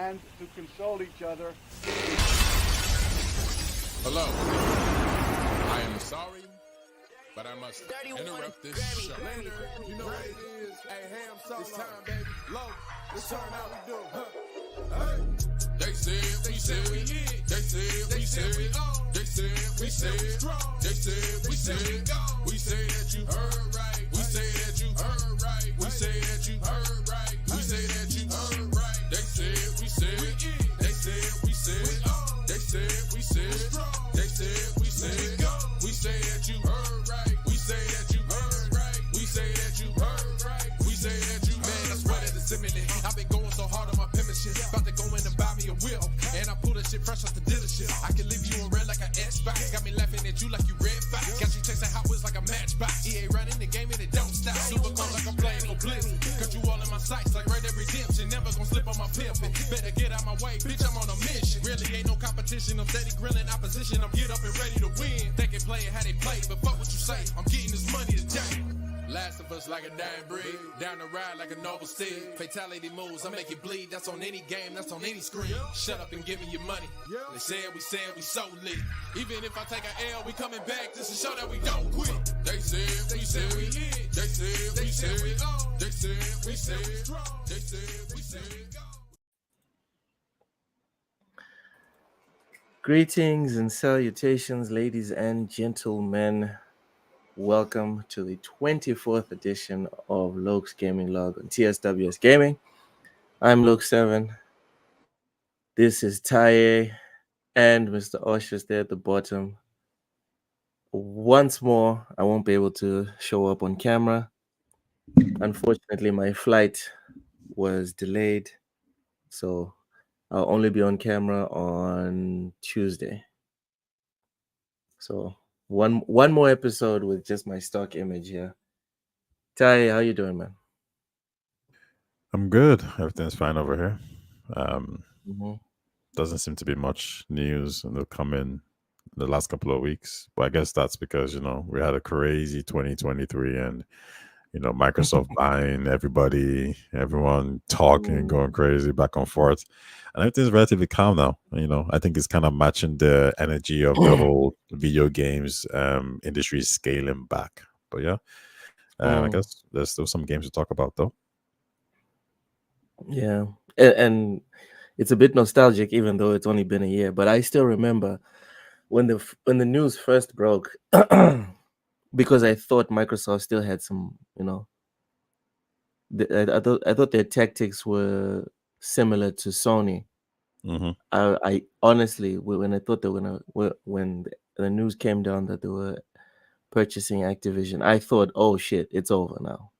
and to console each other. Hello. I am sorry, but I must interrupt this show. You know what it is. Hey, ham solo. It's time, baby. Low. Let's turn out we do. Hey. They said we said we hit. They said we said we on. They said we said we strong. They said we said we go. We say that you heard right. We say that you heard right. We say that you heard right. We say that you heard right. They said we said we hit. They said we said we on. They said we said we strong. They said we said we go. We say that you heard right. We say that you heard right. We say that you heard right. We say that you man. I swear that it's imminent. I've been going so hard on my penmanship. About to go in and buy me a whip. And I pull that shit fresh off the dealership. I can leave you in red like an Xbox. Got me laughing at you like you red fox. Got you chasing Hot Wheels like a matchbox. EA running the game and it don't stop. Super cold like I'm playing for Blizzard. Got you all in my sights like Red Dead Redemption. Never gonna slip on my pimpin'. Better get out my way, bitch, I'm on a mission. Really ain't no competition. I'm steady grilling opposition. I'm get up and ready to win. They can play it how they play, but fuck what you say. I'm getting this money today. Last of us like a dying breed. Down the ride like a noble steed. Fatality moves, I make you bleed. That's on any game, that's on any screen. Shut up and give me your money. They said we so lit. Even if I take an L, we coming back just to show that we don't quit. They said we said we hit. They said we said we on. They said we said we strong. They said we said we go. Greetings and salutations, ladies and gentlemen. Welcome to the 24th edition of Loke's Gaming Log on TSWS Gaming. I'm Loke7. This is Taye and Mr. Oshus there at the bottom. Once more, I won't be able to show up on camera. Unfortunately, my flight was delayed, so I'll only be on camera on Tuesday. So one more episode with just my stock image here. Ty, how you doing, man? I'm good. Everything's fine over here. Doesn't seem to be much news in the last couple of weeks. But I guess that's because, we had a crazy 2023 and, Microsoft buying everyone talking, going crazy back and forth. And everything's relatively calm now. I think it's kind of matching the energy of the whole video games industry scaling back. But yeah, I guess there's still some games to talk about, though. Yeah, and it's a bit nostalgic, even though it's only been a year. But I still remember when the news first broke, because I thought Microsoft still had some, I thought their tactics were similar to Sony. I honestly, when I thought when the news came down that they were purchasing Activision, I thought, oh shit, it's over now.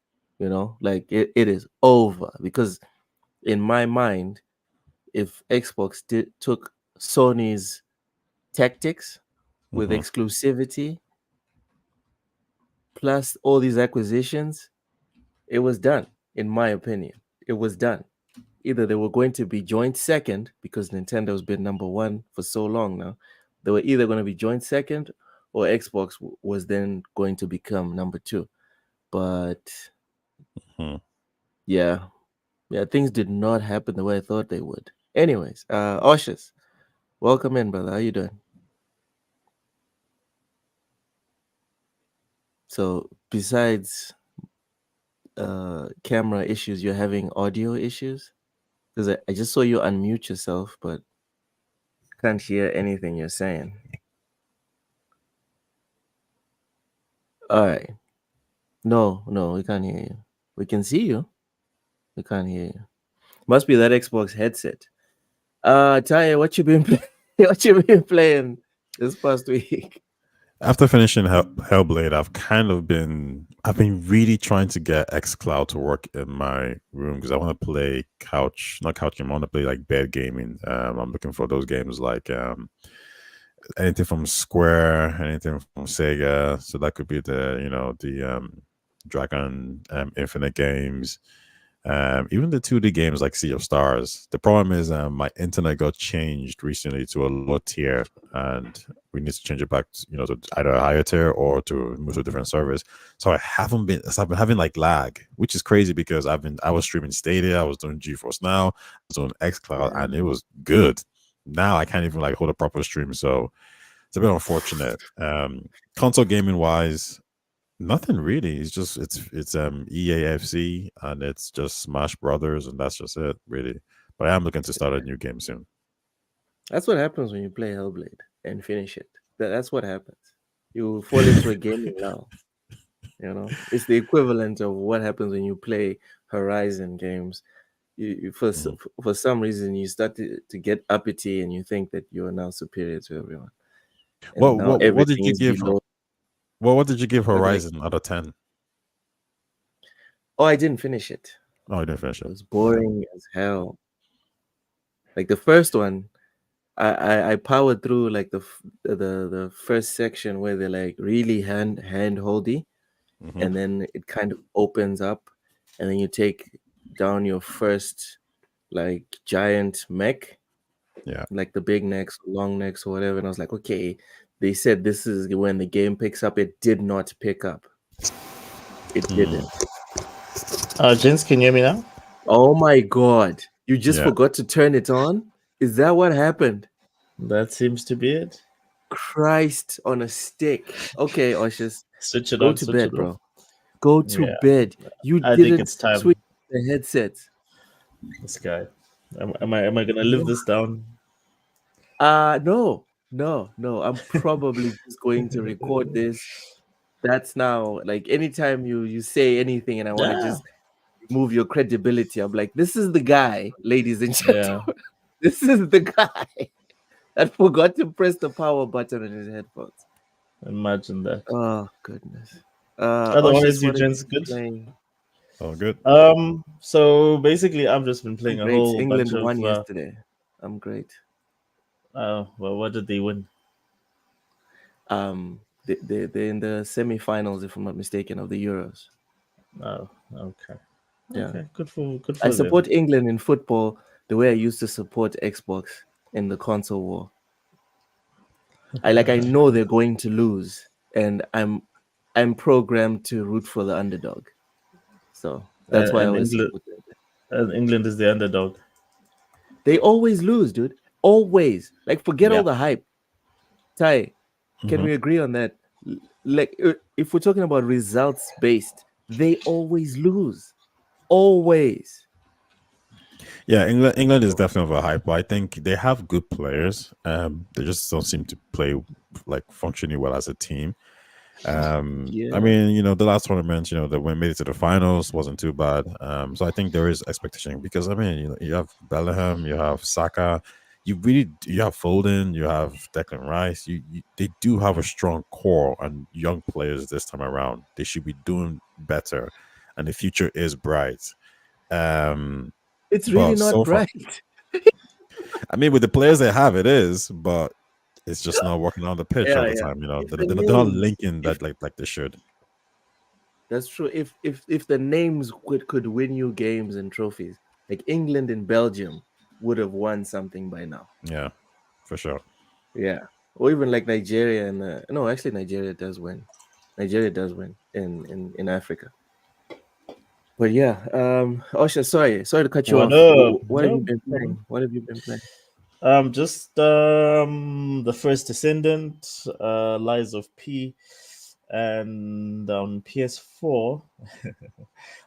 Like it is over, because in my mind, if Xbox took Sony's tactics with exclusivity plus all these acquisitions, it was done. In my opinion, it was done. Either they were going to be joint second, because Nintendo's been number one for so long now. They were either going to be joint second, or Xbox was then going to become number two. But yeah, things did not happen the way I thought they would. Anyways, Oshus, welcome in, brother. How you doing? So besides camera issues, you're having audio issues? Because I just saw you unmute yourself, but can't hear anything you're saying. All right. No, we can't hear you. We can see you. We can't hear you. Must be that Xbox headset. Taye, what you been playing this past week? After finishing Hellblade, I've been really trying to get xCloud to work in my room, because I want to play not couch game. I want to play like bed gaming. I'm looking for those games like anything from Square, anything from Sega. So that could be the Dragon Infinite games, even the 2D games like Sea of Stars. The problem is my internet got changed recently to a low tier, and we need to change it back to, to either a higher tier or to move to a different service. So I've been having like lag, which is crazy because I was streaming Stadia, I was doing GeForce Now, I was doing xCloud, and it was good. Now I can't even like hold a proper stream, so it's a bit unfortunate. Console gaming wise, nothing really. It's EAFC and it's just Smash Brothers, and that's just it, really. But I am looking to start a new game soon. That's what happens when you play Hellblade and finish it. That's what happens. You fall into a gaming lull. It's the equivalent of what happens when you play Horizon games. For some reason you start to get uppity and you think that you are now superior to everyone. What did you give? What did you give Horizon out of 10? Oh, I didn't finish it. Oh, I didn't finish it. It was boring as hell. Like the first one, I powered through like the first section where they're like really hand holdy, and then it kind of opens up, and then you take down your first like giant mech, like the big necks, long necks, or whatever. And I was like, okay, they said this is when the game picks up. It did not pick up. It didn't. Jens, can you hear me now? Oh my god! You just forgot to turn it on. Is that what happened? That seems to be it. Christ on a stick. Okay, Oshus. Switch it Go on. to bed, bro. Go to bed. I think it's time. Switch the headset. This guy. Am I gonna live this down? No. I'm probably just going to record this. That's now like anytime you say anything and I want to just move your credibility. I'm like, this is the guy, ladies and gentlemen. Yeah. This is the guy that forgot to press the power button on his headphones. Imagine that. Oh goodness. Otherwise, you gents good? Oh, good. So basically, I've just been playing a whole England bunch won of. Yesterday. I'm great. Oh well, what did they win? They're in the semi-finals, if I'm not mistaken, of the Euros. Oh, okay. Yeah. Okay, good for I support England in football the way I used to support Xbox in the console war. I know they're going to lose, and I'm programmed to root for the underdog. So that's why I always England is the underdog. They always lose, dude. Always. Like, forget all the hype. Ty, can we agree on that? Like, if we're talking about results based, they always lose. Always. Yeah, England is definitely overhyped, but I think they have good players. They just don't seem to play like functioning well as a team. I mean, the last tournament, that we made it to the finals wasn't too bad. So I think there is expectation because I mean, you have Bellingham, you have Saka, you have Foden, you have Declan Rice. They do have a strong core and young players this time around. They should be doing better, and the future is bright. It's really not bright. I mean, with the players they have, it is, but it's just not working on the pitch all the time. They're not linking that like they should. That's true. If the names could win you games and trophies, like England and Belgium would have won something by now. Yeah, for sure. Yeah, or even like Nigeria and no, actually Nigeria does win. Nigeria does win in Africa. But yeah, Osha, sorry to cut you off. What have you been playing? Just the First Descendant, Lies of P, and on PS4.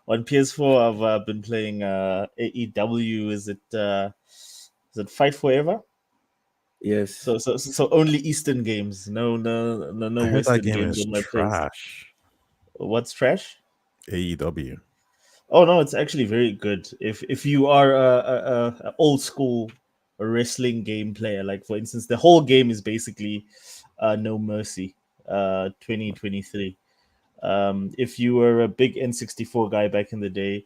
On PS4, I've been playing AEW. Is it Fight Forever? Yes. So only Eastern games. No Western games on my trash. Place. What's trash? AEW. Oh no, it's actually very good. If you are a old school wrestling game player, like for instance, the whole game is basically No Mercy, 2023. If you were a big N64 guy back in the day,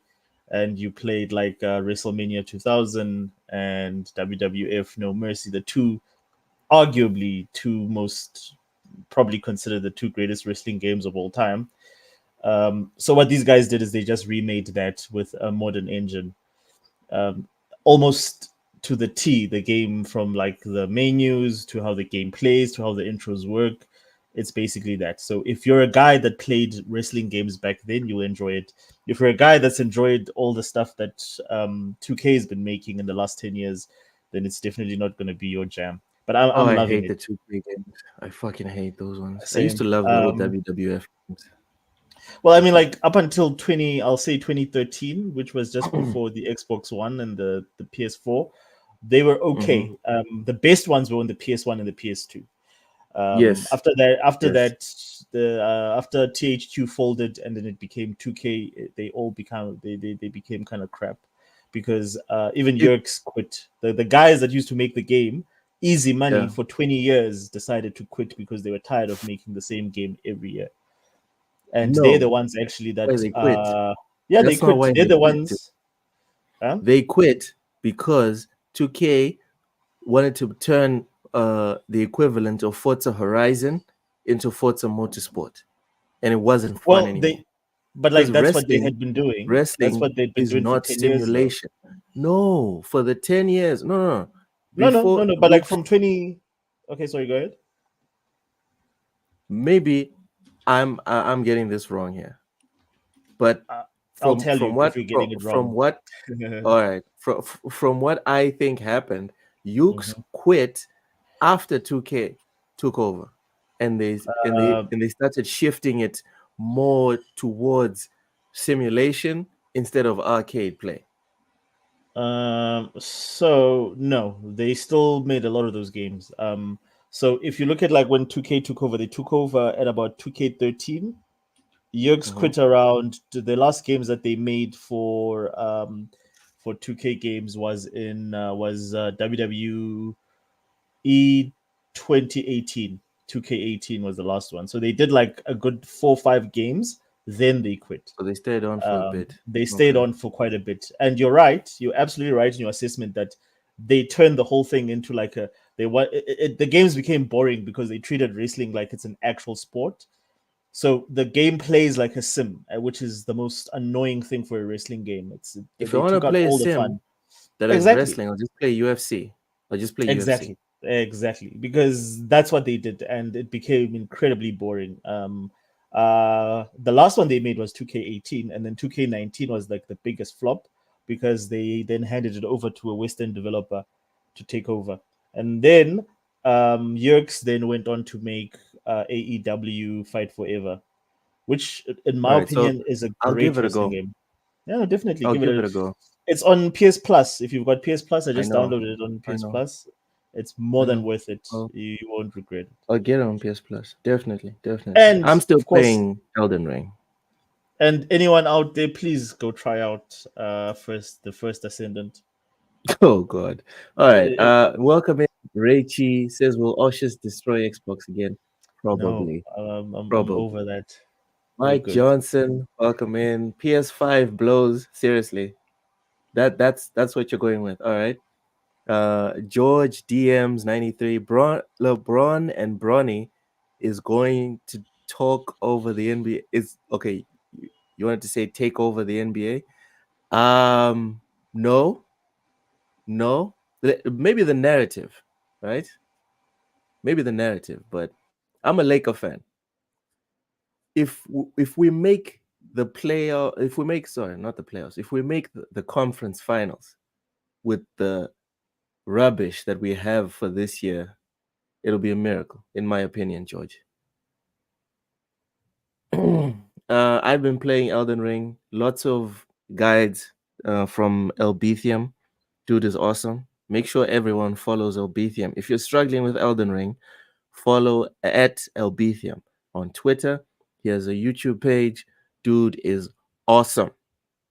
and you played like WrestleMania 2000 and WWF No Mercy, arguably two most probably considered the two greatest wrestling games of all time. So what these guys did is they just remade that with a modern engine. Almost to the T, the game, from like the menus to how the game plays to how the intros work. It's basically that. So if you're a guy that played wrestling games back then, you'll enjoy it. If you're a guy that's enjoyed all the stuff that 2K has been making in the last 10 years, then it's definitely not going to be your jam. But I'm I loving hate the it. 2K games. I fucking hate those ones. I used Same. to love the old WWF games. Well, I mean, like up until 2013, which was just before the Xbox One and the PS4, they were okay. The best ones were on the PS1 and the PS2. Yes. After Yes. after THQ folded and then it became 2K, they all became kind of crap because even Yerkes quit. The guys that used to make the game easy money for 20 years decided to quit because they were tired of making the same game every year. And they're the ones actually that they quit. Yeah, That's they not quit. why They're they the quit. ones. Huh? They quit because 2K wanted to turn the equivalent of Forza Horizon into Forza Motorsport, and it wasn't fun anymore. But like that's what they had been doing. Wrestling That's what they'd been is doing for not 10 simulation. years. No, for the 10 years. No. No. But like from 20. Okay, sorry, go ahead. Maybe I'm getting this wrong here, but I'll tell you if you're getting it wrong. All right, from what I think happened, Ukes quit after 2K took over, and they started shifting it more towards simulation instead of arcade play. So no, they still made a lot of those games. So if you look at like when 2K took over, they took over at about 2K13. Yerkes quit around the last games that they made for 2K games was WWE 2018. 2K18 was the last one. So they did like a good 4 or 5 games. Then they quit. So they stayed on for a bit. They stayed on for quite a bit. And you're right. You're absolutely right in your assessment that they turned the whole thing into like the games became boring because they treated wrestling like it's an actual sport. So the game plays like a sim, which is the most annoying thing for a wrestling game. If you want to play a sim that is wrestling, I'll just play UFC. I'll just play UFC. Exactly, because that's what they did, and it became incredibly boring. The last one they made was 2K18, and then 2K19 was like the biggest flop because they then handed it over to a Western developer to take over, and then Yerkes then went on to make AEW Fight Forever, which, in my opinion, is a great wrestling game. Yeah, definitely. I'll give it a go. It's on PS Plus. If you've got PS Plus, I just downloaded it on PS Plus. It's more than worth it. You won't regret it. I'll get it on PS Plus. Definitely. And I'm still playing Elden Ring. And anyone out there, please go try out the first Ascendant. Oh God! All right. Welcome in. Raichi says, "Will Oshus destroy Xbox again?" Probably. No, I'm over that. Mike Johnson, welcome in. PS5 blows. Seriously, that's what you're going with. All right. George DMs 93. LeBron and Bronny is going to talk over the NBA. Is okay. You wanted to say take over the NBA? No. Maybe the narrative, right? Maybe the narrative, but I'm a Laker fan. If we make the playoff, if we make the conference finals with the rubbish that we have for this year, it'll be a miracle, in my opinion, George. I've been playing Elden Ring. Lots of guides from Elbithium. Dude is awesome. Make sure everyone follows Elbithium. If you're struggling with Elden Ring, follow at Elbithium on Twitter. He has a YouTube page. Dude is awesome.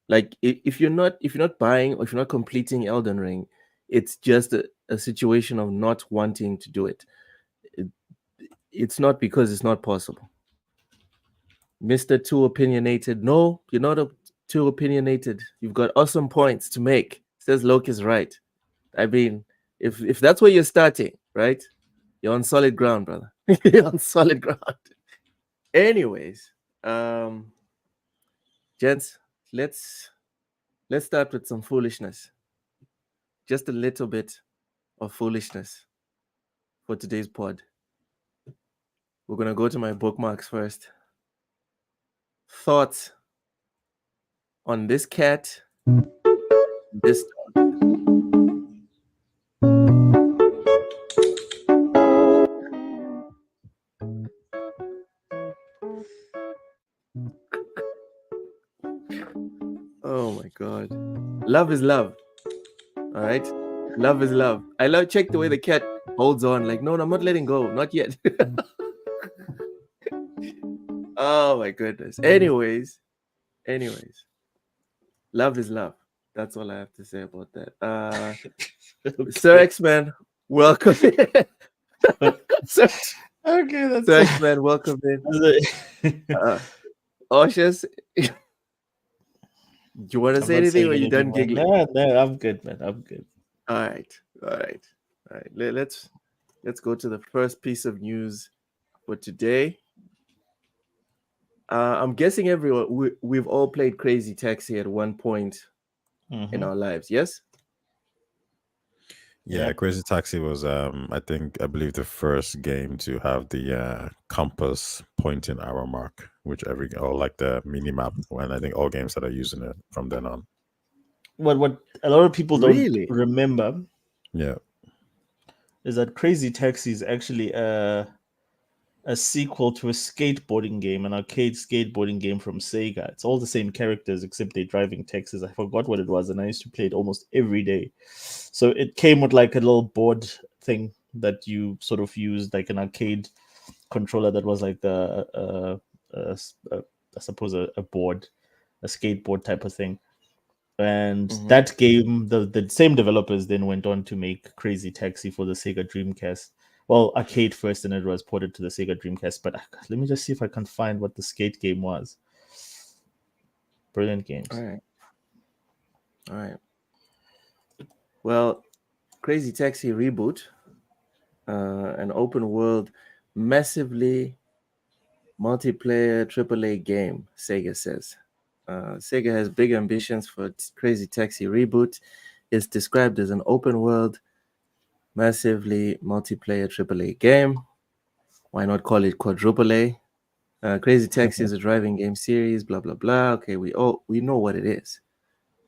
Like if you're not buying or if you're not completing Elden Ring, it's just a situation of not wanting to do it. It's not because it's not possible. Mr. Too Opinionated. No, you're not too opinionated. You've got awesome points to make. Says Loke is right. I mean, if that's where you're starting, right? You're on solid ground, brother. You're on solid ground. Anyways, gents, let's start with some foolishness. just a little bit of foolishness for today's pod. We're gonna go to my bookmarks first. Thoughts on this cat, this dog. Oh my god. Love is love. All right. Love is love. I love check the way the cat holds on, like, no, I'm not letting go. Not yet. Oh my goodness. Anyways. Love is love. That's all I have to say about that. Sir X-Man, welcome. Sir X-Man, welcome in. Oshus, do you want to say anything, or are you done giggling? No, I'm good, man. I'm good. All right. Let's go to the first piece of news for today. I'm guessing everyone we've all played Crazy Taxi at one point in our lives. Yes. Yeah, Crazy Taxi was I believe the first game to have the compass pointing arrow mark, which like the mini map, when I think all games that are using it from then on. What a lot of people don't remember, is that Crazy Taxi is actually a sequel to a skateboarding game, an arcade skateboarding game from Sega. It's all the same characters except they're driving taxis. I forgot what it was, and I used to play it almost every day. So it came with like a little board thing that you sort of used, like an arcade controller that was like I suppose a board, a skateboard type of thing. And that game, the same developers then went on to make Crazy Taxi for the Sega Dreamcast. Well, arcade first, and it was ported to the Sega Dreamcast. But let me just see if I can find what the skate game was. Brilliant games. All right. Well, Crazy Taxi Reboot, an open world, massively multiplayer AAA game, Sega says. Sega has big ambitions for Crazy Taxi Reboot. It's described as an open world, massively multiplayer AAA game. Why not call it quadruple A? Crazy Taxi is a driving game series, blah blah blah. Okay, we know what it is.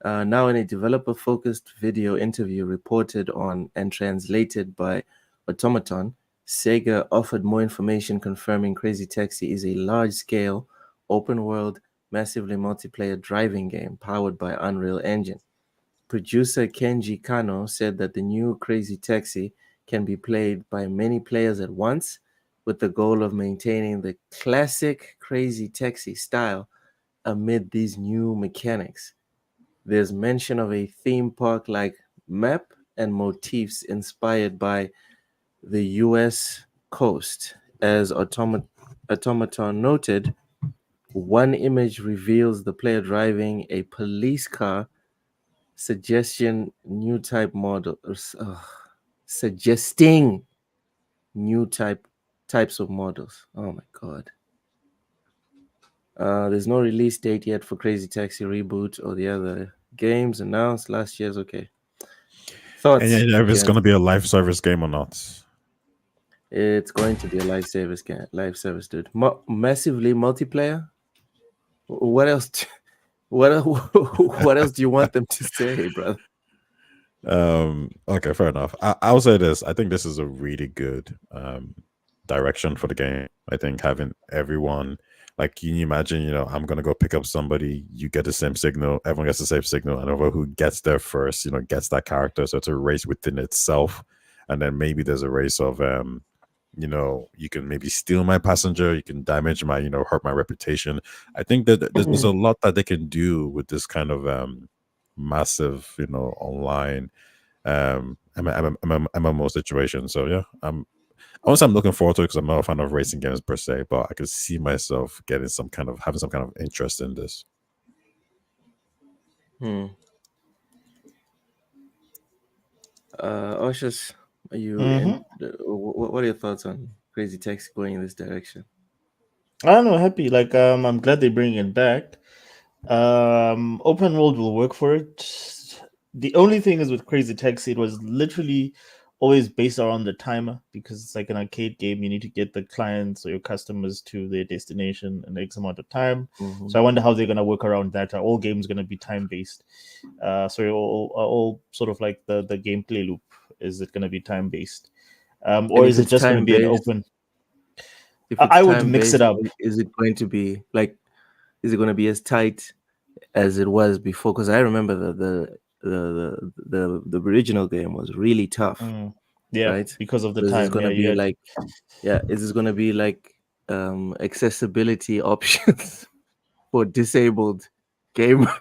Now, in a developer-focused video interview reported on and translated by Automaton, Sega offered more information confirming Crazy Taxi is a large-scale, open-world, massively multiplayer driving game powered by Unreal Engine. Producer Kenji Kano said that the new Crazy Taxi can be played by many players at once, with the goal of maintaining the classic Crazy Taxi style amid these new mechanics. There's mention of a theme park-like map and motifs inspired by the U.S. coast. As Automaton noted, one image reveals the player driving a police car, suggesting new types of models. Oh my god. There's no release date yet for Crazy Taxi Reboot or the other games announced last year's. Okay. Thoughts? And if it's going to be a live service game or not? It's going to be a live service game. Live service, dude. Massively multiplayer. What else? What else do you want them to say, brother? Okay, fair enough. I'll say this. I think this is a really good direction for the game. I think having everyone, like, can you imagine, I'm going to go pick up somebody, you get the same signal, everyone gets the same signal, and over who gets there first, gets that character. So it's a race within itself. And then maybe there's a race of, you can maybe steal my passenger, you can damage my, hurt my reputation. I think that there's a lot that they can do with this kind of massive, online MMO situation. So yeah, honestly, I'm looking forward to it because I'm not a fan of racing games per se, but I could see myself having some kind of interest in this. Oshus, are you? What are your thoughts on Crazy Taxi going in this direction? I don't know, happy. Like, I'm glad they bring it back. Open world will work for it. The only thing is with Crazy Taxi, it was literally always based around the timer because it's like an arcade game. You need to get the clients or your customers to their destination in X amount of time. Mhm. So I wonder how they're going to work around that. Are all games going to be time based? So all sort of like the gameplay loop, is it going to be time based, or And is if it it's just going to be an time-based, open? if it's I would mix it time-based, up. is it going to be like, is it going to be as tight as it was before? Because I remember the original game was really tough, Yeah, right? because of the Is this time. going Yeah, to you be had like, is this going to be like accessibility options for disabled gamers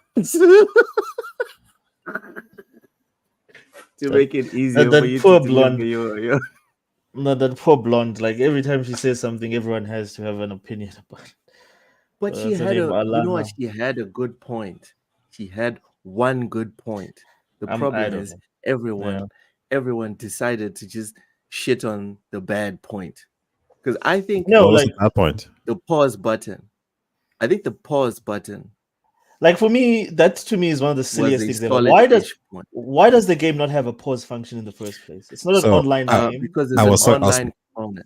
to make it easier for that you to poor deliver blonde. your No, that poor blonde. Like every time she says something, everyone has to have an opinion about it. But she That's her had name, you know what? Alana. She had a good point. She had one good point. The I problem don't is know. Yeah. everyone decided to just shit on the bad point. Because I think No, What was like at that point? the pause button, I think the pause button for me, that to me is one of the was silliest a things ever. Why does solid-ish point. the game not have a pause function in the first place? It's not an So online game. Because I there's an was, online component.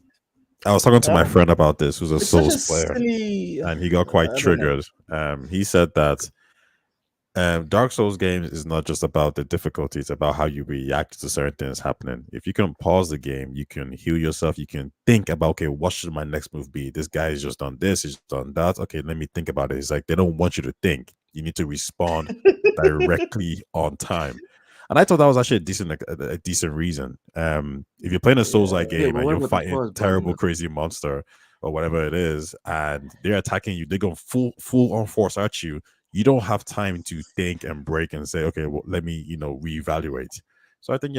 I was talking to my Yeah. friend about this, who's a It's such a Souls player, silly. and he got quite I don't know. triggered. He said that Dark Souls games is not just about the difficulty; it's about how you react to certain things happening. If you can pause the game, you can heal yourself. You can think about, okay, what should my next move be? This guy has just done this. He's done that. Okay, let me think about it. It's like they don't want you to think. You need to respond directly on time. And I thought that was actually a decent reason. If you're playing a Souls-like Yeah, game but and what you're about the fighting a pause button? terrible, crazy monster or whatever it is, and they're attacking you, they go full on force at you. You don't have time to think and break and say, okay, well, let me, reevaluate. So I think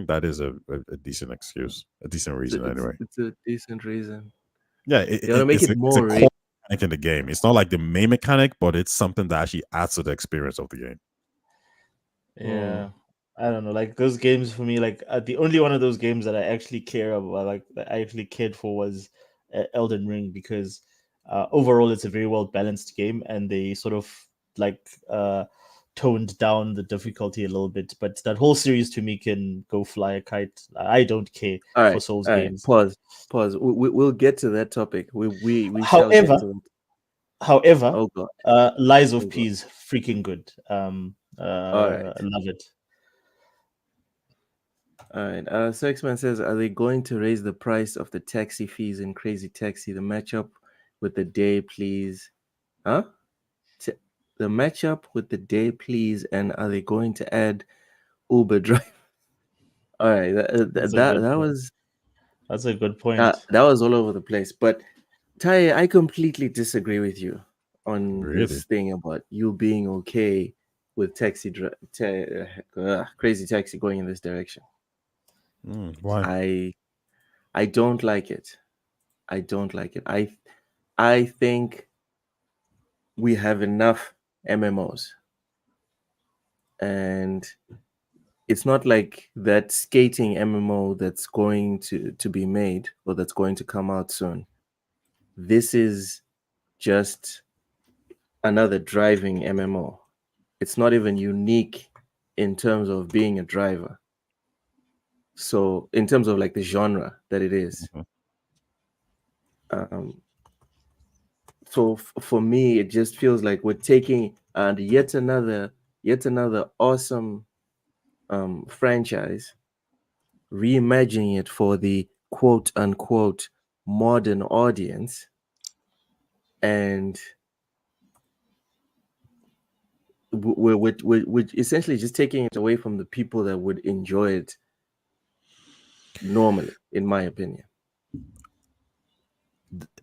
that is a decent excuse, a decent reason anyway. It's a decent reason. Yeah, They want to make it it's a more core mechanic in the game. It's not like the main mechanic, but it's something that actually adds to the experience of the game. Yeah. I don't know. Like those games for me, like the only one of those games that I actually care about, like that I actually cared for, was Elden Ring, because overall it's a very well balanced game, and they sort of like toned down the difficulty a little bit. But that whole series to me can go fly a kite. I don't care All for right, Souls all right. games. Pause. We'll get to that topic. We shall get However, to it. however, Oh God. Lies Oh of God. P is freaking good. All right. I love it. All right. Sexman says, are they going to raise the price of the taxi fees in Crazy Taxi? The matchup with the day, please. Huh? The matchup with the day, please. And are they going to add Uber drive? All right. That's a good point. That was all over the place. But Ty, I completely disagree with you on Really? this thing about you being okay with Crazy Taxi going in this direction. Why? I don't like it. I don't like it. I think we have enough MMOs, and it's not like that skating MMO that's going to be made or that's going to come out soon. This is just another driving MMO. It's not even unique in terms of being a driver. So in terms of like the genre that it is. So for me, it just feels like we're taking and yet another awesome franchise, reimagining it for the quote unquote modern audience, and we're essentially just taking it away from the people that would enjoy it normally, in my opinion.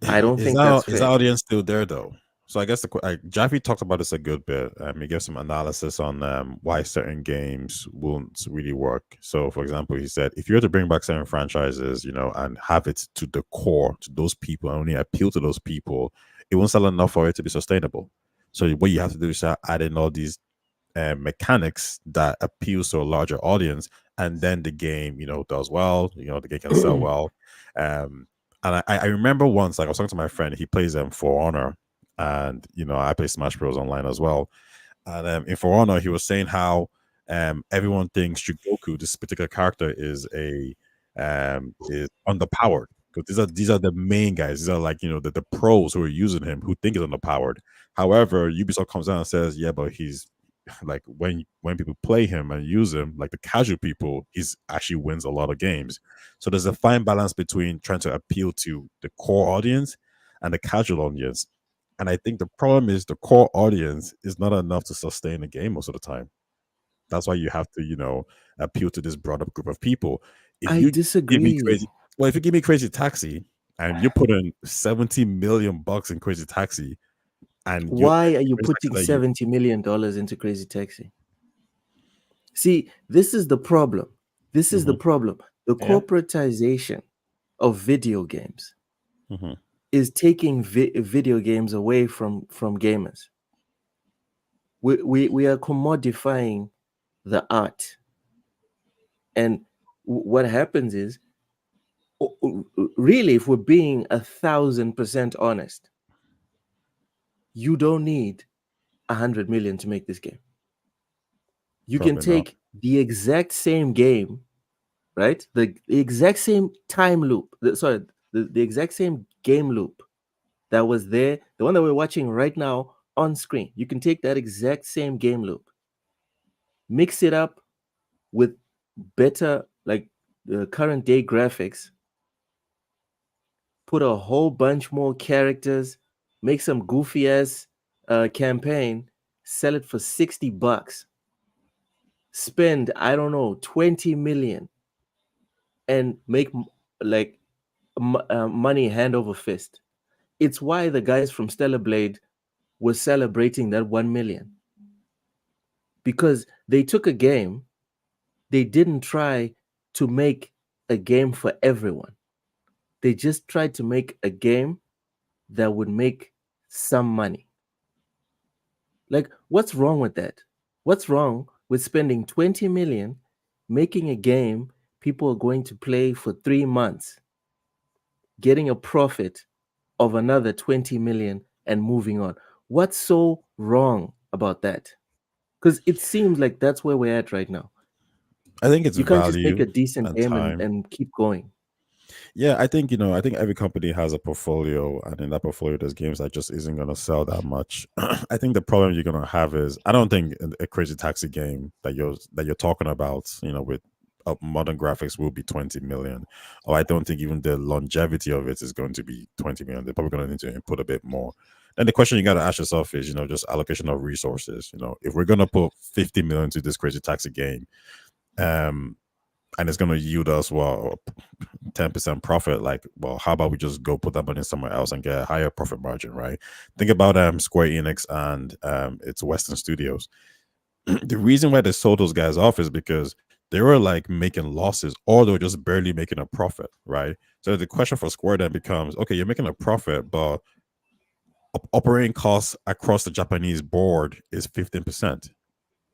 I don't think that's Is fair. that audience still there though? So I guess Jaffe talked about this a good bit. He gave some analysis on why certain games won't really work. So, for example, he said if you were to bring back certain franchises, and have it to the core to those people, and only appeal to those people, it won't sell enough for it to be sustainable. So what you have to do is add in all these mechanics that appeals to a larger audience, and then the game, does well. The game can sell well. And I remember once, like I was talking to my friend, he plays For Honor, and I play Smash Bros online as well. And in For Honor, he was saying how everyone thinks Shugoku, this particular character, is underpowered. Because these are the main guys. These are like, the pros who are using him, who think he's underpowered. However, Ubisoft comes out and says, yeah, but he's like, when people play him and use him, like the casual people, he's actually wins a lot of games. So there's a fine balance between trying to appeal to the core audience and the casual audience. And I think the problem is the core audience is not enough to sustain the game most of the time. That's why you have to, appeal to this broader group of people. If I you give me disagree. crazy, well, if you give me Crazy Taxi and you put in $70 million in Crazy Taxi, and Why are you Crazy Taxi putting that you, $70 million into Crazy Taxi? See, this is the problem. This is the problem. The Yeah. corporatization of video games Mhm. is taking video games away from gamers. We are commodifying the art. And what happens is, really, if we're being 1,000% honest, you don't need 100 million to make this game. You can Probably not. take the exact same game, right? The exact same time loop. The exact same game loop that was there, the one that we're watching right now on screen. You can take that exact same game loop, mix it up with better, like the current day graphics, put a whole bunch more characters, make some goofy ass campaign, sell it for $60, spend, I don't know, 20 million, and make like money hand over fist. It's why the guys from Stellar Blade were celebrating that 1 million, because they took a game, they didn't try to make a game for everyone. They just tried to make a game that would make some money. Like, what's wrong with that? What's wrong with spending 20 million making a game people are going to play for 3 months, getting a profit of another 20 million and moving on? What's so wrong about that? Because it seems like that's where we're at right now. I think it's You can't just make value a decent and game time. and keep going. Yeah, I think I think every company has a portfolio, and in that portfolio, there's games that just isn't going to sell that much. I think the problem you're going to have is, I don't think a Crazy Taxi game that you're talking about, with modern graphics will be 20 million, or I don't think even the longevity of it is going to be 20 million. They're probably going to need to input a bit more. And the question you got to ask yourself is, just allocation of resources. If we're going to put 50 million to this Crazy Taxi game, and it's going to yield us 10% profit, like, well, how about we just go put that money somewhere else and get a higher profit margin, right? Think about Square Enix and its Western studios. The reason why they sold those guys off is because they were like making losses, or they were just barely making a profit, right? So the question for Square then becomes, okay, you're making a profit, but operating costs across the Japanese board is 15%.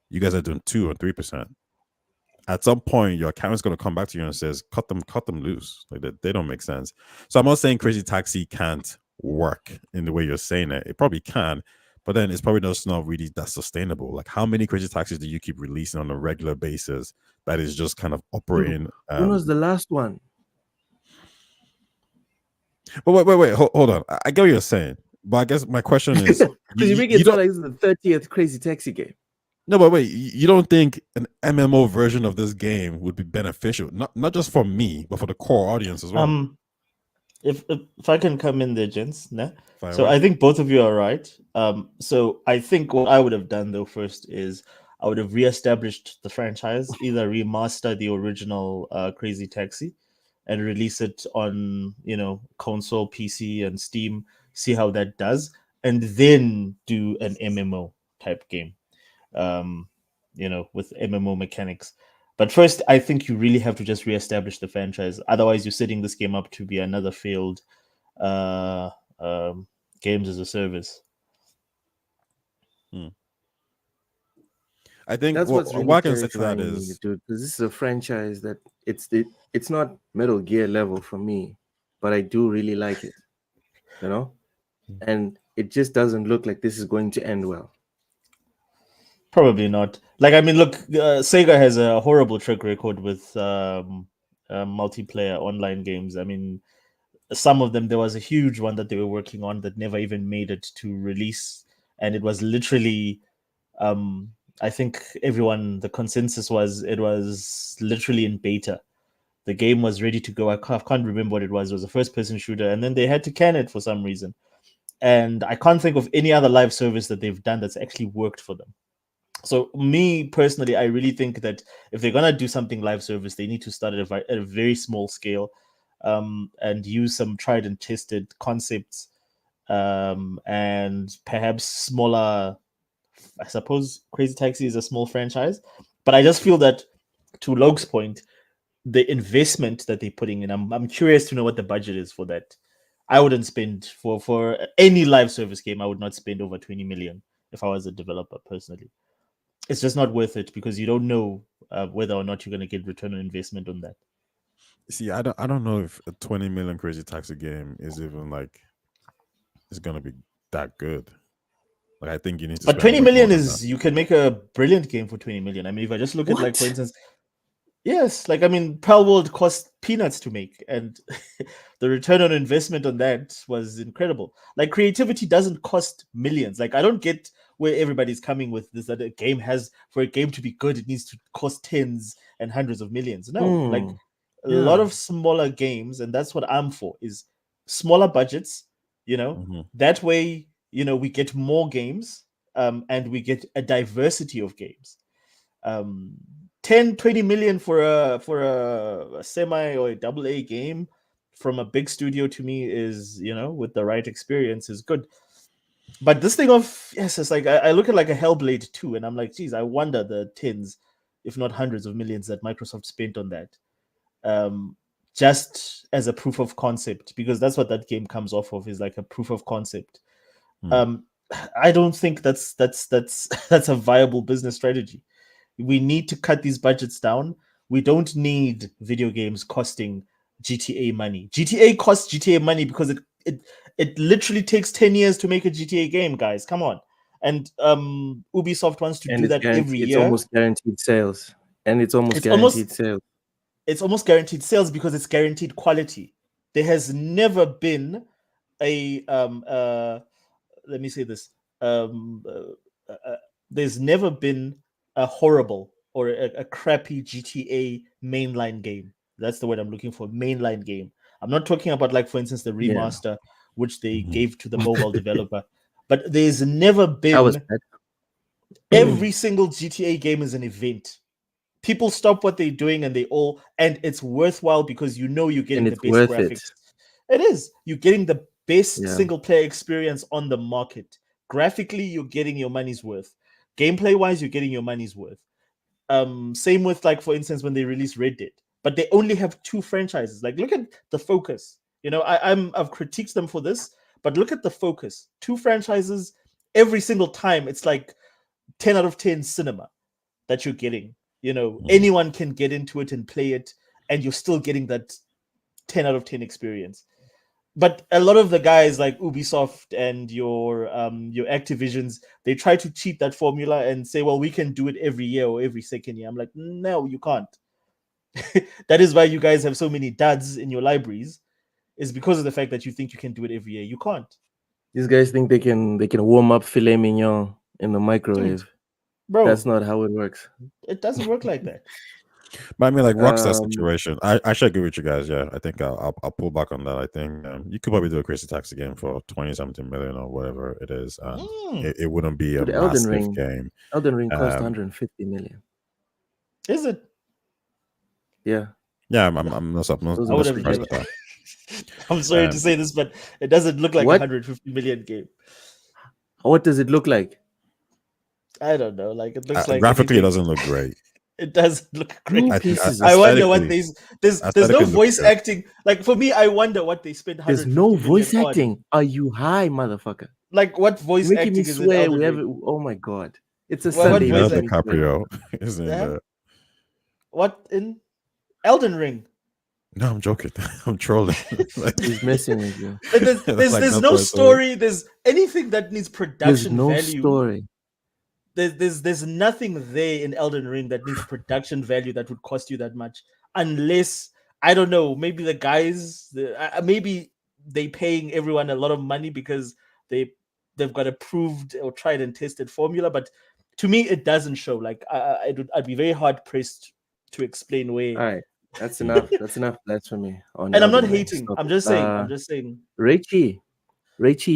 You guys are doing 2 or 3%. At some point, your accountant's going to come back to you and says, cut them loose. Like, they don't make sense. So I'm not saying Crazy Taxi can't work in the way you're saying it. It probably can, but then it's probably just not really that sustainable. Like, how many Crazy Taxis do you keep releasing on a regular basis that is just kind of operating? When was the last one? But wait, hold on. I get what you're saying, but I guess my question is, Because you make it sound like this is the 30th Crazy Taxi game. No, but wait, you don't think an MMO version of this game would be beneficial? Not just for me, but for the core audience as well. If I can come in there, gents, nah? Fire So away. I think both of you are right. So I think what I would have done though first is I would have reestablished the franchise, either remaster the original Crazy Taxi and release it on console, PC, and Steam, see how that does, and then do an MMO type game. With MMO mechanics. But first, I think you really have to just reestablish the franchise. Otherwise, you're setting this game up to be another failed games as a service. I think That's what's really what I can say to that terrifying me, is, dude. Because this is a franchise that it's not Metal Gear level for me, but I do really like it, and it just doesn't look like this is going to end well. Probably not. Like, I mean, look, Sega has a horrible track record with multiplayer online games. I mean, some of them, there was a huge one that they were working on that never even made it to release, and it was literally, I think the consensus was it was literally in beta. The game was ready to go. I can't remember what it was. It was a first-person shooter, and then they had to can it for some reason. And I can't think of any other live service that they've done that's actually worked for them. So me personally, I really think that if they're gonna do something live service, they need to start at a very small scale, and use some tried and tested concepts, and perhaps smaller. I suppose Crazy Taxi is a small franchise, but I just feel that, to Loke's point, the investment that they're putting in, I'm curious to know what the budget is for that. I wouldn't spend for any live service game. I would not spend over 20 million if I was a developer personally. It's just not worth it because you don't know whether or not you're going to get return on investment on that. See, I don't know if a 20 million Crazy Taxi game is even like it's gonna be that good. Like, I think you need to. But 20 million is, you can make a brilliant game for 20 million. I mean, if I just look at, like, for instance, yes, like, I mean, Pearl World cost peanuts to make, and the return on investment on that was incredible. Like, creativity doesn't cost millions. Like, I don't get where everybody's coming with this, that for a game to be good, it needs to cost tens and hundreds of millions. No, like, a lot of smaller games, and that's what I'm for, is smaller budgets, that way, we get more games, and we get a diversity of games. 10, 20 million for a semi or a double A game from a big studio, to me, is, with the right experience, is good. But this thing of, yes, it's like, I look at like a Hellblade 2, and I'm like, geez, I wonder the tens, if not hundreds of millions that Microsoft spent on that, just as a proof of concept, because that's what that game comes off of, is like a proof of concept. I don't think that's a viable business strategy. We need to cut these budgets down. We don't need video games costing GTA money. GTA costs GTA money because it literally takes 10 years to make a GTA game, guys. Come on. And Ubisoft wants to do that every year. It's almost guaranteed sales. And it's almost guaranteed sales. It's almost guaranteed sales because it's guaranteed quality. There has never been a let me say this. There's never been a horrible or a crappy GTA mainline game. That's the word I'm looking for. Mainline game. I'm not talking about, like, for instance, the remaster, which they gave to the mobile developer. But there's never been. Every single GTA game is an event. People stop what they're doing and and it's worthwhile because you're getting the best graphics. It is. You're getting the best single player experience on the market. Graphically, you're getting your money's worth. Gameplay wise, you're getting your money's worth. Same with, like, for instance, when they released Red Dead, but they only have 2 franchises. Like, look at the focus. I've critiqued them for this, but look at the focus. 2 franchises. Every single time, it's like 10 out of 10 cinema that you're getting. Anyone can get into it and play it, and you're still getting that 10 out of 10 experience. But a lot of the guys like Ubisoft and your Activisions, they try to cheat that formula and say, well, we can do it every year or every second year. I'm like, no, you can't. That is why you guys have so many duds in your libraries, is because of the fact that you think you can do it every year. You can't. These guys think they can warm up filet mignon in the microwave. Bro, that's not how it works. It doesn't work like that. But I mean, like, Rockstar situation, I should agree with you guys. Yeah, I think I'll pull back on that. I think you could probably do a Crazy Taxi game for 20-something million or whatever it is. It wouldn't be a massive game. Elden Ring cost 150 million. Is it? Yeah. Yeah, I'm not surprised. I'm sorry to say this, but it doesn't look like a 150 million game. What does it look like? I don't know. Like, it looks like graphically, it doesn't look great. It doesn't look great. I wonder what there's no voice acting. Like, for me, I wonder what they spent. There's no voice acting. Are you high, motherfucker? Like, what voice acting is swear we have it? Oh my god, it's a Sunday. DiCaprio isn't there? What in Elden Ring? No, I'm joking. I'm trolling. He's messing with you. There's no story. There's anything that needs production value. There's no story. there's nothing there in Elden Ring that needs production value that would cost you that much, unless I don't know, maybe the guys, maybe they paying everyone a lot of money because they've got a proved or tried and tested formula. But to me, it doesn't show. Like I'd be very hard pressed to explain where. All right, that's enough. That's enough blasphemy on. And I'm not Elden Ring. hating. Stop I'm it. just saying. I'm just saying. Rachie,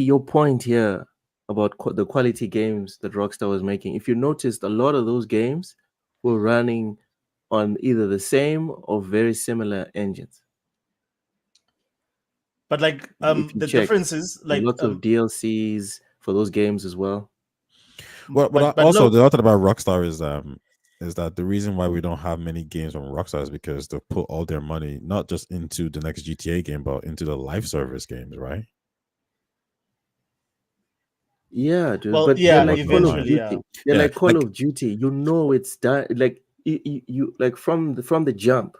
your point here about the quality games that Rockstar was making. If you noticed, a lot of those games were running on either the same or very similar engines. But like the check, difference is like lots of DLCs for those games as well. Well, but also the other thing about Rockstar is that the reason why we don't have many games from Rockstar is because they put all their money not just into the next GTA game, but into the live service games, right? Yeah, dude. Well, but yeah, they're like Call of Duty. yeah. They're Yeah, like Call like- of Duty. You know it's done. Like you like from the jump,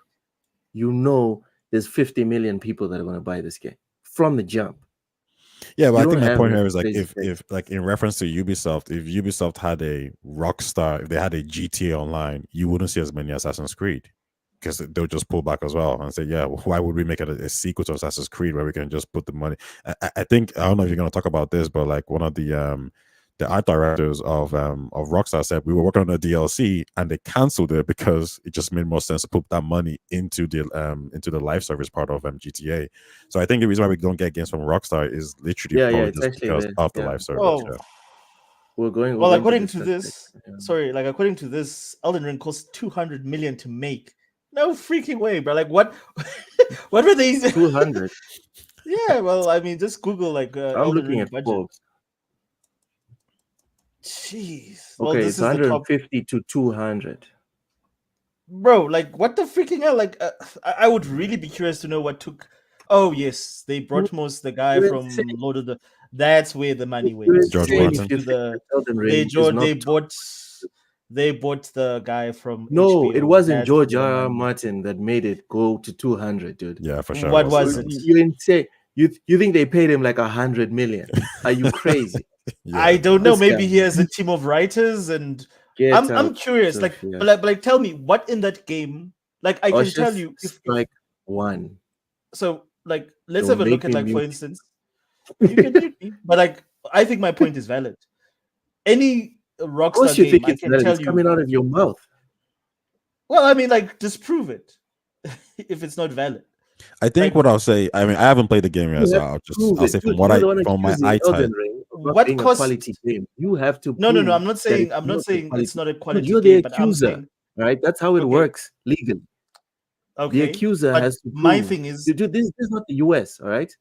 you know there's 50 million people that are going to buy this game from the jump. Yeah, but You I don't think my have point a here is like crazy if like in reference to Ubisoft, if Ubisoft had a Rockstar, if they had a GTA Online, you wouldn't see as many Assassin's Creed because they'll just pull back as well and say, yeah, why would we make it a sequel to Assassin's Creed where we can just put the money? I think I don't know if you're going to talk about this, but like one of the art directors of Rockstar said we were working on a DLC and they canceled it because it just made more sense to put that money into the live service part of GTA. So I think the reason why we don't get games from Rockstar is literally probably it's just actually because there. of the Yeah. live service. Oh. Yeah. We're going. Well, we're going according to discuss this, it. Yeah. sorry, like according to this, Elden Ring cost 200 million to make. No freaking way, bro. Like what? What were these? 200. Yeah, well, I mean, just Google like I'm Elden looking Ring at budget. Forbes. Jeez. Okay, Well, this it's is the top, 150 to 200. bro. Like what the freaking hell? Like I would really be curious to know what took. Oh yes, they brought most the guy You're from insane. Lord of the. That's where the money went. You're George Straight Martin. into the Elden Ring they is jo- not they top. bought they bought the guy from No, HBO. it wasn't That's George where the R. R. money went. Martin that made it go to 200, dude. Yeah, for sure. What was it? You're insane. You think they paid him like 100 million? Are you crazy? Yeah, I don't know. This Maybe guy. he has a team of writers, and Get I'm out, curious. Like, Sophia. but like, tell me what in that game. Like, I can tell you if like one. so. Like, let's Don't have a look make at me like for mute. instance, you can mute me, but like I think my point is valid. Any Of Rockstar course, you game, think I it's can valid. tell It's you. coming out of your mouth. Well, I mean, like, disprove it if it's not valid. I think Like, what I'll say. I mean, I haven't played the game yet, You so have to prove I'll it. say from Dude, what you're the one from my accusing eye Elden type. Ring of not What being cost- a quality game. You have to. no. prove I'm not that saying. it's I'm not a saying it's quality- not a quality You're the game, but I'm accuser, saying right? That's how it Okay. works legally. okay. The accuser but has to prove. my thing is, Dude, this is not the US, all right?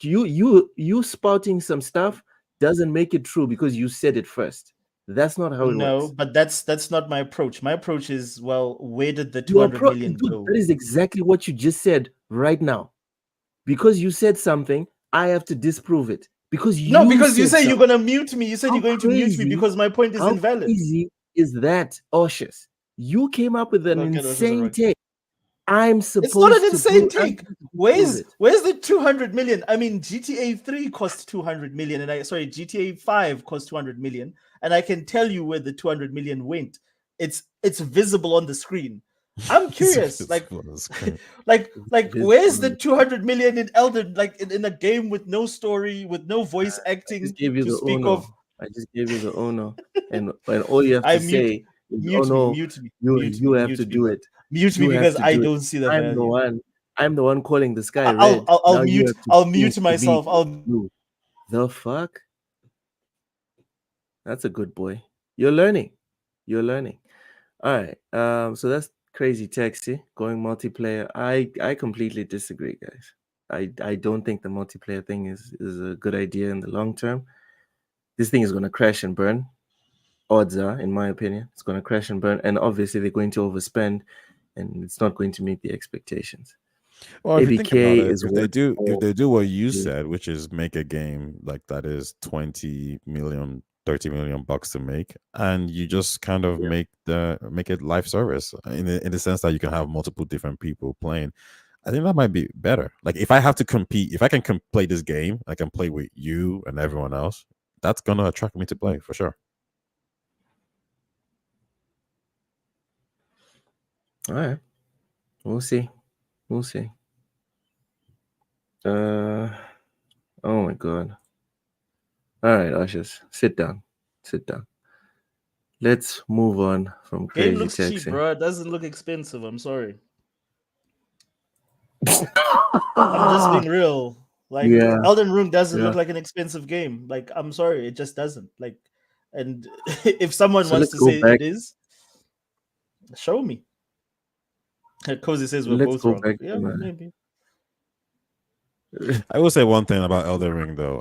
You spouting some stuff doesn't make it true because you said it first. That's not how it no, works. but that's not my approach. My approach is, well, where did the Your 200 million dude, go? that is exactly what you just said right now. Because you said something, I have to disprove it. Because you Because you said say you're something. gonna mute me. You said How you're going to mute me crazy- because my point is How invalid. easy is that, Oshus? You came up with an Okay, that's insane alright. take. I'm supposed It's not an to insane prove- I'm take. supposed to prove it. Where's the 200 million? I mean, GTA 3 cost 200 million, and GTA 5 cost 200 million, and I can tell you where the 200 million went. It's visible on the screen. I'm curious, like where's the 200 million in Elden, like in a game with no story, with no voice I acting just gave you to the speak Ono. of? I just gave you the Ono. And all you have to I say is, Mute oh no, me, mute me. you mute you me, have mute to me, do bro. it. Mute me You have because to I do it. don't see the I'm value. the one calling the sky red. I'll Now you mute. have to I'll prove mute to myself. me you. The fuck? That's a good boy. You're learning. You're learning. All right. So that's crazy taxi going multiplayer. I completely disagree, guys. I don't think the multiplayer thing is a good idea in the long term. This thing is gonna crash and burn. Odds are, in my opinion, it's gonna crash and burn, and obviously they're going to overspend, and it's not going to meet the expectations. Well, if you think about ABK it, is if they do what you Yeah. said, which is make a game like that is 20 million, 30 million bucks to make, and you just kind of make it live service in the sense that you can have multiple different people playing. I think that might be better. Like if I have to compete, if I can play this game, I can play with you and everyone else. That's gonna attract me to play for sure. All right. We'll see. We'll see. Oh my god. All right, Ushers, sit down. Sit down. Let's move on from Game crazy looks cheap, texting. bro. It doesn't look expensive. I'm sorry. I'm just being real. Like Yeah. Elden Ring doesn't Yeah. look like an expensive game. Like I'm sorry, it just doesn't. Like, and if someone So wants let's to go say back. it is, show me. Cozy says we're Let's both go wrong. back Yeah, to my. maybe. I will say one thing about Elden Ring, though.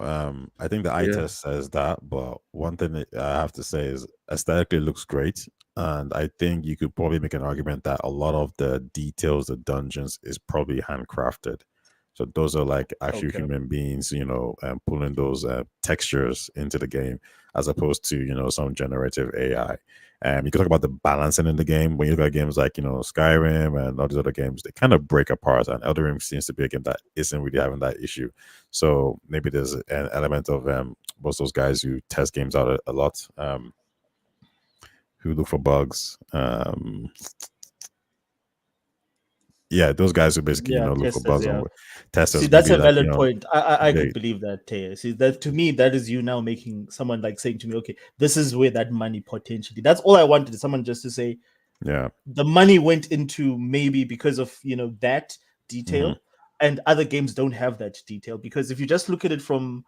I think the eye Yeah. test says that, but one thing that I have to say is aesthetically it looks great, and I think you could probably make an argument that a lot of the details, the dungeons, is probably handcrafted. So those are like actual Okay. human beings, pulling those textures into the game, as opposed to some generative AI. You can talk about the balancing in the game. When you look at games like Skyrim and all these other games, they kind of break apart. And Elden Ring seems to be a game that isn't really having that issue. So maybe there's an element of most those guys who test games out a lot, who look for bugs. Yeah, those guys who basically Yeah, look for testers. bugs Yeah. on See, testers. that's Maybe a like valid point. I they could believe that, Taya. See, that to me, that is you now making someone like saying to me, okay, this is where that money potentially. That's all I wanted. Someone just to say, yeah. the money went into maybe because of that detail, Mhm. and other games don't have that detail. Because if you just look at it from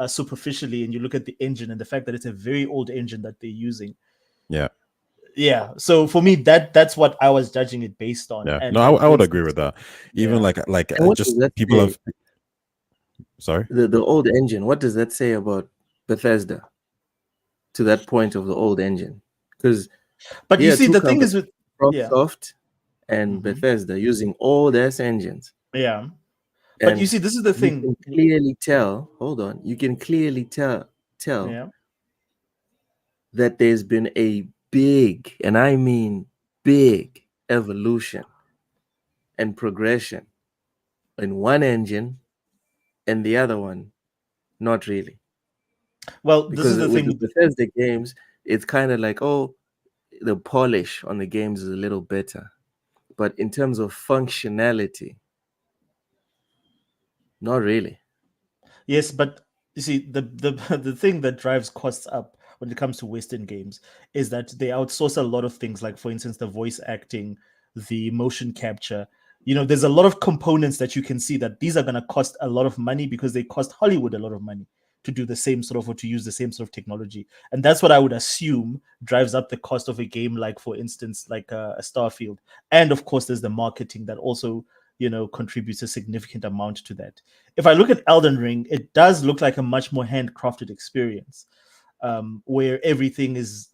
superficially and you look at the engine and the fact that it's a very old engine that they're using, Yeah. yeah. So for me, that's what I was judging it based on. Yeah. No, And I for would agree instance, with that. Even yeah, And what does just that people say? have. Sorry. The old engine. What does that say about Bethesda? To that point of the old engine, because but you here see, two the thing is companies, with yeah, FromSoft and mhm, Bethesda, using old ass engines, yeah. But you and see, this is the you thing. can clearly tell. Hold on, you can clearly tell Yeah. that there's been a big, and I mean big, evolution and progression in one engine and the other one, not really. Well, this is Because the with thing the with Bethesda games, it's kind of like, oh, the polish on the games is a little better. But in terms of functionality, not really. yes, but you see, the the thing that drives costs up when it comes to Western games is that they outsource a lot of things, like for instance, the voice acting, the motion capture. There's a lot of components that you can see that these are going to cost a lot of money because they cost Hollywood a lot of money to do the same sort of, or to use the same sort of technology. And that's what I would assume drives up the cost of a game, like for instance, like a Starfield. And of course, there's the marketing that also contributes a significant amount to that. If I look at Elden Ring, it does look like a much more handcrafted experience, where everything is,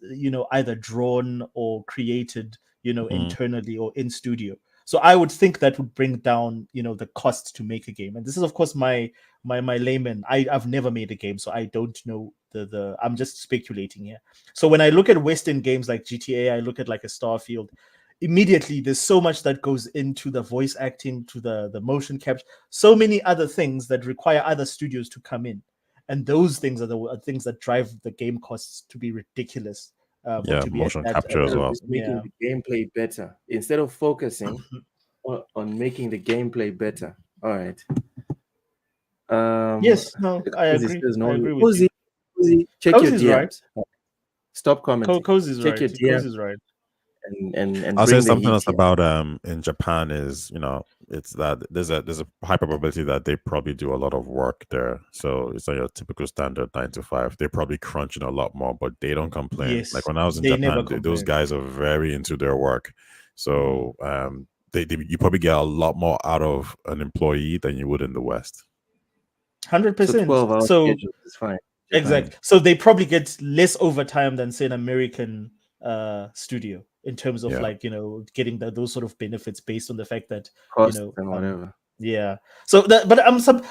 either drawn or created, Mhm. internally or in studio. So I would think that would bring down, the cost to make a game. And this is, of course, my layman. I've never made a game, so I don't know the. I'm just speculating here. So when I look at Western games like GTA, I look at like a Starfield. Immediately, there's so much that goes into the voice acting, to the motion capture, so many other things that require other studios to come in, and those things are the things that drive the game costs to be ridiculous, or Yeah, to be at motion that capture as Instead of well. just making yeah. the gameplay better, instead of focusing on making the gameplay better. All right. Yes, no, I Cozy agree. says I no. agree with you. Cozy, check your Cozy's right. DMs. Stop commenting. Cozy's Check right. your DM Cozy's right. and I'll say bring the something heat else here. about in Japan is it's that there's a high probability that they probably do a lot of work there. So it's not your typical standard 9 to 5. They're probably crunching a lot more, but they don't complain. Like Yes, when I was in they never Japan, those complain. guys are very into their work. Mhm. So you probably get a lot more out of an employee than you would in the West. 100%. 12-hour So schedule is fine. Japan. exact. So they probably get less overtime than say an American studio, in terms of Yeah. like getting those sort of benefits based on the fact that you Costs know and um whatever. yeah. So that, but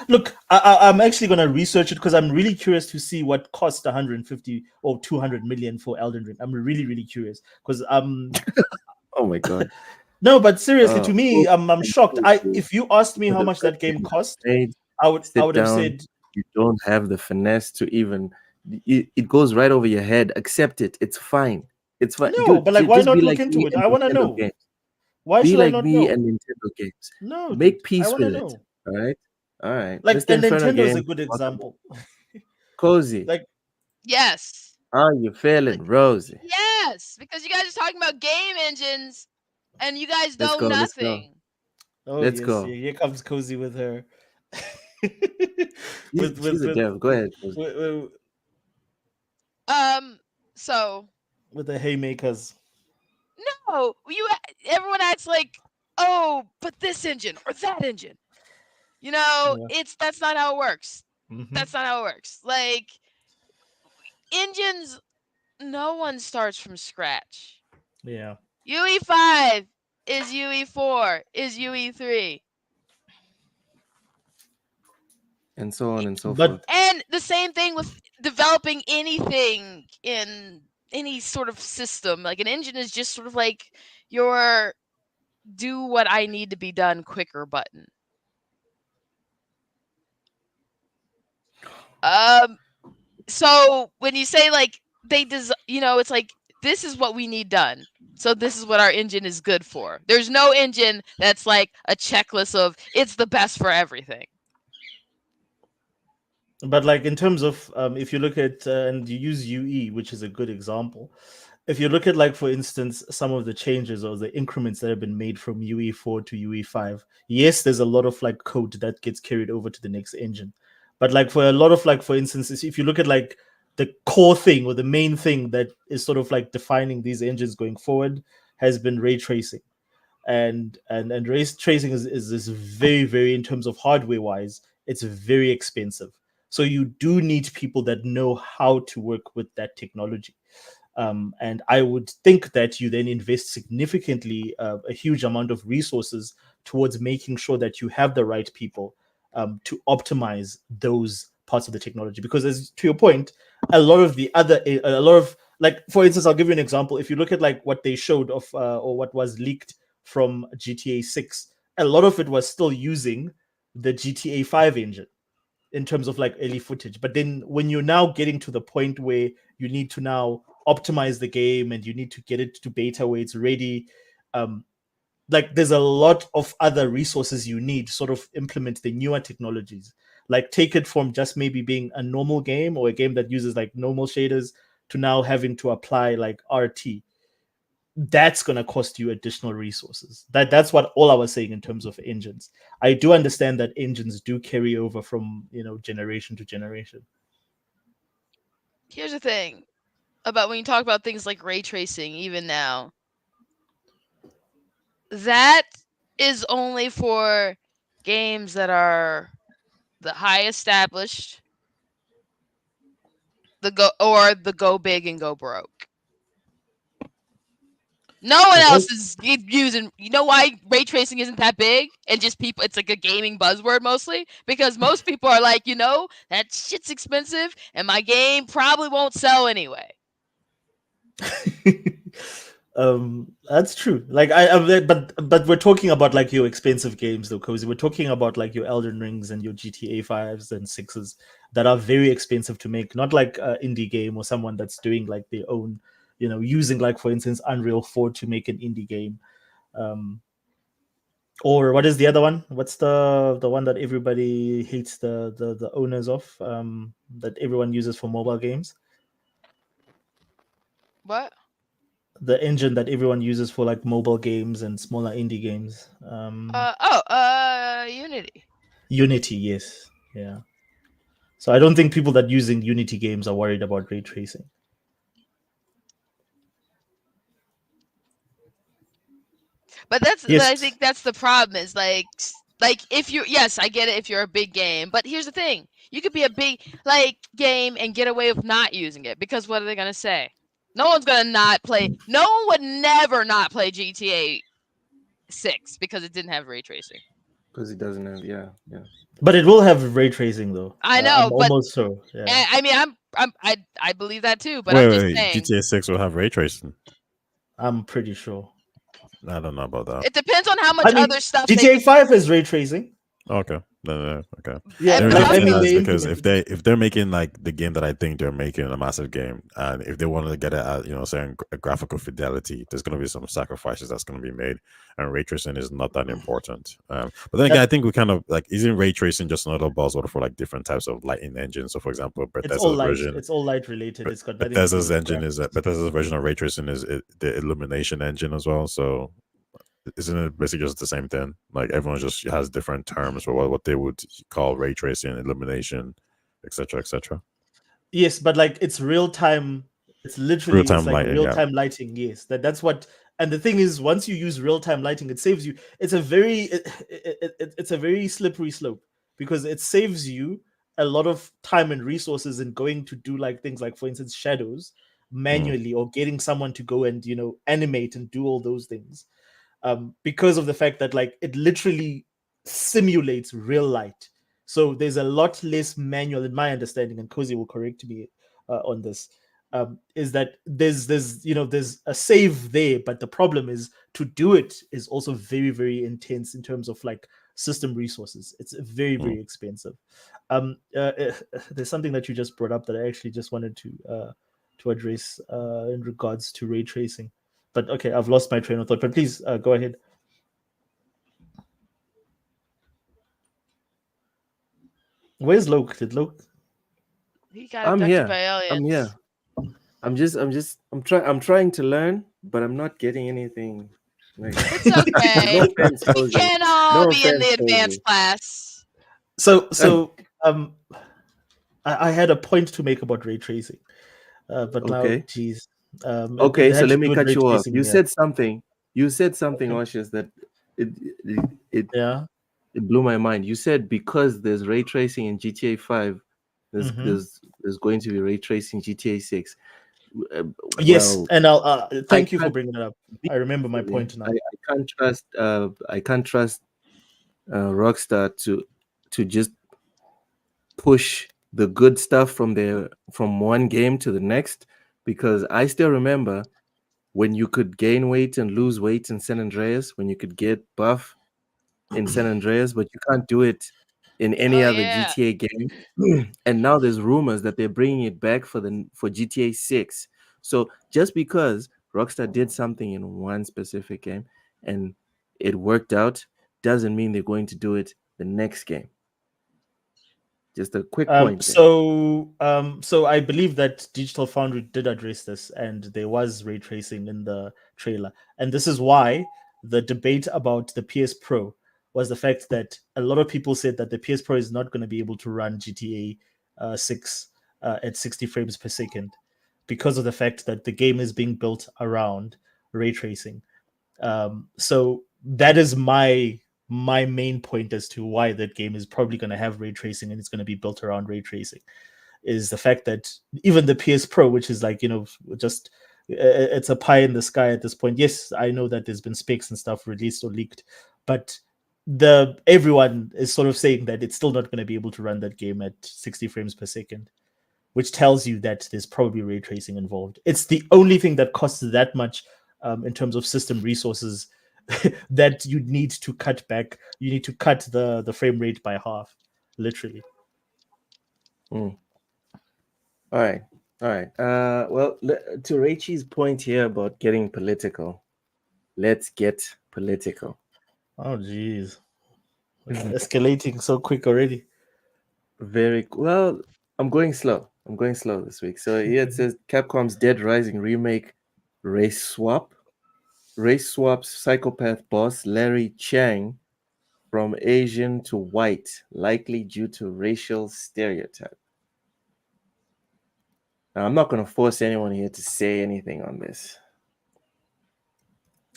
look, I'm actually gonna research it because I'm really curious to see what cost 150 or 200 million for Elden Ring. I'm really really curious because Oh my god. no, but seriously, to Well, me, I'm shocked. If you asked me for how the much first that game game cost, made, I sit would have down. said You don't have the finesse to even. It goes right over your head. Accept it. It's fine. It's fine. no. Dude, But like, why just be not look like into me it? and I want to Nintendo know. games. Why Be should I like not me know? and Nintendo games. No, Make dude. I peace want to with it. know. All right. All right. Like, Mr. and Inferno Nintendo is a game. good example. Cozy. Like, Yes. How you feeling, Rosie? Yes, because you guys are talking about game engines and you guys Let's know go. Let's go. nothing. oh Let's yes, go. here comes Cozy with her. She's a dev. Go ahead, Cozy. So with the haymakers. no, everyone acts like, oh, but this engine or that engine. You know, Yeah. that's not how it works. Mhm. That's not how it works. Like engines, no one starts from scratch. Yeah. UE5 is UE4 is UE3. And so on and so But forth. And the same thing with developing anything in any sort of system. Like an engine is just sort of like your do what I need to be done quicker button. So when you say like it's like this is what we need done. So this is what our engine is good for. There's no engine that's like a checklist of it's the best for everything. But like in terms of if you look at and you use UE, which is a good example. If you look at like for instance some of the changes or the increments that have been made from UE4 to UE5, yes, there's a lot of like code that gets carried over to the next engine. But like for a lot of like for instance, if you look at like the core thing or the main thing that is sort of like defining these engines going forward has been ray tracing. And ray tracing is this very, very in terms of hardware wise, it's very expensive. So you do need people that know how to work with that technology. And I would think that you then invest significantly a huge amount of resources towards making sure that you have the right people to optimize those parts of the technology. Because as to your point, a lot of like for instance, I'll give you an example. If you look at like what they showed of or what was leaked from GTA 6, a lot of it was still using the GTA 5 engine in terms of like early footage. But then when you're now getting to the point where you need to now optimize the game and you need to get it to beta where it's ready, like there's a lot of other resources you need to sort of implement the newer technologies. Like take it from just maybe being a normal game or a game that uses like normal shaders to now having to apply like RT. That's going to cost you additional resources. That's what all I was saying in terms of engines. I do understand that engines do carry over from generation to generation. Here's the thing about when you talk about things like ray tracing, even now, that is only for games that are the high established, the go big and go broke. No one else is using. You know why ray tracing isn't that big and just people? It's like a gaming buzzword mostly because most people are like, that shit's expensive and my game probably won't sell anyway. That's true. Like but we're talking about like your expensive games though, Cozy. We're talking about like your Elden Rings and your GTA 5s and 6s that are very expensive to make. Not like an indie game or someone that's doing like their own, using like for instance Unreal 4 to make an indie game. Or what is the other one? What's the one that everybody hates the owners of? That everyone uses for mobile games? What? The engine that everyone uses for like mobile games and smaller indie games. Unity. Unity, yes. Yeah. So I don't think people that using Unity games are worried about ray tracing. But Yes. I think that's the problem is like if you yes, I get it if you're a big game, but here's the thing. You could be a big game and get away with not using it because what are they going to say? No one's going to not play. No one would never not play GTA 6 because it didn't have ray tracing. Because it doesn't have, yeah. But it will have ray tracing though. I know, I'm but almost sure. Yeah. I mean, I believe that too, but wait, I'm just saying. GTA 6 will have ray tracing. I'm pretty sure. I don't know about that. It depends on how much other stuff. GTA 5 has ray tracing. Okay. No. Okay. Yeah, The but reason how I'm saying I mean, that is they because implemented if they're making like the game that I think they're making a massive game, and if they want to get it at certain graphical fidelity, there's going to be some sacrifices that's going to be made, and ray tracing is not that important. But then again, I think we kind of like, isn't ray tracing just another buzzword for like different types of lighting engines? So for example, it's all Bethesda's light. version. It's all light related. It's got nothing to do Bethesda's with engine is graphics. Bethesda's version of ray tracing is the illumination engine as well. So isn't it basically just the same thing? Like everyone just has different terms for what they would call ray tracing, illumination, etc., etc. Yes, but like it's real time. It's Real literally it's time like lighting, real yeah. time lighting. Yes, that's what. And the thing is, once you use real time lighting, it saves you. It's a very it's a very slippery slope because it saves you a lot of time and resources in going to do like things like, for instance, shadows manually or getting someone to go and animate and do all those things, because of the fact that like it literally simulates real light. So there's a lot less manual, in my understanding, and Cozy will correct me on this. Is that there's a save there, but the problem is to do it is also very very intense in terms of like system resources. It's very very expensive. There's something that you just brought up that I actually just wanted to address in regards to ray tracing. But okay, I've lost my train of thought. But please go ahead. Where's Loke? Did Loke? He got I'm abducted here. by I'm aliens. here. I'm trying to learn, but I'm not getting anything. Like, It's okay. no offense, We Cozy. can all No be in offense, the Cozy. advanced class. So I had a point to make about ray tracing, but now, Okay. geez, it Okay, so had to let me do with cut ray you off. tracing. You Yeah, said something. You said something, okay. Oshius, that it, it it Yeah. it blew my mind. You said because there's ray tracing in GTA 5, Mhm. there's going to be ray tracing GTA 6. Yes, Well, and I'll I thank you for can't bringing it up. I remember my point I now. can't trust Rockstar to just push the good stuff from one game to the next, because I still remember when you could gain weight and lose weight in San Andreas, when you could get buff in San Andreas, but you can't do it in any Oh other yeah. GTA game. And now there's rumors that they're bringing it back for GTA 6. So just because Rockstar did something in one specific game and it worked out doesn't mean they're going to do it the next game. Just a quick point there. So I believe that Digital Foundry did address this, and there was ray tracing in the trailer, and this is why the debate about the PS Pro was the fact that a lot of people said that the PS Pro is not going to be able to run GTA 6 at 60 frames per second because of the fact that the game is being built around ray tracing. So that is my main point as to why that game is probably going to have ray tracing and it's going to be built around ray tracing, is the fact that even the PS Pro, which is like just it's a pie in the sky at this point. Yes, I know that there's been specs and stuff released or leaked, but everyone is sort of saying that it's still not going to be able to run that game at 60 frames per second, which tells you that there's probably ray tracing involved. It's the only thing that costs that much in terms of system resources that you need to cut back. You need to cut the frame rate by half, literally. All right. Well, to Raichi's point here about getting political, let's get political. Oh, geez. Escalating so quick already. Very well. I'm going slow this week. So here it says Capcom's Dead Rising remake Race Swap. Race Swap's psychopath boss Larry Chang from Asian to white, likely due to racial stereotype. Now, I'm not going to force anyone here to say anything on this.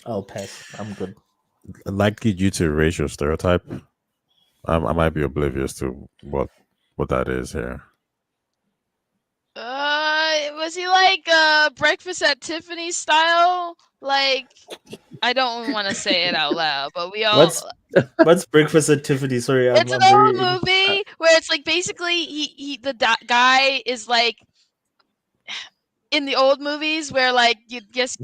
I'll pass. I'm good. Likely due to racial stereotype. I might be oblivious to what that is here. Was he like Breakfast at Tiffany's style? Like, I don't want to say it out loud, but we all. What's Breakfast at Tiffany? Sorry, It's I'm an very old movie where it's like basically the guy is like in the old movies where like you just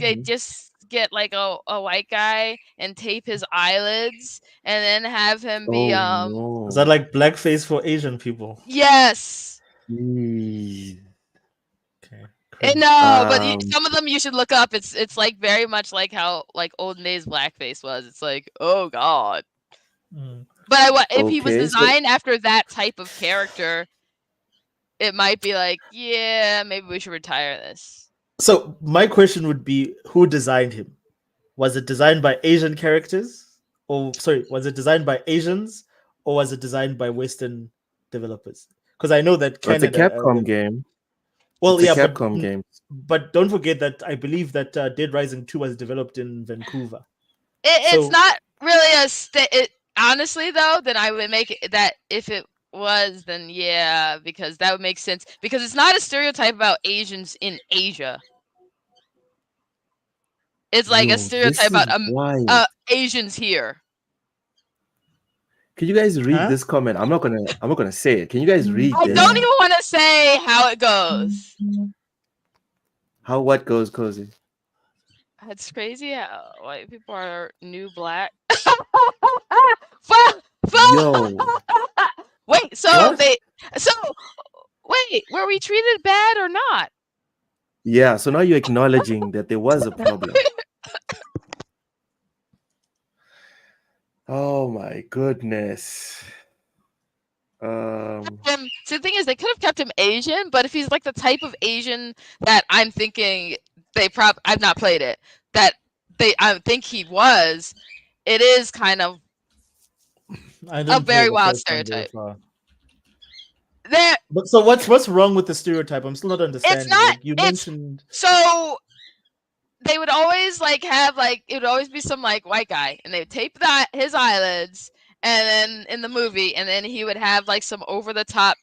get like a white guy and tape his eyelids and then have him be Oh Is that like blackface for Asian people? yes. no. Okay. No, but Um, some of them you should look up. It's like very much like how like olden days blackface was. It's like, oh god. Mm. But if he was Okay, so- designed after that type of character, it might be like, yeah, maybe we should retire this. So my question would be, who designed him? Was it designed by Asian characters? Or sorry, was it designed by Asians or was it designed by Western developers? Because I know that It's a Canada. Capcom game. Well, It's a yeah, Capcom game. but don't forget that I believe that Dead Rising 2 was developed in Vancouver. It's So- not really honestly though, then I would make it that if it was, then yeah, because that would make sense. Because it's not a stereotype about Asians in Asia. It's like Yo, a stereotype this about is wild. Asians here. Can you guys read Huh? this comment? I'm not gonna say it. Can you guys read I this? don't even want to say how it goes. How what goes, Cozy? It's crazy how white people are new black. Yo. Wait, so What? wait, were we treated bad or not? Yeah, so now you're acknowledging that there was a problem. Oh my goodness. So the thing is, they could have kept him Asian, but if he's like the type of Asian that I'm thinking I've not played it, that I think he was, it is kind of I didn't play very the wild first one very stereotype. far. There, But so what's wrong with the stereotype? I'm still not understanding. not- Like, you it's- mentioned so they would always like have like it would always be some like white guy, and they would tape his eyelids, and then in the movie, and then he would have like some over the top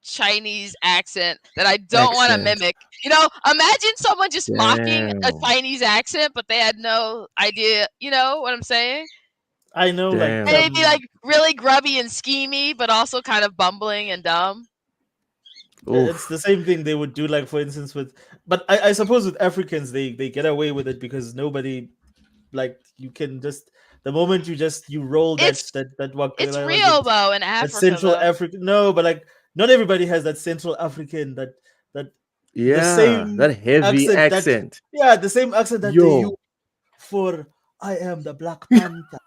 Chinese accent that I don't want to Accent. mimic. You know, imagine someone just mocking a Damn. Chinese accent, but they had no idea. You know what I'm saying? I know Damn. like And they'd be like really grubby and schemy, but also kind of bumbling and dumb. it's Oof. the same thing they would do, like for instance with, but I suppose with Africans they get away with it because nobody, like, you can just the moment you roll that It's real though in that Africa. Central though. African, no, but like not everybody has that Central African that Yeah, same that heavy accent that- accent. yeah, the same accent that they Yo. use for I am the Black Panther.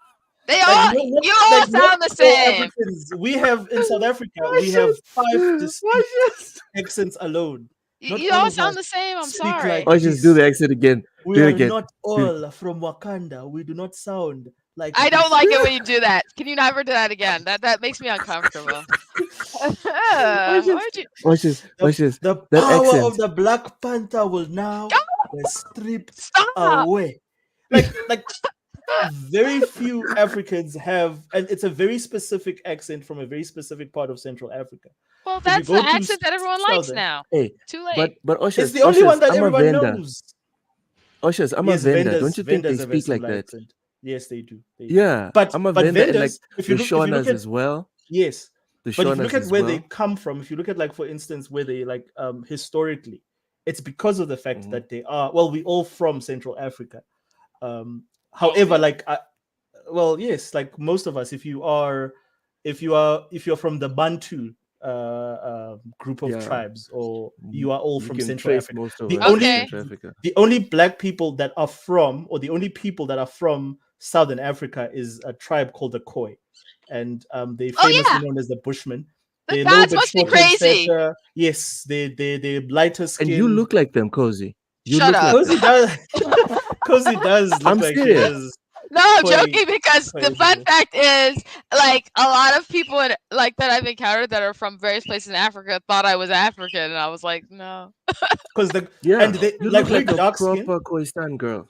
They Like, all not- you all like, not sound the all same. Africans. We have in South Africa, we have 5 distinct accents alone. Not You all all of sound us the same. I'm speak sorry. like- Let's just do the accent again. We Do it are again. not all from Wakanda. We do not sound like I don't this. like it when you do that. Can you never do that again? That makes me uncomfortable. Why'd you- Watch this. Watch this. The That power accent. of the Black Panther will now be stripped Stop! away. Like very few Africans have, and it's a very specific accent from a very specific part of Central Africa. Well, you that's go the to accent that everyone likes Southern- now. Hey, Too late. but Oshers, It's the only one that I'm a everyone vendor. knows. Oshers, I'm a Yes, vendor. Don't you think they vendors have a speak like similar that? accent. Yes, they do. They do. Yeah, But I'm a but vendor, and like vendors, if you the look, if you look Shaunas at as well. yes, The but if you Shaunas look at as where well. they come from, if you look at, like, for instance, where they, like, historically, it's because of the fact Mhm. that they are, well, we all from Central Africa. However, like, well, yes, like most of us, if you're from the Bantu group of Yeah. tribes, or you are all You from can Central trace Africa. most of The us only- in Central Africa. The only black people that are from, or the only people that are from Southern Africa is a tribe called the Khoi, and they Oh, famously yeah. known as the Bushmen. The They're a little gods bit must be shorter in crazy. stature. Yes, they lighter skin. And you look like them, Cozy. You Shut look up. like Cozy them. Cozy does look I'm like serious. he does. No, I'm Quite- joking because the quite fun easily. fact is, like, a lot of people like that I've encountered that are from various places in Africa thought I was African, and I was like, no. Because the Yeah, and they you like look like we're a dark skin. proper Khoisan girl.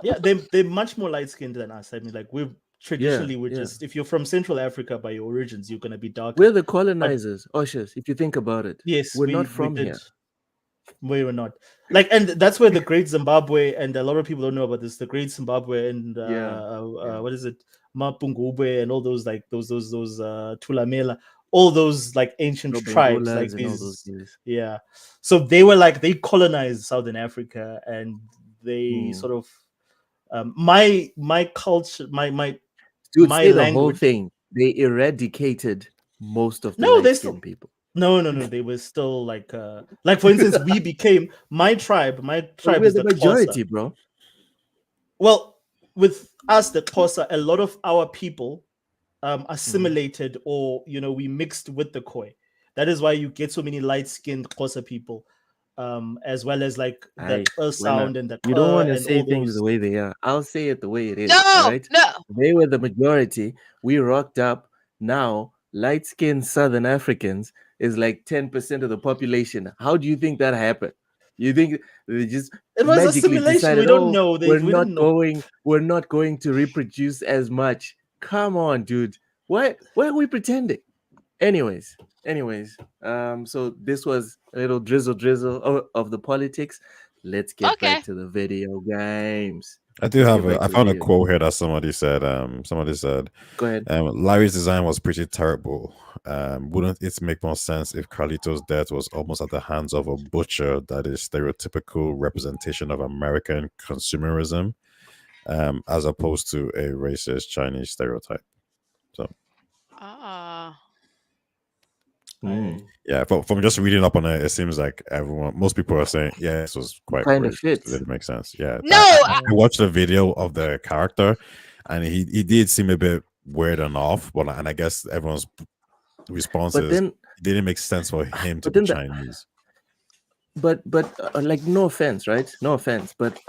Yeah, they're much more light skinned than us. I mean, like, we're traditionally we're yeah. just, if you're from Central Africa by your origins, you're gonna be dark. We're the colonizers, Oshers, if you think about it. Yes, we're we- not we from did. here. We were not. Like, and that's where the Great Zimbabwe, and a lot of people don't know about this, the Great Zimbabwe and Yeah. what is it, Mapungubwe, and all those, like those Tulamela, all those, like, ancient No tribes, Bengulas like and all those these. things. Yeah. So they were like, they colonized Southern Africa, and they Hmm. sort of My culture, my Dude, my say the whole language. thing. They eradicated most of the No, they light-skinned still people. no. They were still like for instance, we became my tribe. My But tribe we're is the the Xhosa. majority, bro. Well, with us, the Xhosa, a lot of our people Mm-hmm. assimilated, or we mixed with the Khoi. That is why you get so many light-skinned Xhosa people, as well as like the sound and the You don't want to and say all things those. the way they are. I'll say it the way it is. No, All right. no. They were the majority. We rocked up. Now, light-skinned Southern Africans is like 10% of the population. How do you think that happened? You think they just It was magically assimilation. decided, We don't know. we're We not didn't know. going to reproduce as much. Come on, dude. Why are we pretending? Anyways, so this was a little drizzle of the politics. Let's get Okay. back to the video games. I do Let's have get back I to the found a video. quote here that somebody said. Go ahead. Larry's design was pretty terrible. Wouldn't it make more sense if Carlito's death was almost at the hands of a butcher that is stereotypical representation of American consumerism, as opposed to a racist Chinese stereotype? So Ah. yeah, from just reading up on it, it seems like most people are saying, yeah, this was quite Kind of racist. fits. It makes sense. Yeah. No, I watched a video of the character, and he did seem a bit weird and off, and I guess everyone's response But is then, it didn't make sense for him to but be then Chinese. but like, no offense, right? No offense, but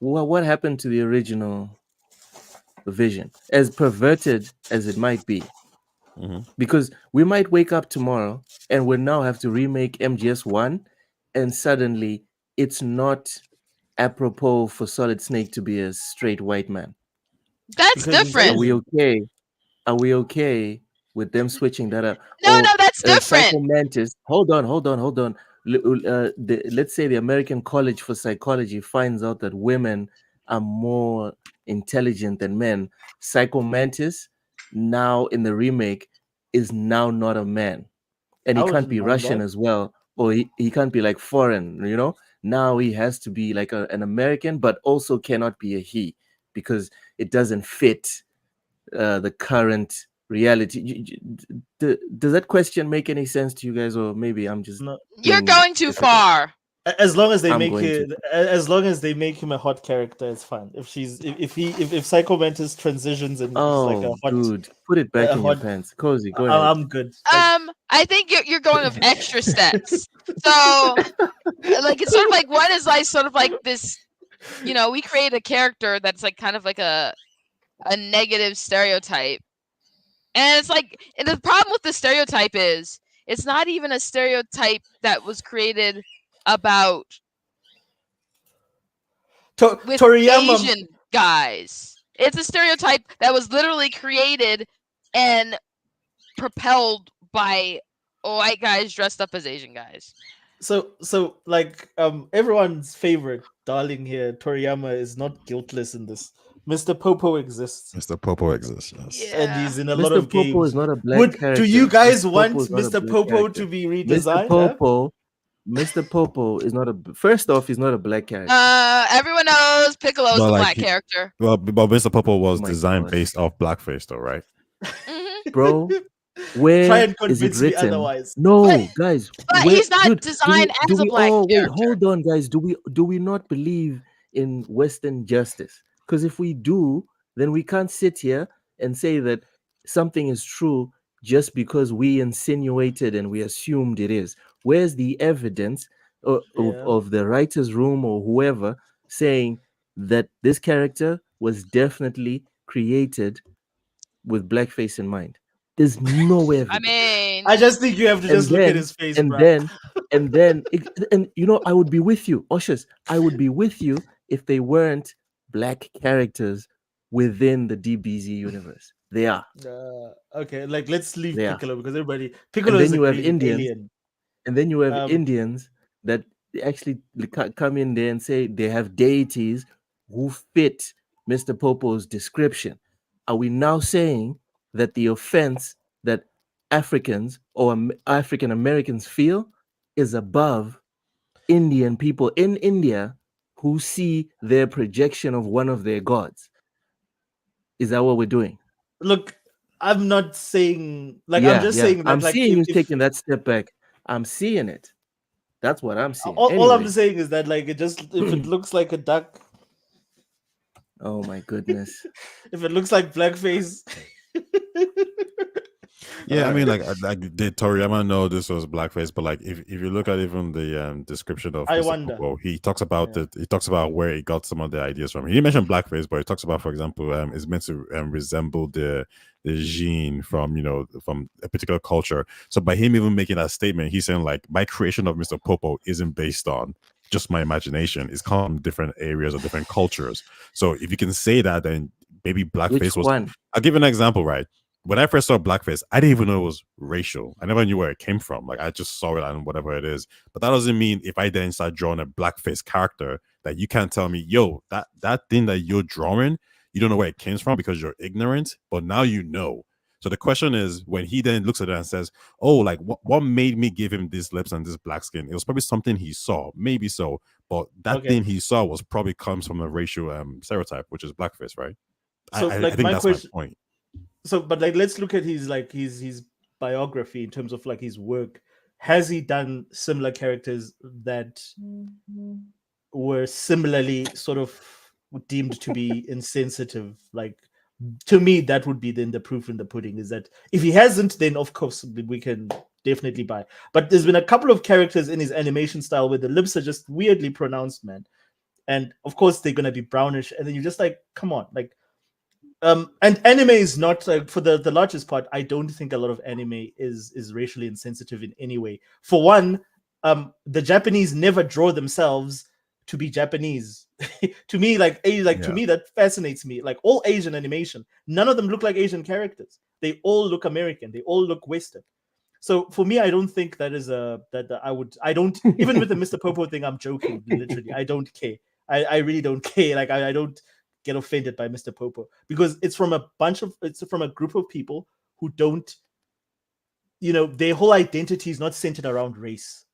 what happened to the original vision, as perverted as it might be? Because we might wake up tomorrow and we now have to remake MGS1, and suddenly it's not apropos for Solid Snake to be a straight white man. that's Because he's different. Are we Asian. okay? Are we okay with them switching that up? No, Or that's different. Psycho Mantis. Hold on. Let's say the American College for Psychology finds out that women are more intelligent than men. Psycho Mantis, now in the remake, is now not a man. And I he can't wouldn't be mind Russian that. as well. Or he can't be like foreign, Now he has to be like an American, but also cannot be a he, because it doesn't fit the current reality. Does that question make any sense to you guys, or maybe I'm just No. You're being going too difficult? far. As long as they I'm make going it, to. as long as they make him a hot character, it's fine. If Psycho Mantis transitions and he's like a Oh, hot, dude, put it back a in your hot, pants. Cozy, go ahead. I'm good. Like, I think you're going with extra steps. So, like, it's sort of like one is like sort of like this. We create a character that's like kind of like a negative stereotype, and it's like, and the problem with the stereotype is it's not even a stereotype that was created about with Toriyama. Asian guys. It's a stereotype that was literally created and propelled by white guys dressed up as Asian guys. So like everyone's favorite darling here, Toriyama, is not guiltless in this. Mr. Popo exists. Mr. Popo exists. Yes. And he's in a lot Mr. of Popo games. is not a black character. Do you guys Mr. want Popo is not a Mr. black Popo character. to be Mr. redesigned? Mr. Popo is not a. First off, he's not a black character. Everyone knows Piccolo's Well, the like black character. Well, but Mr. Popo was Oh my designed God. based off blackface, though, right? Bro, Try where and is it convince me written? otherwise. No, guys. But where, he's not dude, designed as a black wait, character. hold on, guys. Do we not believe in Western justice? Because if we do, then we can't sit here and say that something is true just because we insinuated and we assumed it is. Where's the evidence of the writer's room or whoever saying that this character was definitely created with blackface in mind? There's no evidence. I mean, I just think you have to just look at his face, bro. And I would be with you, Oshus. I would be with you if they weren't black characters within the DBZ universe. They are. Okay, like let's leave They are. Piccolo because everybody And Piccolo then is you a have green Indians. alien. And then you have Indians that actually come in there and say they have deities who fit Mr. Popo's description. Are we now saying that the offense that Africans or African Americans feel is above Indian people in India who see their projection of one of their gods. Is that what we're doing? Look, I'm not saying I'm just saying that I'm like seeing you if taking that step back. I'm seeing it. That's what I'm seeing. all I'm Anyway. saying is that like if it looks like a duck, Oh my goodness. if it looks like blackface. Yeah, I mean, like did Toriyama know this was blackface? But like, if you look at even the description of I Mr. wonder. Popo, he talks about He talks about where he got some of the ideas from. He didn't mention blackface, but he talks about, for example, it's meant to resemble the gene from from a particular culture. So by him even making that statement, he's saying like my creation of Mr. Popo isn't based on just my imagination. It's come from different areas or different cultures. So if you can say that, then maybe blackface Which was. one? I'll give you an example, right? When I first saw blackface, I didn't even know it was racial. I never knew where it came from. Like I just saw it and whatever it is. But that doesn't mean if I then start drawing a blackface character that you can't tell me, yo, that thing that you're drawing, you don't know where it came from because you're ignorant. But now you know. So the question is, when he then looks at it and says, oh, like what made me give him these lips and this black skin? It was probably something he saw, maybe so. But that thing he saw was probably comes from a racial stereotype, which is blackface, right? So I like think my that's question, my point. So but like let's look at his biography in terms of like his work. Has he done similar characters that were similarly sort of deemed to be insensitive? Like to me, that would be then the proof in the pudding, is that if he hasn't, then of course we can definitely buy. But there's been a couple of characters in his animation style where the lips are just weirdly pronounced, man. And of course they're gonna be brownish, and then you're just like, come on, like. And anime is not for the largest part. I don't think a lot of anime is racially insensitive in any way. For one, the Japanese never draw themselves to be Japanese. To me, to me that fascinates me. Like all Asian animation, none of them look like Asian characters. They all look American. They all look Western. So for me, I don't think that is I don't even with the Mr. Popo thing. I'm joking. Literally, I don't care. I really don't care. Like I don't get offended by Mr. Popo because it's from a group of people who don't, their whole identity is not centered around race.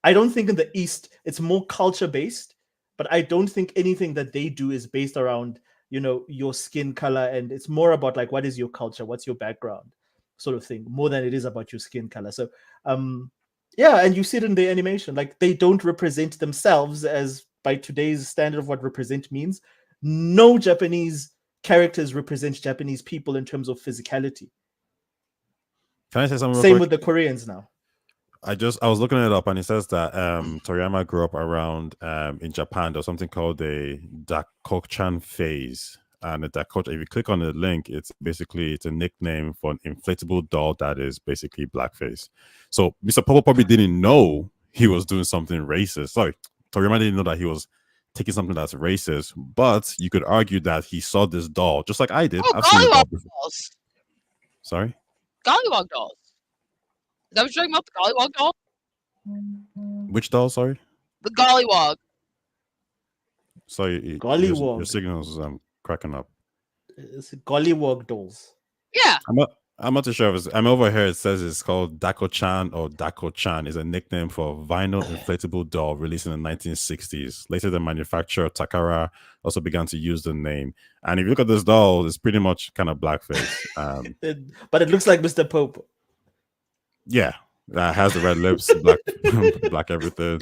I don't think in the East it's more culture based, but I don't think anything that they do is based around, your skin color, and it's more about like what is your culture, what's your background, sort of thing, more than it is about your skin color. So, yeah, and you see it in the animation, like they don't represent themselves as by today's standard of what represent means. No Japanese characters represent Japanese people in terms of physicality. Can I say something? Same with the Koreans now. I was looking it up, and it says that Toriyama grew up around in Japan. There's something called the Dakochan phase, and the Dakocha. If you click on the link, it's a nickname for an inflatable doll that is basically blackface. So Mr. Popo probably didn't know he was doing something racist. Sorry, Toriyama didn't know that he was taking something that's racist, but you could argue that he saw this doll just like I did. Oh, I've seen the doll before. dolls. Sorry? Gollywog dolls. Is that what you're talking about? The Gollywog doll? Which doll, sorry? The Gollywog. Sorry, Gollywog. Your signals cracking up. It's Gollywog dolls. Yeah. I'm not too sure if I'm over here. It says it's called Dako-chan or Dako-chan. Is a nickname for vinyl inflatable doll released in the 1960s. Later, the manufacturer Takara also began to use the name. And if you look at this doll, it's pretty much kind of blackface. But it looks like Mr. Popo. Yeah, that has the red lips, black everything.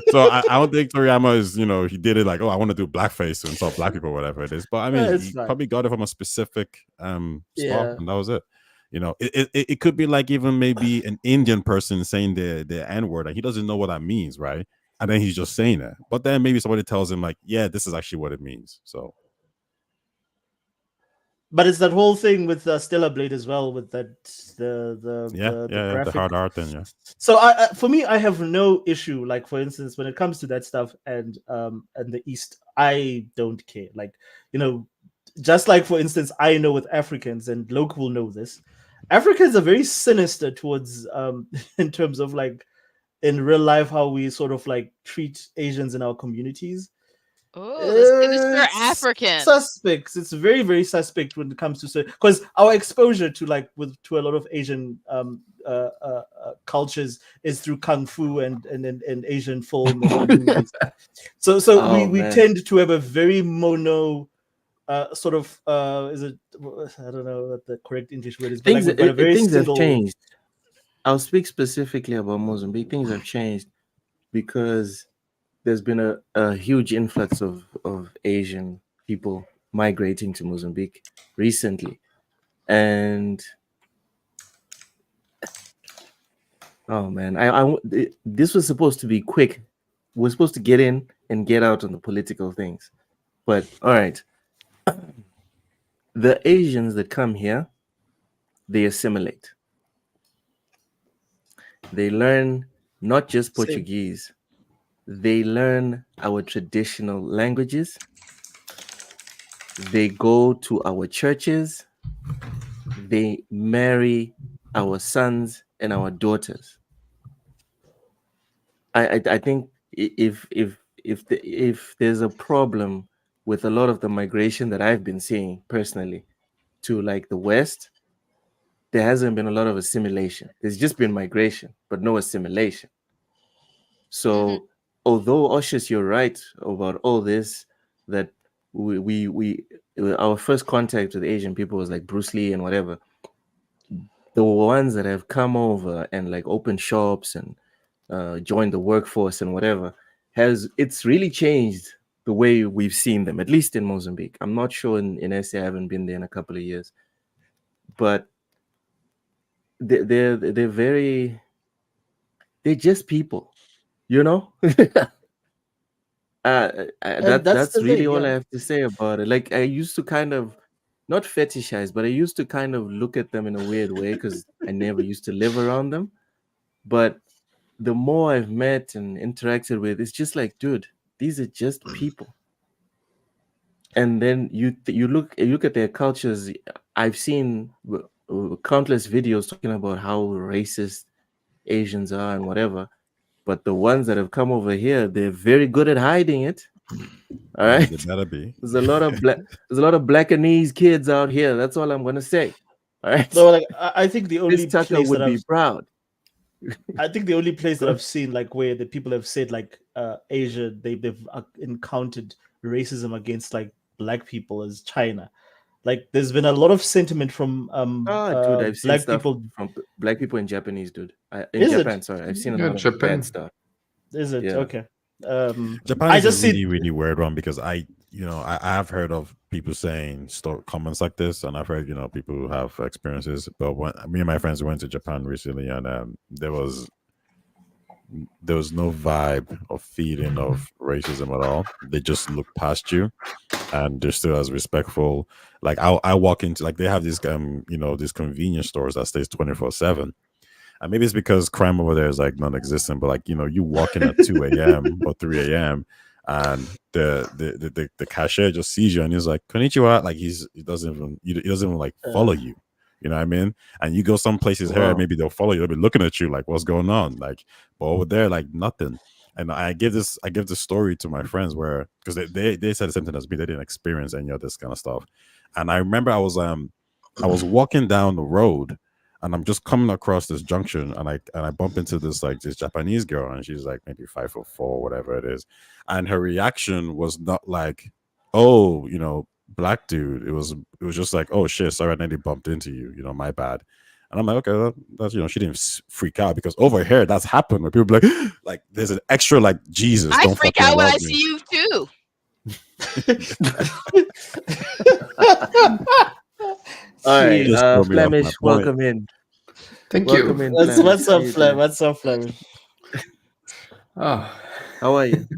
So I don't think Toriyama is, he did it like, oh, I want to do blackface to insult black people, whatever it is. But I mean, he probably got it from a specific spot, and that was it. It could be like even maybe an Indian person saying the N-word, and he doesn't know what that means, right? And then he's just saying it. But then maybe somebody tells him like, yeah, this is actually what it means. So. But it's that whole thing with Stellar Blade as well, with that the hard art thing, yeah. So for me, I have no issue. Like for instance, when it comes to that stuff and the East, I don't care. Like just like for instance, I know with Africans, and Loke will know this. Africans are very sinister towards in terms of like in real life how we sort of like treat Asians in our communities. Oh, the sinister African. Suspects. It's very, very suspect when it comes to because our exposure to to a lot of Asian cultures is through kung fu and Asian film and movies. So Oh, we man. tend to have a very mono sort of is it, I don't know what the correct English word is, but Things we've got a very things have single. changed. I'll speak specifically about Mozambique. Things have changed because there's been a huge influx of Asian people migrating to Mozambique recently. And oh man, this was supposed to be quick. We're supposed to get in and get out on the political things. But all right. The Asians that come here, they assimilate. They learn not just Same. Portuguese, they learn our traditional languages. They go to our churches. They marry our sons and our daughters. I think if there's a problem with a lot of the migration that I've been seeing personally to like the West, there hasn't been a lot of assimilation. There's just been migration, but no assimilation. So, although Oshis, you're right about all this, that we our first contact with Asian people was like Bruce Lee and whatever. The ones that have come over and like opened shops and joined the workforce and whatever it's really changed the way we've seen them, at least in Mozambique. I'm not sure in SA. I haven't been there in a couple of years, but they're just people, you know. That's the really thing, all I yeah. have to say about it. Like I used to kind of not fetishize, but I used to kind of look at them in a weird way because I never used to live around them. But the more I've met and interacted with, it's just like, dude, these are just people. And then you look at their cultures. I've seen countless videos talking about how racist Asians are and whatever. But the ones that have come over here, they're very good at hiding it. All right. They better be. There's a lot of Blackanese kids out here. That's all I'm gonna say. All right. No, like I think the only This Tucker place would that be proud. I think the only place that I've seen like where the people have said like Asia they've encountered racism against like black people is China. Like there's been a lot of sentiment from dude, I've seen black stuff people. from black people in Japanese, dude. In Is it? Japan, sorry, I've seen a Yeah, lot of Japan. bad stuff. Is it? Yeah. Okay. Japan I is just a see really, really weird one because I have heard of people saying comments like this, and I've heard people who have experiences. But when me and my friends went to Japan recently, and there was no vibe or feeling of racism at all. They just look past you, and they're still as respectful. Like I walk into like they have these these convenience stores that stays 24/7. And maybe it's because crime over there is like non-existent, but like you walk in at 2 a.m. or 3 a.m. and the cashier just sees you and he's like konnichiwa, like he doesn't even like follow you. You know what I mean? And you go some places here, maybe they'll follow you, they'll be looking at you like what's going on, like, but over there like nothing. And I give this story to my friends where because they said the same thing as me, they didn't experience any of this kind of stuff. And I remember I was walking down the road. And I'm just coming across this junction, and I bump into this Japanese girl, and she's like maybe 5'4", whatever it is, and her reaction was not like, "Oh, black dude." It was just like, "Oh shit, sorry, I nearly bumped into you. My bad." And I'm like, okay, that's she didn't freak out because over here that's happened where people be like, like there's an extra like Jesus. I Don't freak fucking out when love I me. see you too. All right, Just throw me off my Flemish, point. welcome in. Thank Welcome you. in. what's Flemish. up, How you Flav? doing? What's up, Flav? Oh, How are you?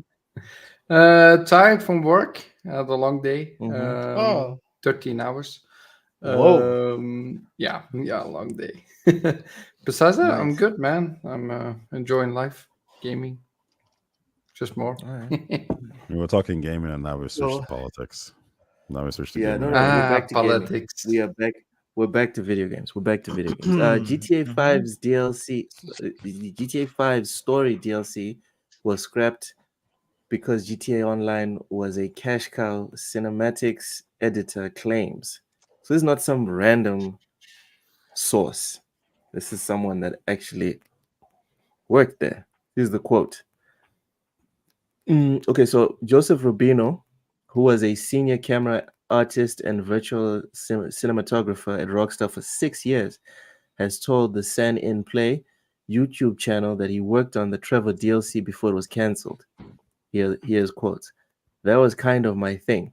tired from work. Had a long day. Oh. 13 hours. Whoa. Yeah, long day. Besides that, I'm Nice. good, man. I'm enjoying life, gaming, just more. All right. We were talking gaming, and now we switched to politics. Now we switched to Yeah, gaming. no, we're back to gaming. Politics. We are back. We're back to video games. GTA 5's DLC, the GTA 5's story DLC was scrapped because GTA Online was a cash cow, cinematics editor claims. So this is not some random source. This is someone that actually worked there. Here's the quote. Okay, so Joseph Rubino, who was a senior camera artist and virtual cinematographer at Rockstar for 6 years, has told the San In Play YouTube channel that he worked on the Trevor DLC before it was cancelled. Here's quotes. That was kind of my thing.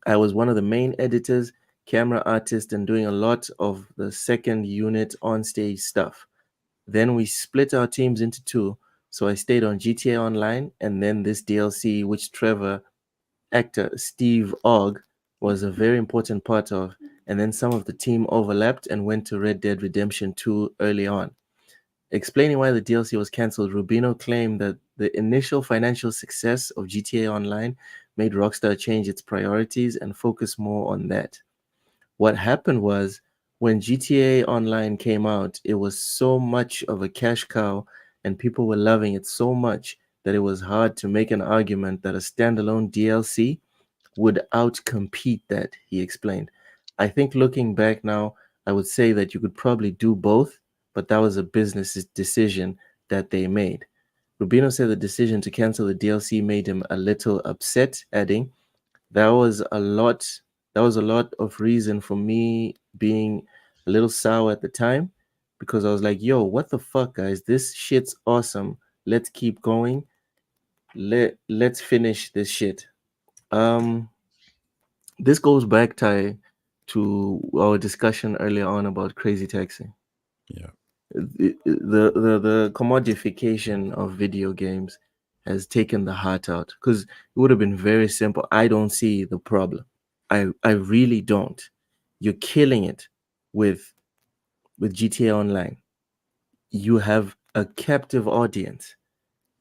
I was one of the main editors, camera artist, and doing a lot of the second unit on stage stuff. Then we split our teams into two, so I stayed on GTA Online and then this DLC, which Trevor, actor Steve Ogg, was a very important part of, and then some of the team overlapped and went to Red Dead Redemption 2 early on. Explaining why the DLC was cancelled, Rubino claimed that the initial financial success of GTA Online made Rockstar change its priorities and focus more on that. What happened was, when GTA Online came out, it was so much of a cash cow and people were loving it so much that it was hard to make an argument that a standalone DLC would outcompete that, he explained. I think looking back now, I would say that you could probably do both, but that was a business decision that they made. Rubino said the decision to cancel the DLC made him a little upset, adding, That was a lot of reason for me being a little sour at the time, because I was like, yo, what the fuck, guys? This shit's awesome. Let's keep going. Let's finish this shit. This goes back, Ty, to our discussion earlier on about Crazy Taxi. Yeah. The commodification of video games has taken the heart out, because it would have been very simple. I don't see the problem. I really don't. You're killing it with GTA Online. You have a captive audience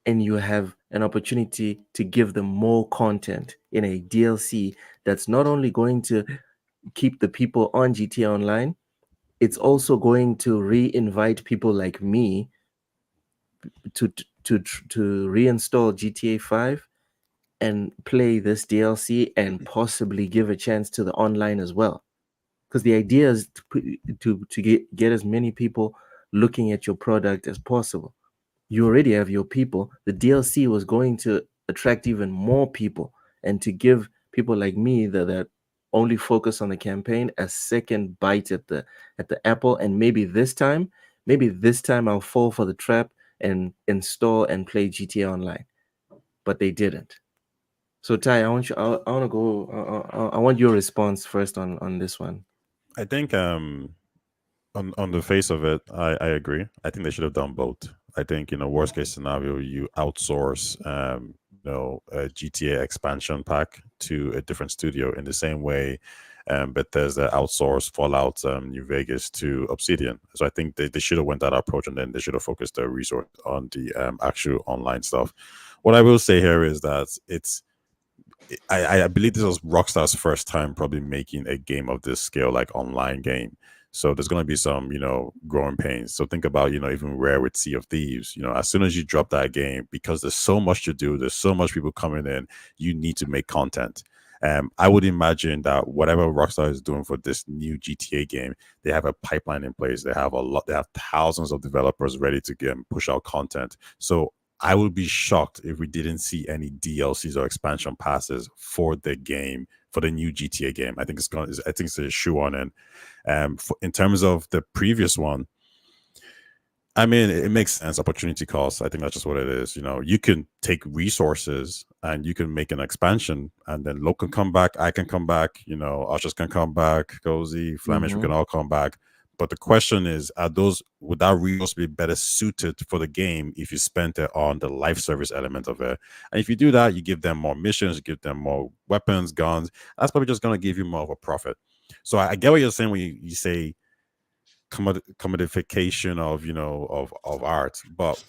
and you have an opportunity to give them more content in a DLC that's not only going to keep the people on GTA Online, it's also going to re-invite people like me to reinstall GTA 5 and play this DLC and possibly give a chance to the online as well. Because the idea is to get as many people looking at your product as possible. You already have your people. The DLC was going to attract even more people and to give people like me that only focus on the campaign a second bite at the apple. And maybe this time I'll fall for the trap and install and play GTA Online. But they didn't. So Ty, I want to go. I want your response first on this one. I think on the face of it, I agree. I think they should have done both. I think, worst case scenario, you outsource a GTA expansion pack to a different studio in the same way Bethesda outsourced Fallout New Vegas to Obsidian. So I think they should have went that approach, and then they should have focused their resource on the actual online stuff. What I will say here is that I believe this was Rockstar's first time probably making a game of this scale, like online game. So there's going to be some, growing pains. So think about, even Rare with Sea of Thieves. As soon as you drop that game, because there's so much to do, there's so much people coming in, you need to make content. I would imagine that whatever Rockstar is doing for this new GTA game, they have a pipeline in place. They have thousands of developers ready to push out content. So I would be shocked if we didn't see any DLCs or expansion passes for the game, for the new GTA game. I think it's a shoe on. And in terms of the previous one, I mean, it makes sense. Opportunity cost. I think that's just what it is. You can take resources and you can make an expansion, and then Lo can come back. I can come back. Ushers can come back. Cozy, Flemish, we can all come back. But the question is, would that resource be better suited for the game if you spent it on the life service element of it? And if you do that, you give them more missions, you give them more weapons, guns. That's probably just going to give you more of a profit. So I get what you're saying when you say commodification of art, but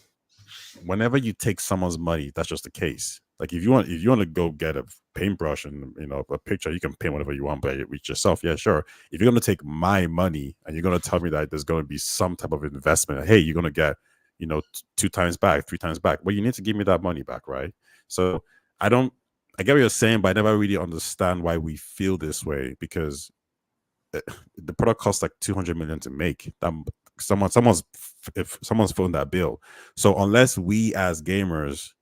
whenever you take someone's money, that's just the case. Like if you want to go get a paintbrush and a picture, you can paint whatever you want by with yourself. Yeah, sure. If you're gonna take my money and you're gonna tell me that there's gonna be some type of investment, hey, you're gonna get 2 times back, 3 times back, well, you need to give me that money back, right? So I get what you're saying, but I never really understand why we feel this way, because the product costs like 200 million to make. Someone's phoned that bill. So unless we as gamers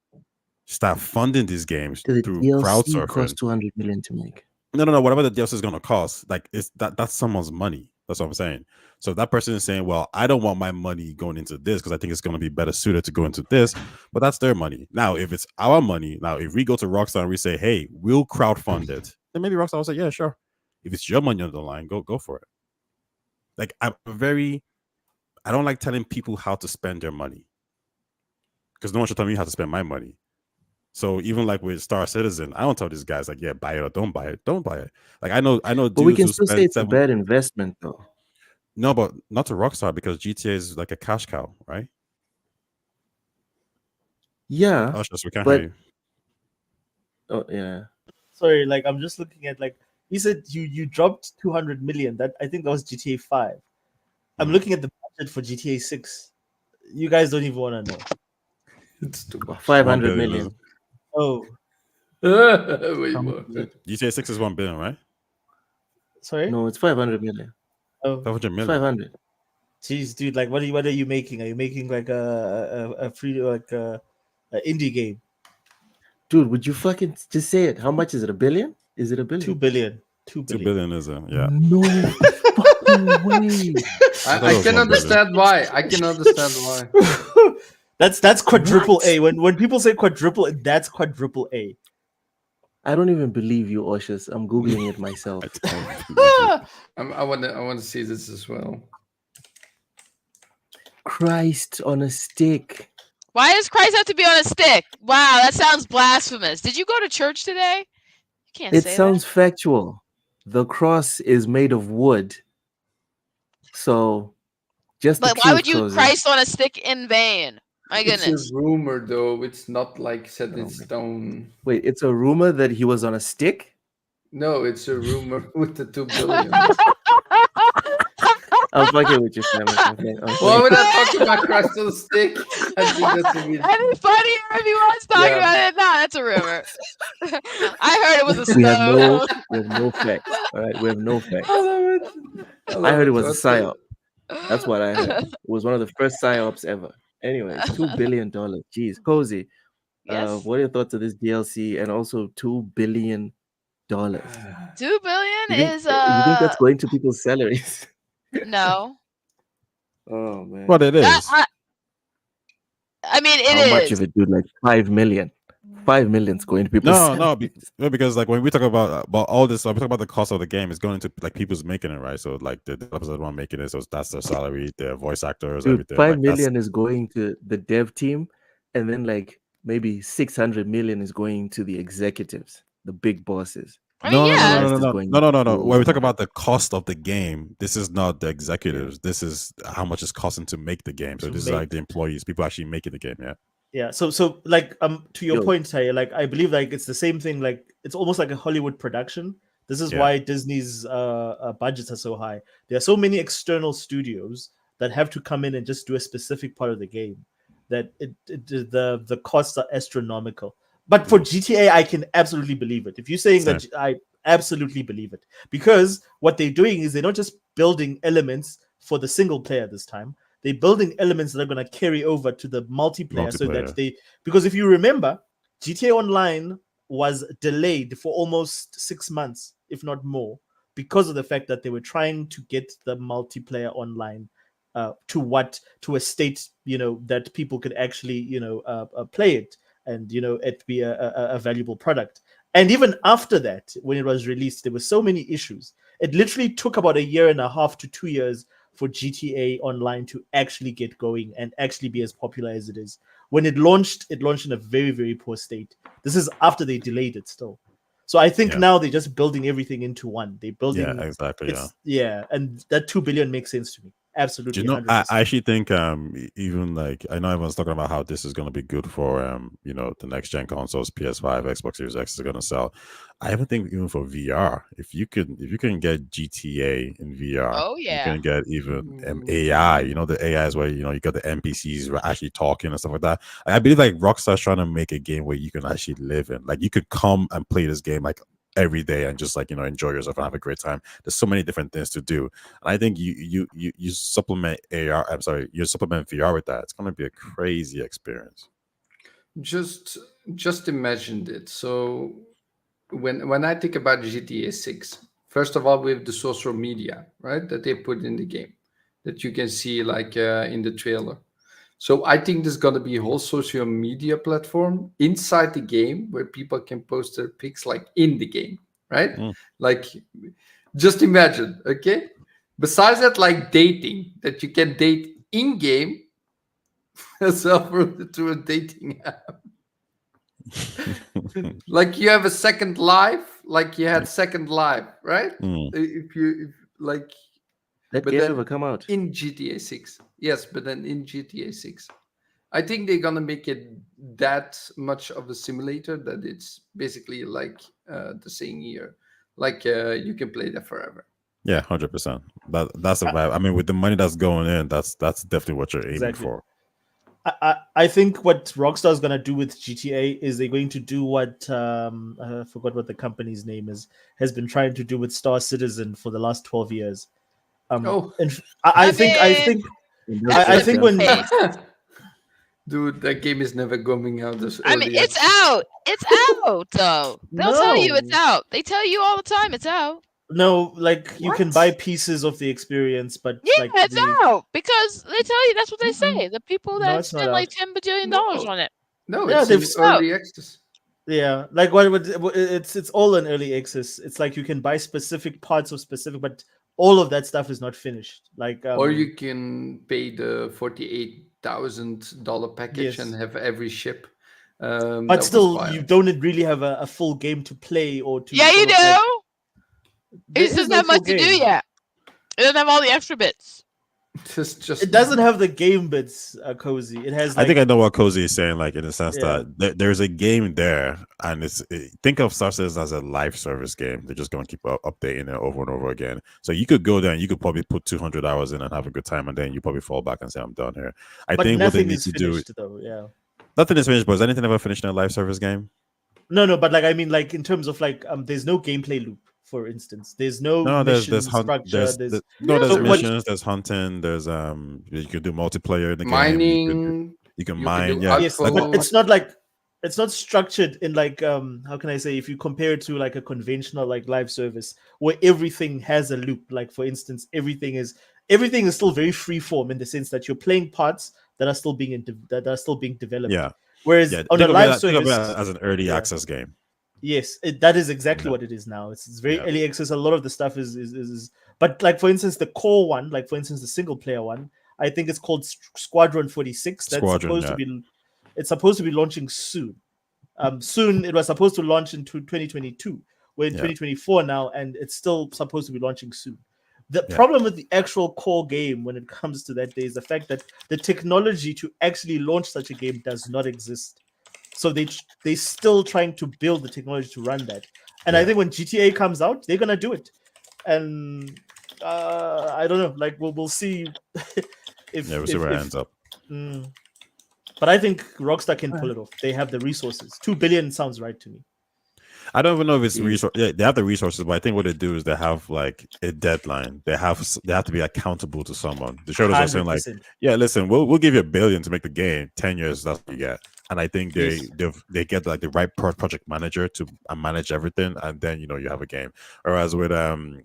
start funding these games The through DLC cost crowdsourcing, 200 million to make. no, whatever the DLC is going to cost, like that's someone's money. That's what I'm saying. So that person is saying, well, I don't want my money going into this because I think it's going to be better suited to go into this, but that's their money. Now, if it's our money, if we go to Rockstar and we say, hey, we'll crowdfund it, then maybe Rockstar will say, yeah, sure. If it's your money on the line, go for it. Like, I don't like telling people how to spend their money, because no one should tell me how to spend my money. So even like with Star Citizen, I don't tell these guys like, yeah, buy it or don't buy it. Don't buy it. Like I know. But we can still say it's a bad investment, though. No, but not to Rockstar, because GTA is like a cash cow, right? Yeah. Oh, we can't hear you. Oh yeah. Sorry, like I'm just looking at, like you said you dropped 200 million. That I think that was GTA 5. I'm looking at the budget for GTA 6. You guys don't even want to know. It's too much. 500 million. Oh, Way more. GTA 6 is 1 billion, right? sorry. No, it's 500 million. Oh, 500 million. 500. jeez, dude. Like, what are you making? Are you making like a free, like a indie game? Dude, would you fucking just say it? How much is it? $1 billion? Is it $1 billion? 2 billion. 2 2 billion. billion is a yeah. No fucking way. I can understand why. I can understand why. That's quadruple A. When people say quadruple, that's quadruple A. I don't even believe you, Oshus. I'm googling it myself. I want to see this as well. Christ on a stick. Why does Christ have to be on a stick? Wow, that sounds blasphemous. Did you go to church today? You can't It say sounds factual. The cross is made of wood. So just that. the But why would truth, you Cozy. Christ on a stick in vain? My goodness. It's a rumor, though. It's not like set in Oh, stone. Wait, it's a rumor that he was on a stick? No, it's a rumor with the 2 billion. I'm fucking with you, Sam. Okay. Why would I talk about Christ on a stick? I think that's a That'd be funnier if he was talking about it. No, that's a rumor. I heard it was a We have stone. no facts. All right, we have no facts. I love it. I heard it was a Okay. psyop. That's what I heard. It was one of the first psyops ever. Anyways, $2 billion. Jeez, Cozy. Yes. What are your thoughts of this DLC and also $2 billion? 2 billion You think, is you think that's going to people's salaries? no. Oh man. What it is? I mean, How it much is. of it, dude? Like 5 million. 5 million is going to people's salaries. No, because like when we talk about all this, we talk about the cost of the game. It's going into like people's making it, right? So like the developers are the one making it, so that's their salary, their voice actors, Dude, everything. 5 like, million is going to the dev team, and then like maybe 600 million is going to the executives, the big bosses. I mean, yeah. No. When we talk about the cost of the game, this is not the executives. This is how much it's costing to make the game. So this is like the employees, people actually making the game. Yeah. So like to your Yo. point, Tay, like I believe like it's the same thing. Like it's almost like a Hollywood production. This is why Disney's budgets are so high. There are so many external studios that have to come in and just do a specific part of the game that the costs are astronomical. But for GTA, I can absolutely believe it. If you're saying that, I absolutely believe it. Because what they're doing is they're not just building elements for the single player this time. They're building elements that are going to carry over to the multiplayer. So that because if you remember, GTA Online was delayed for almost 6 months, if not more, because of the fact that they were trying to get the multiplayer online to a state, that people could actually, play it. And it be a valuable product. And even after that, when it was released, there were so many issues. It literally took about 1.5 to 2 years for GTA Online to actually get going and actually be as popular as it is. When it launched in a very, very poor state. This is after they delayed it still. So I think now they're just building everything into one. They're building. Yeah, exactly. And that 2 billion makes sense to me. Absolutely. Do you know? 100%. I actually think even like I know everyone's talking about how this is going to be good for the next gen consoles, PS5, Xbox Series X is going to sell. I even think even for VR, if you can get GTA in VR, Oh you yeah. can get even AI. You know, the AI is where you got the NPCs actually talking and stuff like that. I believe like Rockstar's trying to make a game where you can actually live in. Like you could come and play this game like every day and just like enjoy yourself and have a great time. There's so many different things to do, and I think you supplement AR. I'm sorry, you supplement VR with that. It's gonna be a crazy experience. Just imagine it. So when I think about GTA 6, first of all, we have the social media, right, that they put in the game, that you can see like in the trailer. So I think there's gonna be a whole social media platform inside the game where people can post their pics like in the game, right? Mm. Like, just imagine, okay? Besides that, like dating, that you can date in game as well through a dating app. Like you have a second life, like you had second life, right? Mm. If like, That but game then ever come out? in GTA 6, yes, but then in GTA 6, I think they're gonna make it that much of a simulator that it's basically like the same year, like you can play that forever. Yeah, 100%. That's a vibe. I mean, with the money that's going in, that's definitely what you're aiming Exactly. for. I think what Rockstar is gonna do with GTA is they're going to do what I forgot what the company's name is, has been trying to do with Star Citizen for the last 12 years. Oh. And I think That's a when pace. Dude, that game is never coming out as I mean, early it's access. out. It's out, though. They'll tell you it's No. out. They tell you all the time it's out. No, like you can What? buy pieces of the experience, but Yeah, like it's the out because they tell you that's what they say. The people no, that it's not spend like out. $10 bajillion No. on it. No, Yeah, it's they've in early access. Yeah, like what would it's all in early access. It's like you can buy specific parts of specific, but all of that stuff is not finished. Like Or you can pay the $48,000 package and yes, have every ship. but That was still, you wild. don't really have a full game to play or to Yeah, you sort of like. do. It There just is doesn't no have full much to do game. yet. It doesn't have all the extra bits. Just It doesn't have the game bits, Cozy. It has. I Like, think I know what Cozy is saying, like in the sense Yeah. that there's a game there, and think of Star Citizen as a live service game. They're just going to keep updating it over and over again. So you could go there and you could probably put 200 hours in and have a good time, and then you probably fall back and say, "I'm done here." I but think what they nothing need is to do, finished though. Yeah. nothing is finished. But is anything ever finished in a live service game? No, but like I mean, like in terms of like, there's no gameplay loop, for instance. There's no No, there's mission structure. there's So what- missions, there's hunting, there's you can do multiplayer in the game. mining. You can you mine, do yeah. yes, outposts. but it's not like it's not structured in like how can I say, if you compare it to like a conventional like live service where everything has a loop. Like for instance, everything is still very free form in the sense that you're playing parts that are still being developed. Yeah. Whereas Yeah, on a live think of it service, as an early Yeah. access game. yes, that is exactly Yeah. what it is now. It's very Yeah. early access. A lot of the stuff is but like for instance, the core one, like for instance, the single player one, I think it's called Squadron 46. That's Squadron, supposed to be it's supposed to be launching soon. Soon it was supposed to launch into 2022. We're in Yeah. 2024 now, and it's still supposed to be launching soon. The Yeah. problem with the actual core game when it comes to that day is the fact that the technology to actually launch such a game does not exist. So they still trying to build the technology to run that. And I think when GTA comes out, they're gonna do it. And I don't know, like we'll see if Yeah, we'll see where it ends up. But I think Rockstar can pull it off. They have the resources. 2 billion sounds right to me. I don't even know if it's resource. Yeah, they have the resources, but I think what they do is they have like a deadline. They have to be accountable to someone. The showrunners are saying like, 100%. yeah, listen, we'll give you $1 billion to make the game. 10 years, that's what you get. And I think they get like the right project manager to manage everything, and then you have a game. Whereas with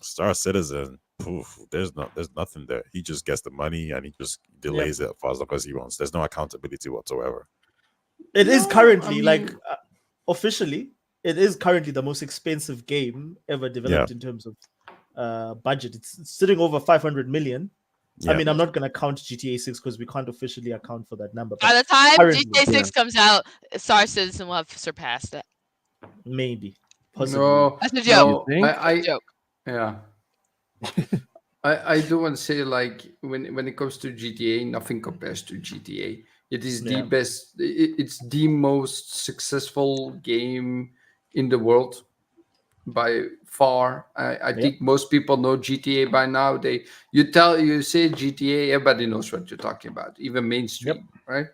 Star Citizen, there's nothing there. He just gets the money and he just delays it for as long as he wants. There's no accountability whatsoever. It is currently officially, it is currently the most expensive game ever developed in terms of budget. It's sitting over 500 million. Yeah. I mean, I'm not going to count GTA 6 because we can't officially account for that number. By the time currently, GTA 6 comes out, Star Citizen will have surpassed it. Maybe. Possibly. No, That's a joke. no, Joke. yeah. I do want to say, like, when it comes to GTA, nothing compares to GTA. It is the Yeah. best. It's the most successful game in the world by far. I Yep. think most people know GTA by now. You say GTA, everybody knows what you're talking about, even Yep. mainstream, right?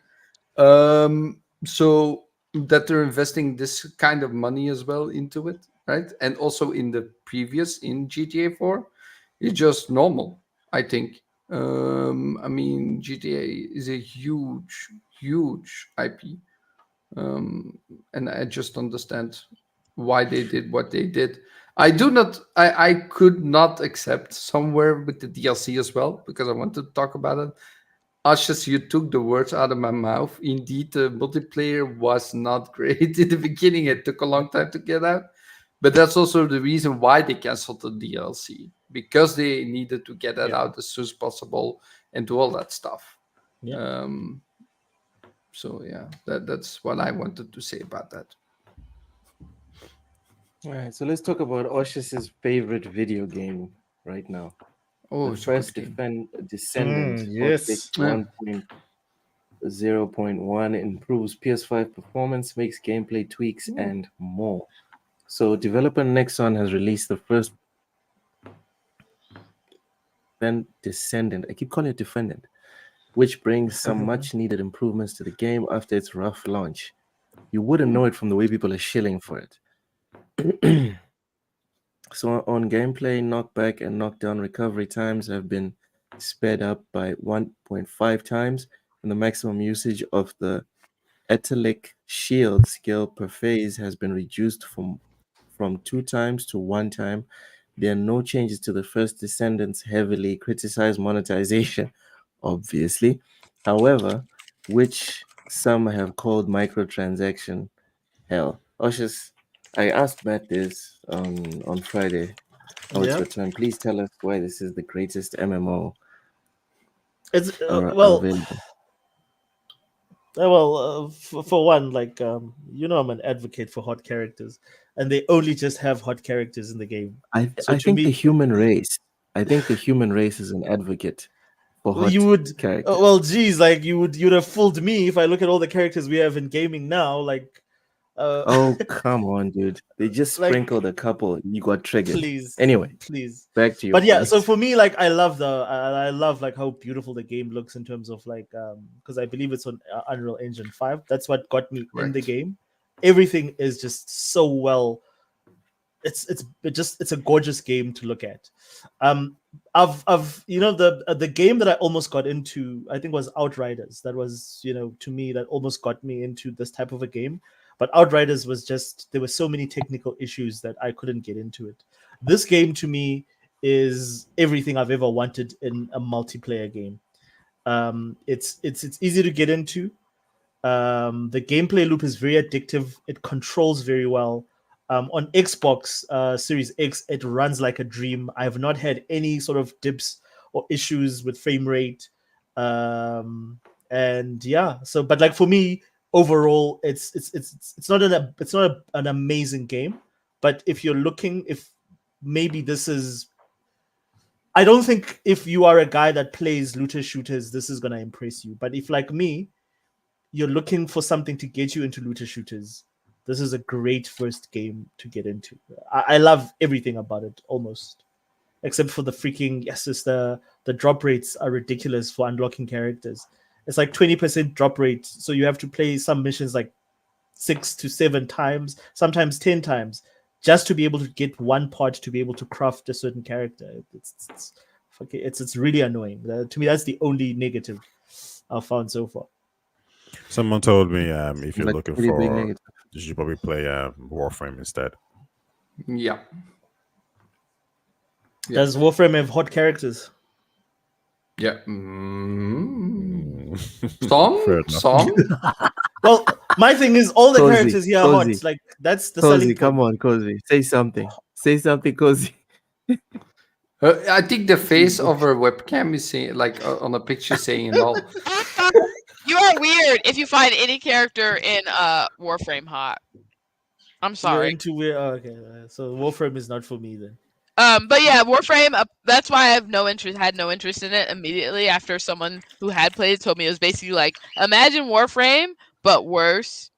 So that they're investing this kind of money as well into it, right? And also in the previous in GTA 4, it's just normal, I think. I mean, GTA is a huge, huge IP, and I just understand why they did what they did. I do not. I could not accept somewhere with the DLC as well because I want to talk about it. Ashes, you took the words out of my mouth. Indeed, the multiplayer was not great in the beginning. It took a long time to get out. But that's also the reason why they canceled the DLC, because they needed to get that Yeah. out as soon as possible and do all that stuff. Yeah. Um, so yeah, that's what I wanted to say about that. All right, so let's talk about Osh's favorite video game right now. Oh, The it's a good first game. Descendant, Yes. hotfix Yeah. 1.0.1 improves PS5 performance, makes gameplay tweaks, and more. So, developer Nexon has released the first Descendant. I keep calling it Defendant, which brings some much needed improvements to the game after its rough launch. You wouldn't know it from the way people are shilling for it. So on gameplay, knockback and knockdown recovery times have been sped up by 1.5 times, and the maximum usage of the Etalic shield skill per phase has been reduced from 2 times to 1 time. There are no changes to the first Descendants heavily criticized monetization, obviously. However, which some have called microtransaction hell. Oshus, I asked Matt this on Friday. Oh, it's Yeah. your turn. Please tell us why this is the greatest MMO It's well, available. for one, like I'm an advocate for hot characters, and they only just have hot characters in the game. So I to think the me, human race. I think the human race is an advocate for you hot would characters. geez, like you'd have fooled me if I look at all the characters we have in gaming now. Like, Oh, come on, dude. They just like sprinkled a couple. You got triggered. please, Anyway, please. back to your But yeah, so point. for me, like I love like how beautiful the game looks in terms of like because I believe it's on Unreal Engine 5. That's what got me in the Correct. game. Everything is just so well. It's a gorgeous game to look at. I've the game that I almost got into, I think, was Outriders. That was, to me, that almost got me into this type of a game. But Outriders was just, there were so many technical issues that I couldn't get into it. This game to me is everything I've ever wanted in a multiplayer game. It's easy to get into. The gameplay loop is very addictive. It controls very well. On Xbox Series X, it runs like a dream. I have not had any sort of dips or issues with frame rate. And yeah, so but like for me, overall, it's not an amazing game. But if you're looking, if maybe this is, I don't think if you are a guy that plays looter shooters, this is gonna impress you. But if like me, you're looking for something to get you into looter shooters, this is a great first game to get into. I love everything about it, almost, except for the freaking it's the drop rates are ridiculous for unlocking characters. It's like 20% drop rate, so you have to play some missions like 6 to 7 times, sometimes 10 times, just to be able to get one part to be able to craft a certain character. It's really annoying. To me, that's the only negative I've found so far. Someone told me if you're Like looking pretty big for, negative. you should probably play Warframe instead. Yeah. Does Warframe have hot characters? Yeah. Fair enough. Some. Well, my thing is all the Cozy, characters here are cozy. hot. Like that's the Cozy, selling point. come on, Cozy. Say something. Say something, Cozy. I think the face of her webcam is saying, like on a picture, saying it all. You are weird if you find any character in Warframe hot. I'm You're sorry. into weird. Oh, okay, so Warframe is not for me then. But yeah, Warframe. That's why I have no interest. Had no interest in it immediately after someone who had played it told me it was basically like imagine Warframe but worse.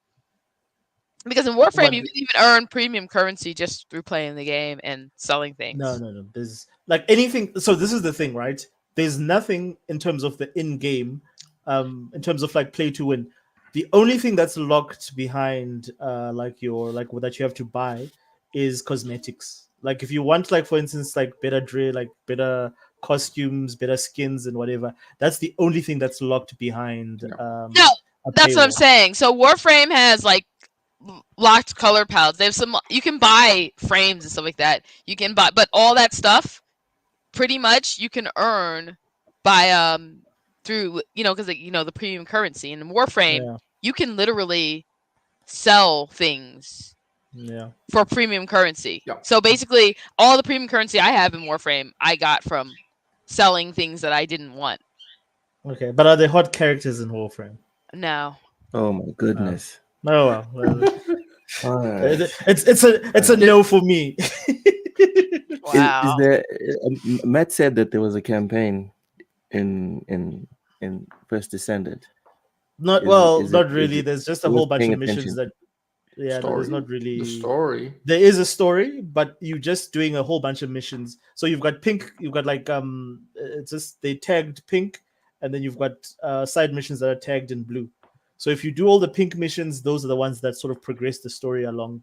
Because in Warframe But you can even earn premium currency just through playing the game and selling things. no. There's like anything. So this is the thing, right? There's nothing in terms of the in-game, in terms of like play to win. The only thing that's locked behind, like your like that you have to buy, is cosmetics. Like if you want, like for instance, like better like better costumes, better skins, and whatever. That's the only thing that's locked behind. No, a that's what I'm paywall. saying. So Warframe has like locked color palettes. They have some. You can buy frames and stuff like that. You can buy, but all that stuff, pretty much, you can earn by through because the premium currency. And in Warframe, Yeah. you can literally sell things Yeah. for premium currency. Yeah. So basically, all the premium currency I have in Warframe, I got from selling things that I didn't want. Okay, but are there hot characters in Warframe? No. Oh my goodness. Oh well. All right. It's a no for me. Wow. Is there? Matt said that there was a campaign in First Descendant. Not really. There's just a whole bunch of missions that. Yeah, Story? there's not really The story. There is a story, but you're just doing a whole bunch of missions. So you've got pink. You've got like it's just they tagged pink, and then you've got side missions that are tagged in blue. So if you do all the pink missions, those are the ones that sort of progress the story along.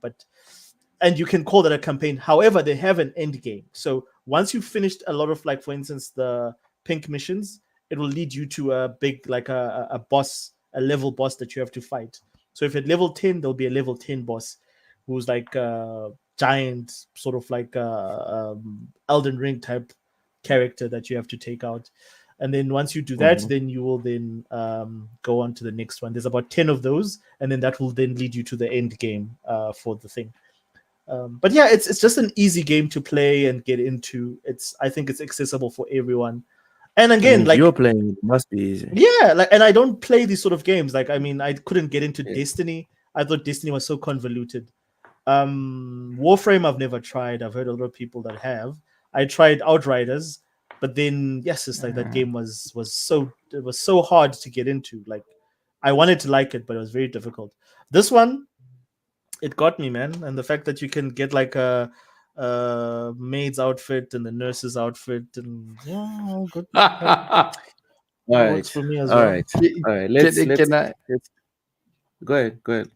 And you can call that a campaign. However, they have an end game. So once you've finished a lot of, like, for instance, the pink missions, it will lead you to a big, like a boss, a level boss that you have to fight. So if at level 10, there'll be a level 10 boss who's like a giant, sort of like Elden Ring type character that you have to take out. And then once you do that, then you will then go on to the next one. There's about 10 of those, and then that will then lead you to the end game for the thing. But yeah, it's just an easy game to play and get into. I think it's accessible for everyone. And again, like you're playing, it must be easy. Yeah, and I don't play these sort of games. Like, I mean, I couldn't get into Destiny. I thought Destiny was so convoluted. Warframe, I've never tried. I've heard a lot of people that have. I tried Outriders, but then it's like that game was so hard to get into. Like, I wanted to like it, but it was very difficult. This one, it got me, man. And the fact that you can get like a maid's outfit and the nurse's outfit, and good. All right, for me as all well. right, all right. Let's go ahead.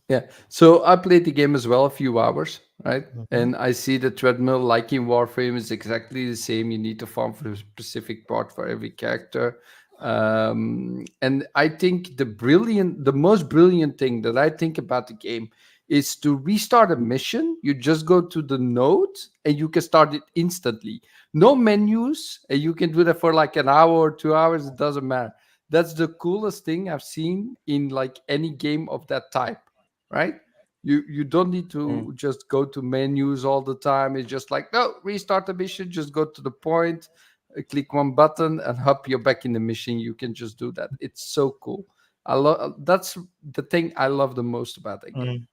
Yeah. So I played the game as well, a few hours, right? And I see the treadmill, like in Warframe, is exactly the same. You need to farm for a specific part for every character. And I think the most brilliant thing that I think about the game is to restart a mission. You just go to the node and you can start it instantly. No menus, and you can do that for like an hour or 2 hours. It doesn't matter. That's the coolest thing I've seen in like any game of that type, right? You don't need to just go to menus all the time. It's just like, no, restart the mission. Just go to the point, click one button, and hop, you're back in the mission. You can just do that. It's so cool. That's the thing I love the most about that game.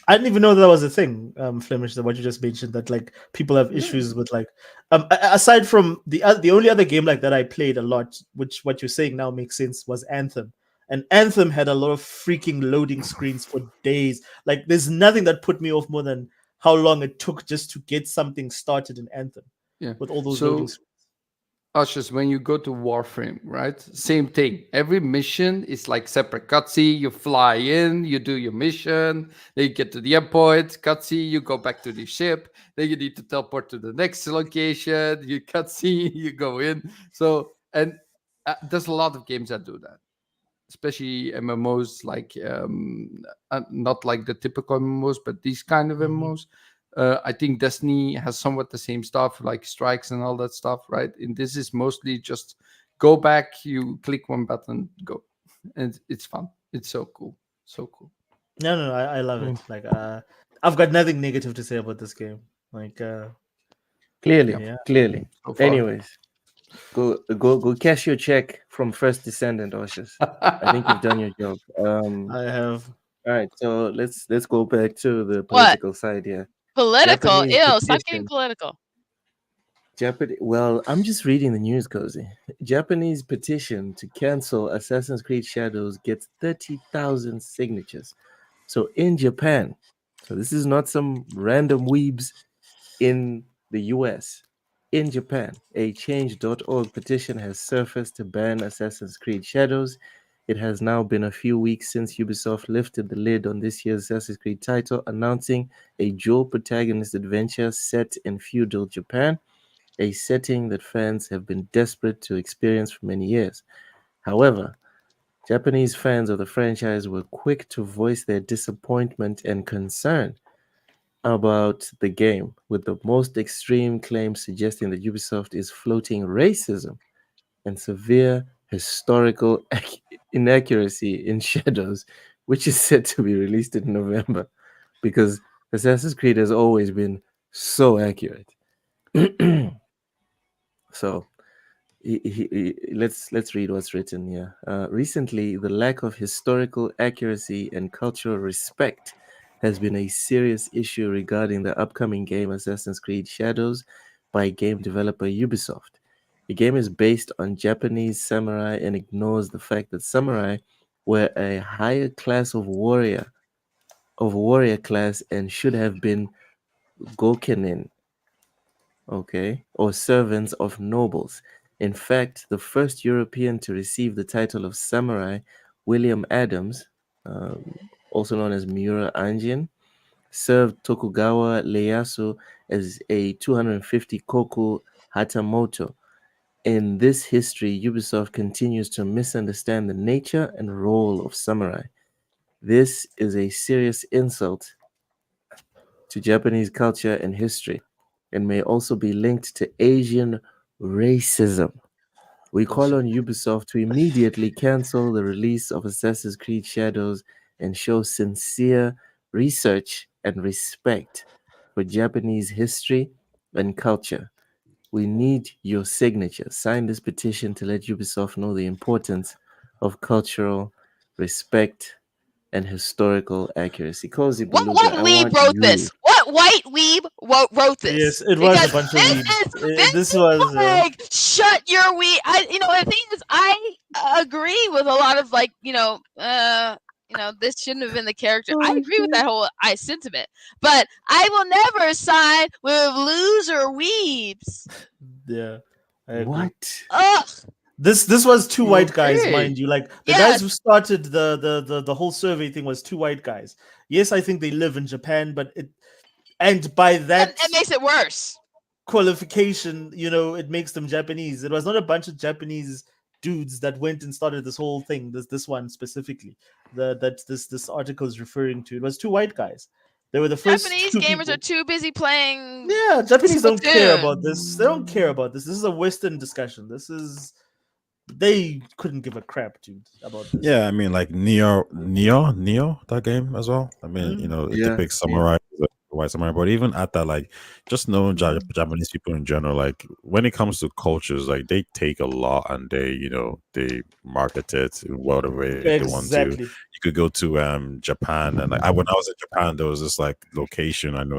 I didn't even know that was a thing, Flemish, that what you just mentioned, that like people have issues with like aside from the only other game like that I played a lot, which what you're saying now makes sense, was Anthem. And Anthem had a lot of freaking loading screens for days. Like, there's nothing that put me off more than how long it took just to get something started in Anthem. Yeah. With all those loading screens. Just when you go to Warframe, right? Same thing. Every mission is like separate cutscene. You fly in, you do your mission, then you get to the endpoint, cutscene, you go back to the ship, then you need to teleport to the next location, you cutscene, you go in. So, and there's a lot of games that do that, especially MMOs, like not like the typical MMOs, but these kind of MMOs. I think Destiny has somewhat the same stuff, like strikes and all that stuff, right? And this is mostly just go back, you click one button, go. And it's fun. It's so cool. So cool. No, I love it. Like, I've got nothing negative to say about this game. Like, clearly. So far. Anyways, go cash your check from First Descendant, Oshus. I think you've done your job. I have. All right, so let's go back to the political side here. Political. Japanese Ew, stop getting petition. political. Well, I'm just reading the news, Cozy. Japanese petition to cancel Assassin's Creed Shadows gets 30,000 signatures. So in Japan, so this is not some random weebs in the US. In Japan, a change.org petition has surfaced to ban Assassin's Creed Shadows. It has now been a few weeks since Ubisoft lifted the lid on this year's Assassin's Creed title, announcing a dual protagonist adventure set in feudal Japan, a setting that fans have been desperate to experience for many years. However, Japanese fans of the franchise were quick to voice their disappointment and concern about the game, with the most extreme claims suggesting that Ubisoft is floating racism and severe historical inaccuracy in Shadows, which is set to be released in November, because Assassin's Creed has always been so accurate. So let's read what's written here. Recently, the lack of historical accuracy and cultural respect has been a serious issue regarding the upcoming game Assassin's Creed Shadows by game developer Ubisoft. The game is based on Japanese samurai and ignores the fact that samurai were a higher class of warrior class and should have been gokenin, okay, or servants of nobles. In fact, the first European to receive the title of samurai, William Adams, also known as Miura Anjin, served Tokugawa Ieyasu as a 250 koku hatamoto. In this history, Ubisoft continues to misunderstand the nature and role of samurai. This is a serious insult to Japanese culture and history, and may also be linked to Asian racism. We call on Ubisoft to immediately cancel the release of Assassin's Creed Shadows and show sincere research and respect for Japanese history and culture. We need your signature. Sign this petition to let Ubisoft know the importance of cultural respect and historical accuracy. Cozy What Beluga, white I weeb want wrote you. this? What white weeb wrote this? Yes, it was Because a bunch of this weebs. is This was like shut your weeb. The thing is, I agree with a lot of this shouldn't have been the character. I agree with that whole sentiment, but I will never side with loser weebs. yeah. I agree. What? Ugh. This was two white guys, Okay. mind you. Like the Yes. guys who started the whole survey thing was two white guys. Yes, I think they live in Japan, but by that It makes it worse. qualification, it makes them Japanese. It was not a bunch of Japanese dudes that went and started this whole thing. This one specifically, that this article is referring to. It was two white guys. They were the first Japanese two gamers people. are too busy playing. Yeah, Japanese don't care Splatoon. about this. They don't care about this. This is a Western discussion. They couldn't give a crap, dude, about this. Yeah, I mean, like Neo, that game as well. I mean, it Yeah, depicts samurai, white samurai, but even at that, like, just knowing Japanese people in general, like, when it comes to cultures, like, they take a lot and they market it in whatever way they want to. Exactly. You could go to Japan, and like, when I was in Japan, there was this like location, and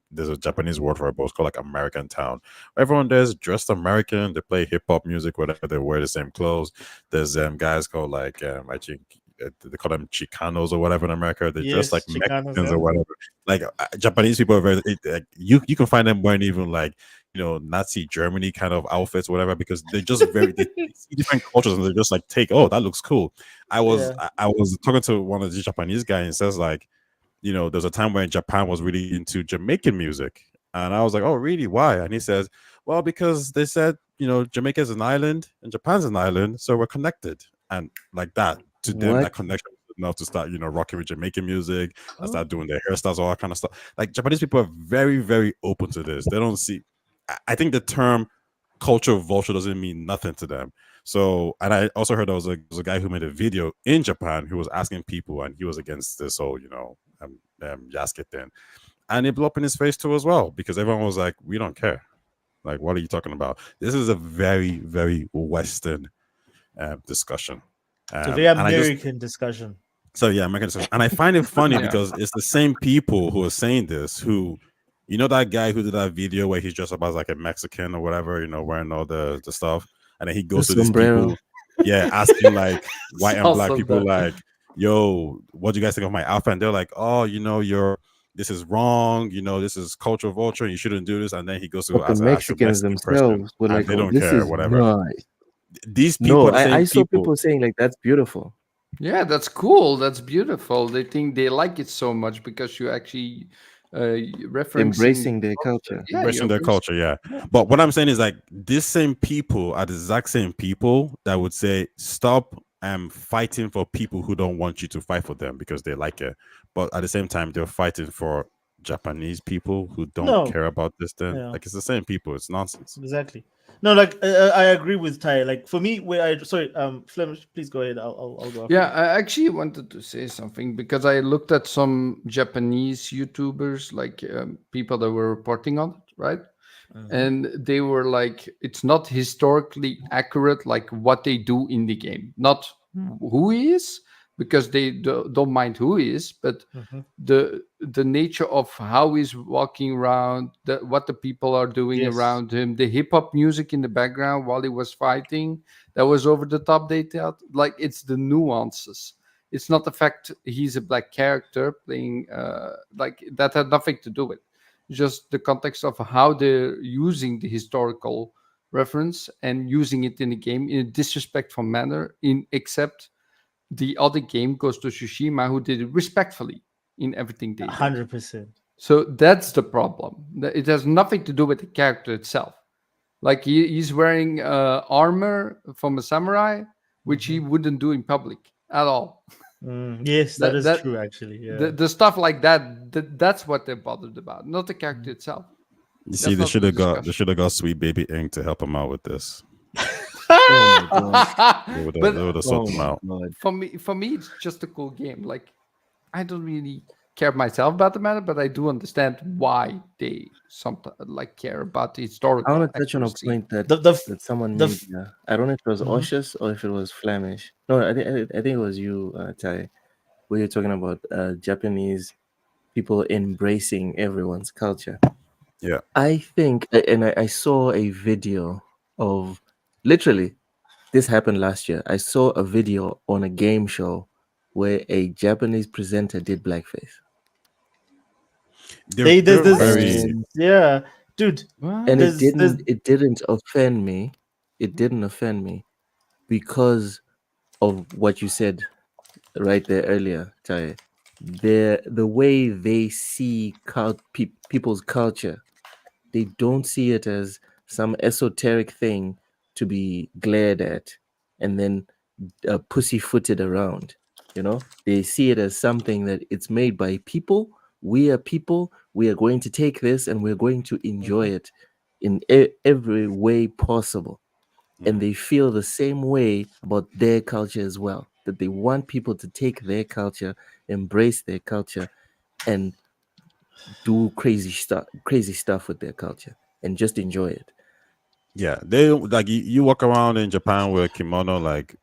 there's a Japanese word for it, but it's called like American Town. Everyone there's dressed American. They play hip hop music, whatever. They wear the same clothes. There's guys called like I think they call them Chicanos or whatever in America. They dress like Chicanos, Mexicans yeah. or whatever. Like Japanese people are very you can find them wearing even like Nazi Germany kind of outfits, whatever, because they're just they see different cultures and they're just like that looks cool. I was talking to one of the Japanese guys and says like, there's a time when Japan was really into Jamaican music. And I was like, oh, really? Why? And he says, well, because they said, Jamaica's an island and Japan's an island, so we're connected. And like that, to them, that connection was enough to start, rocking with Jamaican music, and start doing their hairstyles, all that kind of stuff. Like Japanese people are very, very open to this. They don't see. I think the term cultural vulture doesn't mean nothing to them. So, and I also heard there was a guy who made a video in Japan who was asking people, and he was against this whole, Yasuke thing. And it blew up in his face too as well, because everyone was like, we don't care. Like, what are you talking about? This is a very, very Western discussion. It's a very American discussion. So yeah, American discussion. And I find it funny because it's the same people who are saying this who You know that guy who did that video where he's dressed up as like a Mexican or whatever, wearing all the stuff, and then he goes to these sombrero. people, asking like white and black Also people, that. like, "Yo, what do you guys think of my outfit?" And they're like, "Oh, this is wrong. This is cultural vulture. And you shouldn't do this." And then he goes to But the as an actual Mexicans Mexican person, themselves were and like, they "Oh, don't this care, is whatever. nice." These people No, are the same I saw people. people saying like, "That's beautiful." Yeah, that's cool. That's beautiful. They think they like it so much because you actually referencing Embracing their culture. Yeah, Embracing their culture, yeah. But what I'm saying is like these same people are the exact same people that would say stop fighting for people who don't want you to fight for them because they like it. But at the same time, they're fighting for Japanese people who don't No. care about this thing. Yeah. Like it's the same people. It's nonsense. Exactly. No, like I agree with Ty. Like for me, Flemish, please go ahead. I'll go. After Yeah, you. I actually wanted to say something because I looked at some Japanese YouTubers, like people that were reporting on it, right? And they were like, it's not historically accurate, like what they do in the game, not who he is, because they don't mind who he is, but the nature of how he's walking around, what the people are doing Yes. around him, the hip hop music in the background while he was fighting, that was over the top. They tell, like, it's the nuances. It's not the fact he's a black character playing like that had nothing to do with it. Just the context of how they're using the historical reference and using it in the game in a disrespectful manner, except the other game, Ghost of Tsushima, who did it respectfully in everything they did. 100%. So that's the problem. It has nothing to do with the character itself. Like he's wearing armor from a samurai, which he wouldn't do in public at all. Yes, that is true. Actually, yeah. The stuff like that's what they're bothered about, not the character itself. You see, they should have got Sweet Baby Ink to help him out with this. Oh my god! They would But have sorted him out. for me, it's just a cool game. Like, I don't really care myself about the matter, but I do understand why they sometimes like care about the historical. I want to touch on a accuracy. point that The someone the made. I don't know if it was Mhm. Oshus or if it was Flemish. No, I think it was you, Tai, where you're talking about Japanese people embracing everyone's culture. Yeah. I think, and I saw a video of literally this happened last year. I saw a video on a game show where a Japanese presenter did blackface. There's very yeah, dude. And There's- it didn't offend me. It didn't offend me because of what you said right there earlier, Tai. The way they see people's culture, they don't see it as some esoteric thing to be glared at and then pussyfooted around. They see it as something that it's made by people. We are people. We are going to take this and we're going to enjoy it in every way possible. And they feel the same way about their culture as well, that they want people to take their culture, embrace their culture, and do crazy stuff with their culture and just enjoy it. Yeah, they like you walk around in Japan with a kimono, like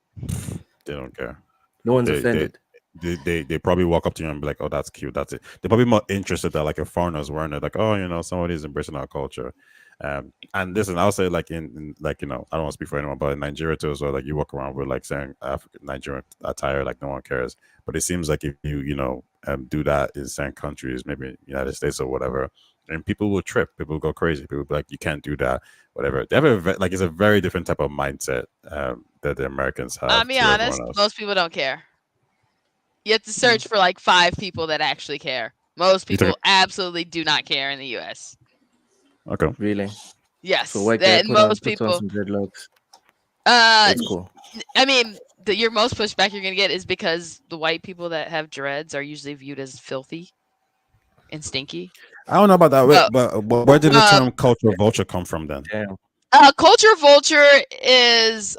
they don't care. No one's They- offended. They probably walk up to you and be like, "Oh, that's cute. That's it." They're probably more interested that like a foreigner's wearing it, like, "Oh, somebody's embracing our culture." And listen, I'll say like in like I don't want to speak for anyone, but in Nigeria too as well. Like you walk around with like saying African Nigerian attire, like no one cares. But it seems like if you do that in certain countries, maybe United States or whatever, and people will trip, people will go crazy, people will be like, "You can't do that," whatever. They have it's a very different type of mindset that the Americans have. I'll be to everyone honest, else. most people don't care. You have to search for like 5 people that actually care. Most people absolutely do not care in the US. Okay. Really? Yes, So white guy and puts on most people. some dreadlocks. Uh, That's cool. I mean, your most pushback you're gonna get is because the white people that have dreads are usually viewed as filthy and stinky. I don't know about that, but where did the term cultural vulture come from then? Damn. Culture vulture is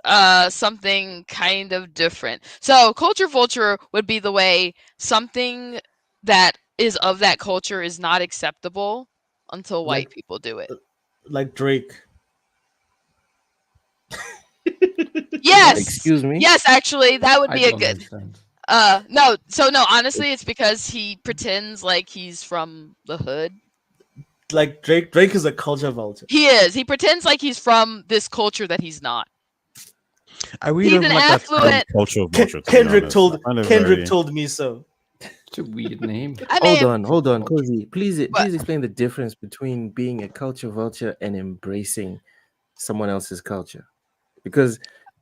something kind of different. So culture vulture would be the way something that is of that culture is not acceptable until white people do it. Like Drake. Yes. Excuse me? Yes, actually, that would be I a don't good. understand. No. Honestly, it's because he pretends like he's from the hood. like Drake is a culture vulture. He is. He pretends like he's from this culture that he's not. I really He's don't an like that term, affluent- cultural vulture. to be Kendrick honest. told I find it Kendrick very- told me so. It's a weird name. I mean, Hold on, Cozy. Please explain the difference between being a culture vulture and embracing someone else's culture. Because,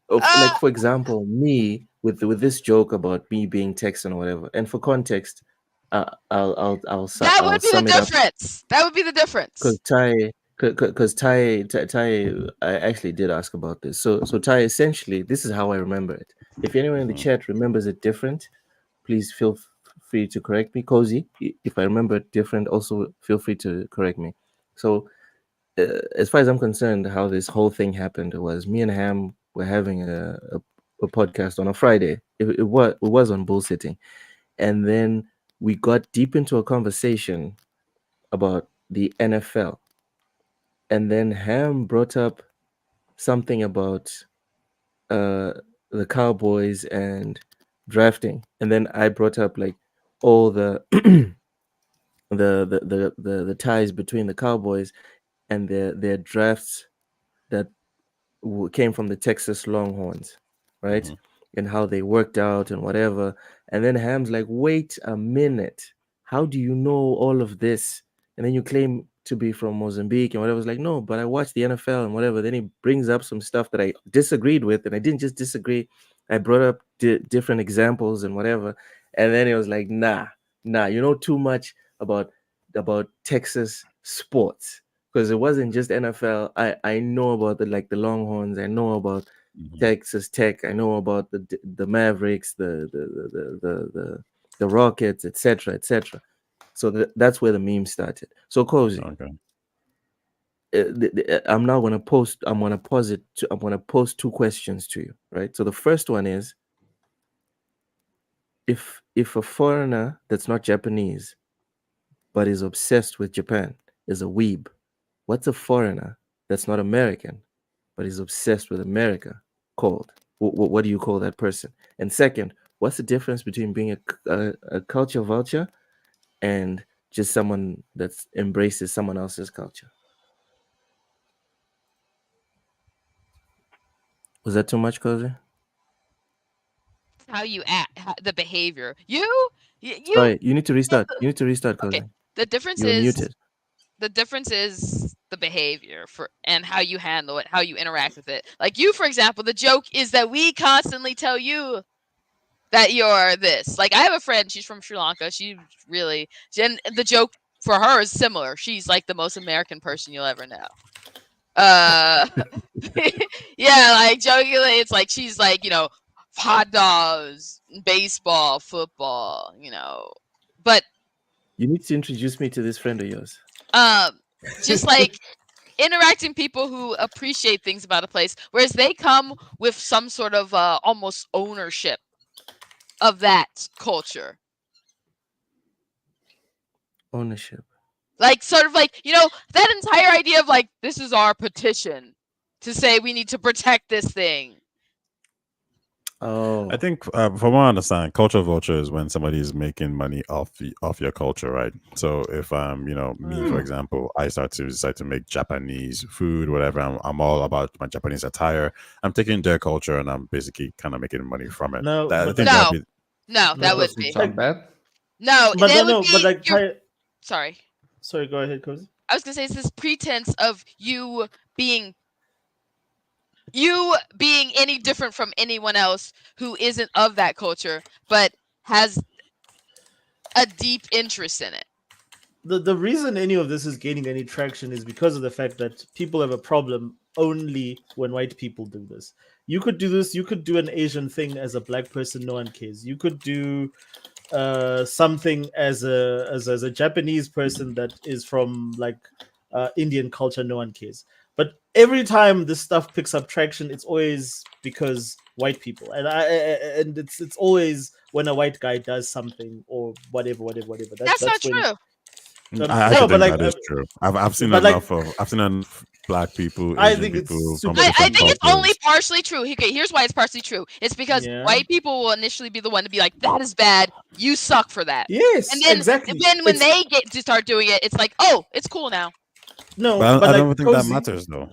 like for example, me with this joke about me being Texan or whatever, and for context, that I'll would be the sum it up. difference. That would be the difference. Because Ty, I actually did ask about this. So Ty, essentially, this is how I remember it. If anyone in the chat remembers it different, please feel free to correct me. Cozy, if I remember it different, also feel free to correct me. So, as far as I'm concerned, how this whole thing happened was me and Ham were having a podcast on a Friday. It was on bullsitting, and then we got deep into a conversation about the NFL. And then Ham brought up something about the Cowboys and drafting, and then I brought up like all the the ties between the Cowboys and their drafts that came from the Texas Longhorns, right? And how they worked out and whatever. And then Ham's like, "Wait a minute, how do you know all of this?" And then you claim to be from Mozambique and whatever. It's like, no, but I watched the NFL and whatever. Then he brings up some stuff that I disagreed with, and I didn't just disagree. I brought up different examples and whatever. And then he was like, nah, you know too much about Texas sports, because it wasn't just NFL. I know about the Longhorns. I know about Texas Tech. I know about the Mavericks, the Rockets, etc., etc. So that's where the meme started. So Cozy, I'm now going to post. I'm going to post two questions to you, right? So the first one is, if a foreigner that's not Japanese but is obsessed with Japan is a weeb, what's a foreigner that's not American but is obsessed with America called? What do you call that person? And second, what's the difference between being a culture vulture and just someone that embraces someone else's culture? Was that too much, Cozy? How you act, the behavior. You. Sorry, you need to restart. You need to restart, Cozy. Okay. The difference You're is muted. The difference is the behavior and how you handle it, how you interact with it. Like you, for example, the joke is that we constantly tell you that you're this. Like I have a friend, she's from Sri Lanka. And the joke for her is similar. She's like the most American person you'll ever know. Yeah, like jokingly, it's like she's like, hot dogs, baseball, football, but you need to introduce me to this friend of yours. Just like interacting people who appreciate things about a place, whereas they come with some sort of almost ownership of that culture. Ownership. Like sort of like, that entire idea of like, this is our petition to say we need to protect this thing. Oh, I think from what I understand, culture vulture is when somebody is making money off your culture, right? So if me, for example, I decide to make Japanese food, whatever, I'm all about my Japanese attire. I'm taking their culture and I'm basically kind of making money from it. No, that but would be Sound bad? no. But that no, would be but like sorry, go ahead, Cozy. I was gonna say it's this pretense of you being any different from anyone else who isn't of that culture, but has a deep interest in it. The reason any of this is gaining any traction is because of the fact that people have a problem only when white people do this. You could do this. You could do an Asian thing as a black person. No one cares. You could do something as a Japanese person that is from like Indian culture. No one cares. But every time this stuff picks up traction, it's always because white people, and it's always when a white guy does something or whatever. That's not true. I actually think that is true. I've seen enough black people, I Asian think it's people from super I different think it's only cultures. partially true. Okay, here's why it's partially true. It's because Yeah. white people will initially be the one to be like, "That is bad. You suck for that." Yes, And then exactly. when they get to start doing it, it's like, "Oh, it's cool now." No, But but I like don't think that Cozy, matters though.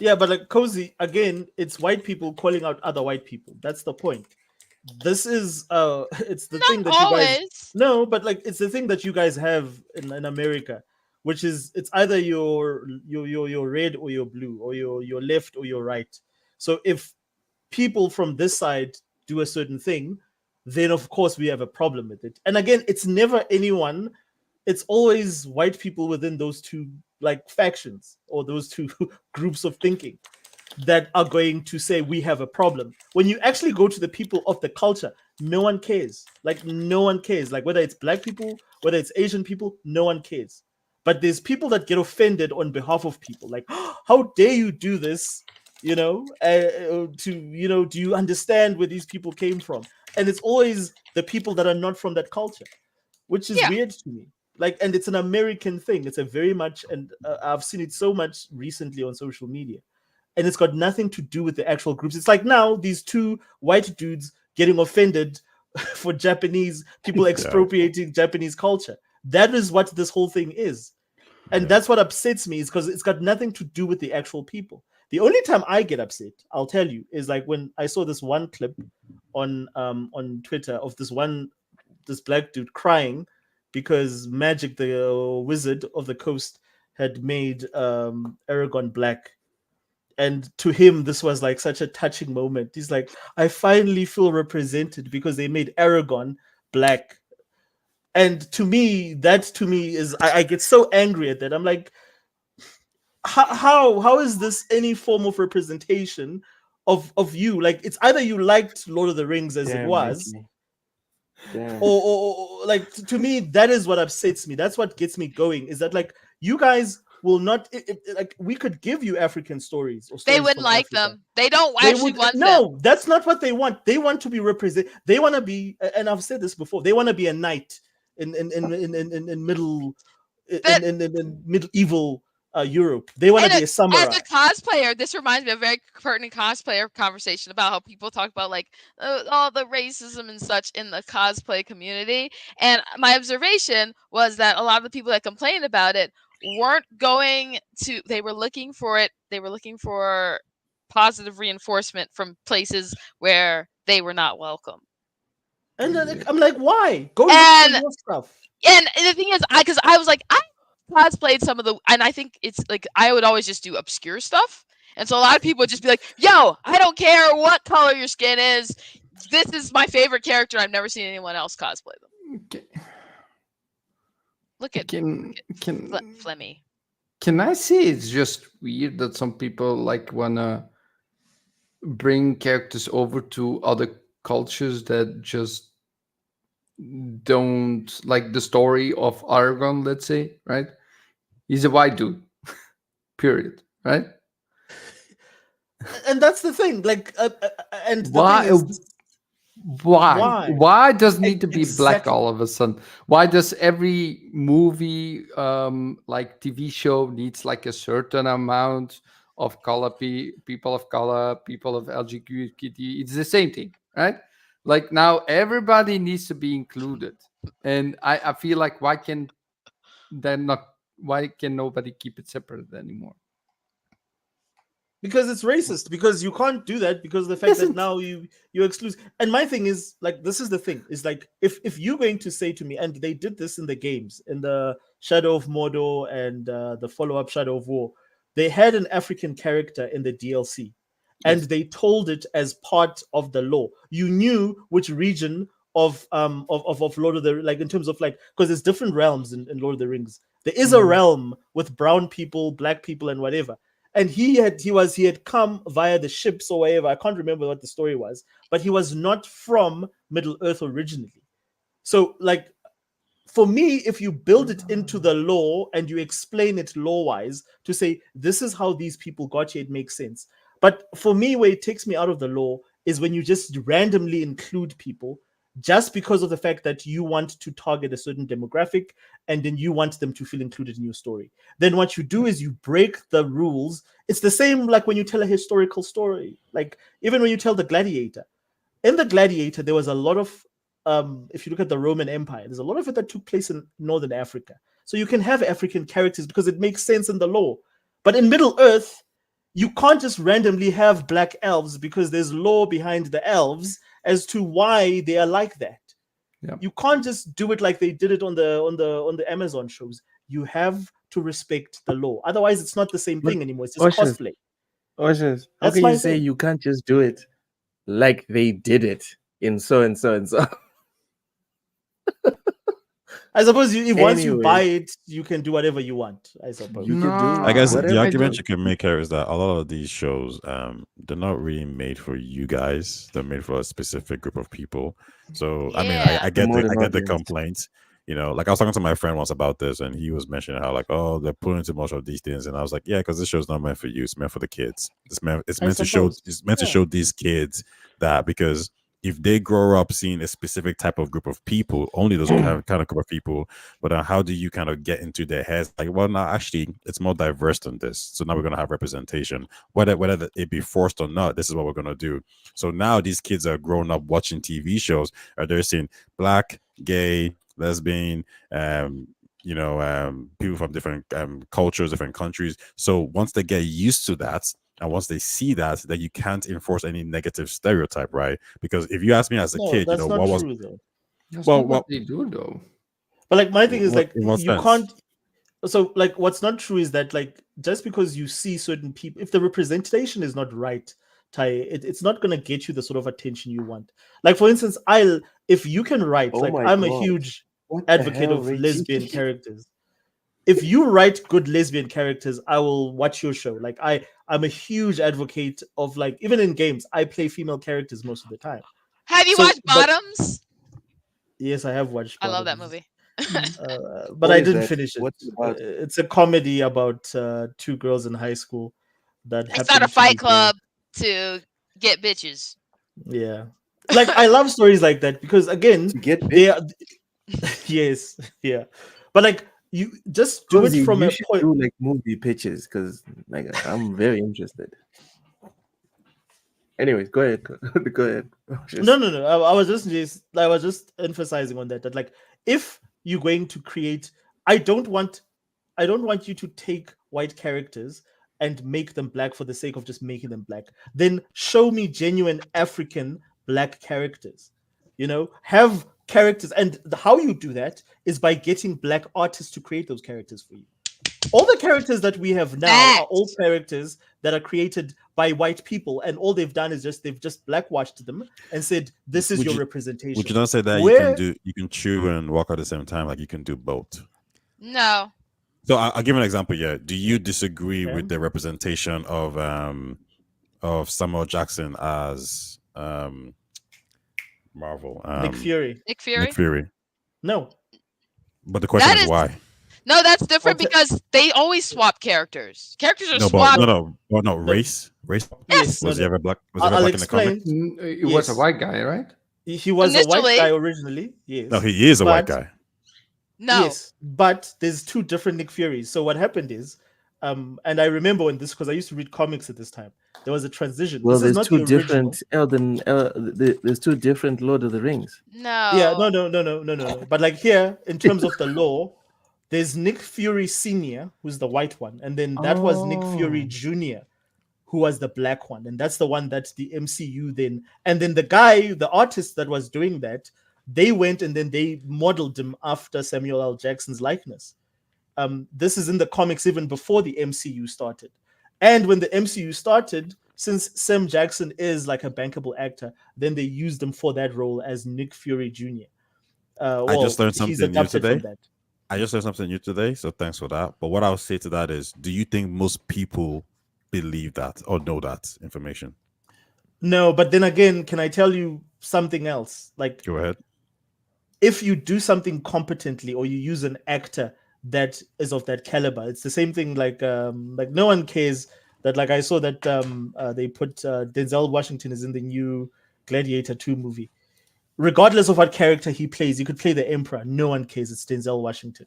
yeah, but like Cozy, again, it's white people calling out other white people. That's the point. This is it's the thing Not that you guys always. no, but like it's the thing that you guys have in America, which is it's either you're red or you're blue, or you're left or you're right. So if people from this side do a certain thing, then of course we have a problem with it. And again, it's never anyone, it's always white people within those two like factions or those two groups of thinking that are going to say we have a problem. When you actually go to the people of the culture, no one cares. Like no one cares. Like whether it's black people, whether it's Asian people, no one cares. But there's people that get offended on behalf of people. Like, oh, how dare you do this? Do you understand where these people came from? And it's always the people that are not from that culture, which is Yeah. weird to me. Like, and it's an American thing. It's a very much, and I've seen it so much recently on social media, and it's got nothing to do with the actual groups. It's like now these two white dudes getting offended for Japanese people expropriating Japanese culture. That is what this whole thing is. And that's what upsets me, is because it's got nothing to do with the actual people. The only time I get upset, I'll tell you, is like when I saw this one clip on Twitter of this black dude crying because Magic, the wizard of the coast, had made Aragon black. And to him, this was like such a touching moment. He's like, I finally feel represented because they made Aragon black. And to me, is I get so angry at that. I'm like, how is this any form of representation of you? Like, it's either you liked Lord of the Rings as it was, or like to me, that is what upsets me. That's what gets me going, is that like you guys will not like we could give you African stories or stories They wouldn't from like Africa. them. They don't actually want them. No, that's not what they want. They want to be represented. They want to be, and I've said this before, they want to be a knight in middle in medieval Europe. They want to be a samurai. As a cosplayer, this reminds me of a very pertinent cosplayer conversation about how people talk about like all the racism and such in the cosplay community. And my observation was that a lot of the people that complained about it weren't going to, they were looking for it. They were looking for positive reinforcement from places where they were not welcome. And I'm like, why? Go look for your stuff. And the thing is, because I was like, I cosplayed some of the, and I think it's like I would always just do obscure stuff, and so a lot of people would just be like, "Yo, I don't care what color your skin is. This is my favorite character. I've never seen anyone else cosplay them." Okay. Look at Flemmy. Can I say it's just weird that some people like wanna bring characters over to other cultures that just don't like the story of Aragon, let's say, right? He's a white dude, period, right? And that's the thing. Like, and why? The thing is, Why does it need to be black all of a sudden? Why does every movie, like TV show, needs like a certain amount of color, people of color, people of LGBT? It's the same thing, right? Like now everybody needs to be included, and I feel like why can nobody keep it separate anymore? Because it's racist, because you can't do that, because of the fact that now you exclude. And my thing is like, this is the thing, is like if you're going to say to me, and they did this in the games, in the Shadow of Mordor and the follow-up Shadow of War, they had an African character in the DLC, and they told it as part of the lore. You knew which region of Lord of the, like in terms of like, because there's different realms in Lord of the Rings. There is a realm with brown people, black people, and whatever. And he had come via the ships or whatever. I can't remember what the story was, but he was not from Middle Earth originally. So, like, for me, if you build it into the lore and you explain it lore-wise to say this is how these people got here, it makes sense. But for me, where it takes me out of the lore is when you just randomly include people just because of the fact that you want to target a certain demographic and then you want them to feel included in your story. Then what you do is you break the rules. It's the same like when you tell a historical story. Like even when you tell the Gladiator. In the Gladiator, there was a lot of if you look at the Roman Empire, there's a lot of it that took place in Northern Africa. So you can have African characters because it makes sense in the lore. But in Middle Earth, you can't just randomly have black elves because there's lore behind the elves as to why they are like that. Yeah. You can't just do it like they did it on the Amazon shows. You have to respect the lore. Otherwise, it's not the same thing anymore. It's just Oceans, cosplay. Oceans, how That's can my you say thing. you can't just do it like they did it in so and so and so? I suppose once you Anyway. buy it, you can do whatever you want. I suppose. You could do I guess the whatever. argument you can make here is that a lot of these shows, they're not really made for you guys. They're made for a specific group of people. So I mean, Yeah. I get More than the audience. complaints. You know, like I was talking to my friend once about this, and he was mentioning how like, oh, they're putting too much of these things, and I was like, yeah, because this show's not meant for you. It's meant for the kids. It's meant to show. suppose. It's meant to Yeah. show these kids that because if they grow up seeing a specific type of group of people, only those kind of group of people, but how do you kind of get into their heads? Like, well, now actually, it's more diverse than this. So now we're going to have representation, whether it be forced or not. This is what we're going to do. So now these kids are grown up watching TV shows, or they're seeing black, gay, lesbian, people from different cultures, different countries. So once they get used to that, and once they see that, then you can't enforce any negative stereotype, right? Because if you ask me as a No, kid, that's not what was true though. That's Well, not well- what they do, though. But like my thing is like in what you sense? can't. So like what's not true is that like just because you see certain people, if the representation is not right, Tai, it's not gonna get you the sort of attention you want. Like for instance, if you can write, Oh like my I'm a God. huge What the advocate hell, of Richie? lesbian characters. If you write good lesbian characters, I will watch your show. Like I'm a huge advocate of like even in games, I play female characters most of the time. Have you So, watched but- Bottoms? Yes, I have watched. I love that Bottoms. movie. But What I is didn't that? finish it. What's it about? It's a comedy about two girls in high school that They happen start a to fight be gay. club to get bitches. Yeah, like I love stories like that because again, To get they are. Yes, yeah, but like you just do Cozy, it from you a should point. do like movie pitches because like I'm very interested. Anyways, go ahead. Go ahead. No. I was just emphasizing on that like if you're going to create, I don't want you to take white characters and make them black for the sake of just making them black. Then show me genuine African black characters. You know, have characters, and how you do that is by getting black artists to create those characters for you. All the characters that we have now are all characters that are created by white people, and all they've done is they've just blackwashed them and said this is Would your you- representation. Would you not say that Where- you can chew and walk at the same time? Like you can do both. No. So I'll give an example here. Do you disagree Okay. with the representation of Samuel Jackson as Marvel? Nick Fury? Nick Fury? Nick Fury. No, But the question That is is- why? No, that's different Okay. because they always swap characters. Characters are No, swapped. no, race. Yes. Was he ever black? Was he I'll ever black in the comic? explain. It was a Yes. white guy, right? He was a white Initially- guy originally. Yes. No, he is a white But- guy. No. Yes, but there's two different Nick Furies. So what happened is, and I remember when this because I used to read comics at this time. There was a transition. Well, This is there's not two the original. different there's two different Lord of the Rings. No. Yeah, no. But like here, in terms of the law, there's Nick Fury Senior, who's the white one, and then that was Nick Fury Oh. Junior, who was the black one, and that's the one that the MCU then, and then the artist that was doing that, they went and then they modeled him after Samuel L. Jackson's likeness. This is in the comics even before the MCU started, and when the MCU started, since Sam Jackson is like a bankable actor, then they used him for that role as Nick Fury Jr. I just learned he's something new adapted from today. that. I just learned something new today, so thanks for that. But what I would say to that is, do you think most people believe that or know that information? No, but then again, can I tell you something else? Like, Go ahead. if you do something competently or you use an actor that is of that caliber, it's the same thing. Like no one cares that. Like I saw that they put Denzel Washington is in the new Gladiator 2 movie. regardless of what character he plays, he could play the Emperor. No one cares. It's Denzel Washington.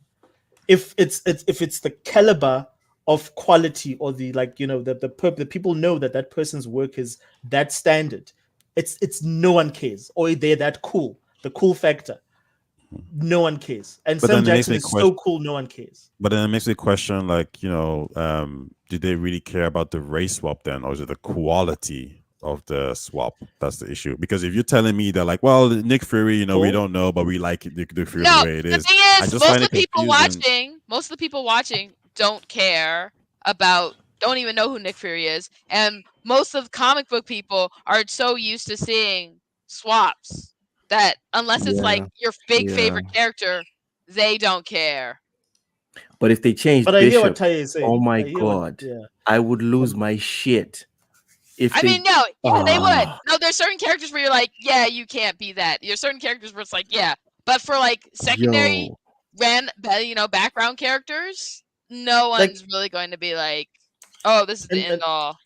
If it's the caliber of quality or the the people know that person's work is that standard, it's no one cares, or they're that cool. The cool factor, no one cares. And But Sam then it makes Jackson me is so cool, no one cares. But then it makes me question, like, do they really care about the race swap then, or is it the quality of the swap that's the issue? Because if you're telling me that, like, well, Nick Fury, we don't know, but we like Nick Fury the way it is. The thing is, most of the people watching don't care about, don't even know who Nick Fury is, and most of the comic book people are so used to seeing swaps that unless it's like your big favorite character, they don't care. But if they change But I hear what Bishop, Taye is saying. oh my god, I would lose my shit. They would. No, there's certain characters where you're like, yeah, you can't be that. There's certain characters where it's like, yeah, but for like secondary, background characters, no one's really going to be like, oh, this is the end all.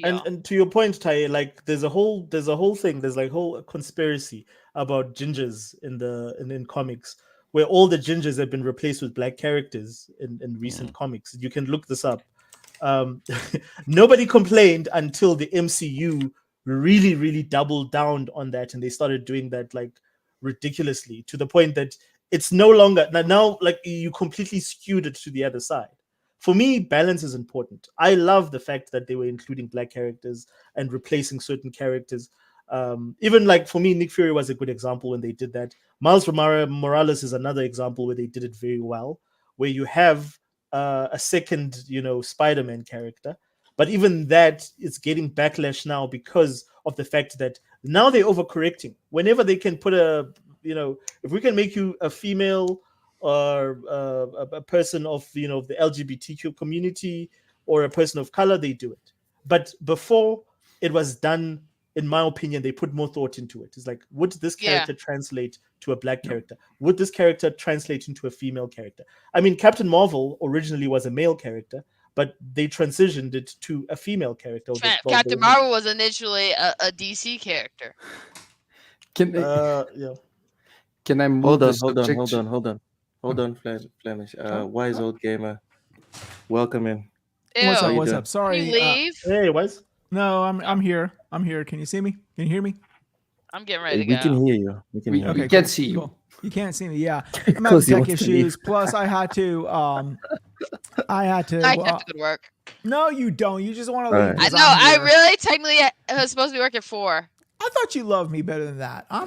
And to your point, Taye, like there's a whole thing. There's like whole conspiracy about gingers in comics, where all the gingers have been replaced with black characters in recent comics. You can look this up. Nobody complained until the MCU really, really doubled down on that, and they started doing that like ridiculously, to the point that it's no longer now like you completely skewed it to the other side. For me, balance is important. I love the fact that they were including black characters and replacing certain characters. Even like for me, Nick Fury was a good example when they did that. Miles Morales is another example where they did it very well, where you have a second, Spider-Man character. But even that is getting backlash now because of the fact that now they're overcorrecting. Whenever they can put if we can make you a female or a person of the LGBTQ community or a person of color, they do it. But before it was done, in my opinion, they put more thought into it. It's like, would this character translate to a black character? Would this character translate into a female character? I mean, Captain Marvel originally was a male character, but they transitioned it to a female character. Captain Marvel was initially a DC character. Can I move Hold on, Flemish. Wise Old Gamer, welcome in. What's up? Sorry. Can you leave? Hey, Wise. No, I'm here. Can you see me? Can you hear me? I'm getting ready to go. We can hear you. We can hear you. We can't see you. Cool. You can't see me. Yeah, I'm having tech issues. Plus, I had to. I have to go to work. No, you don't. You just want to leave. I know. I really technically was supposed to be working at 4. I thought you loved me better than that. I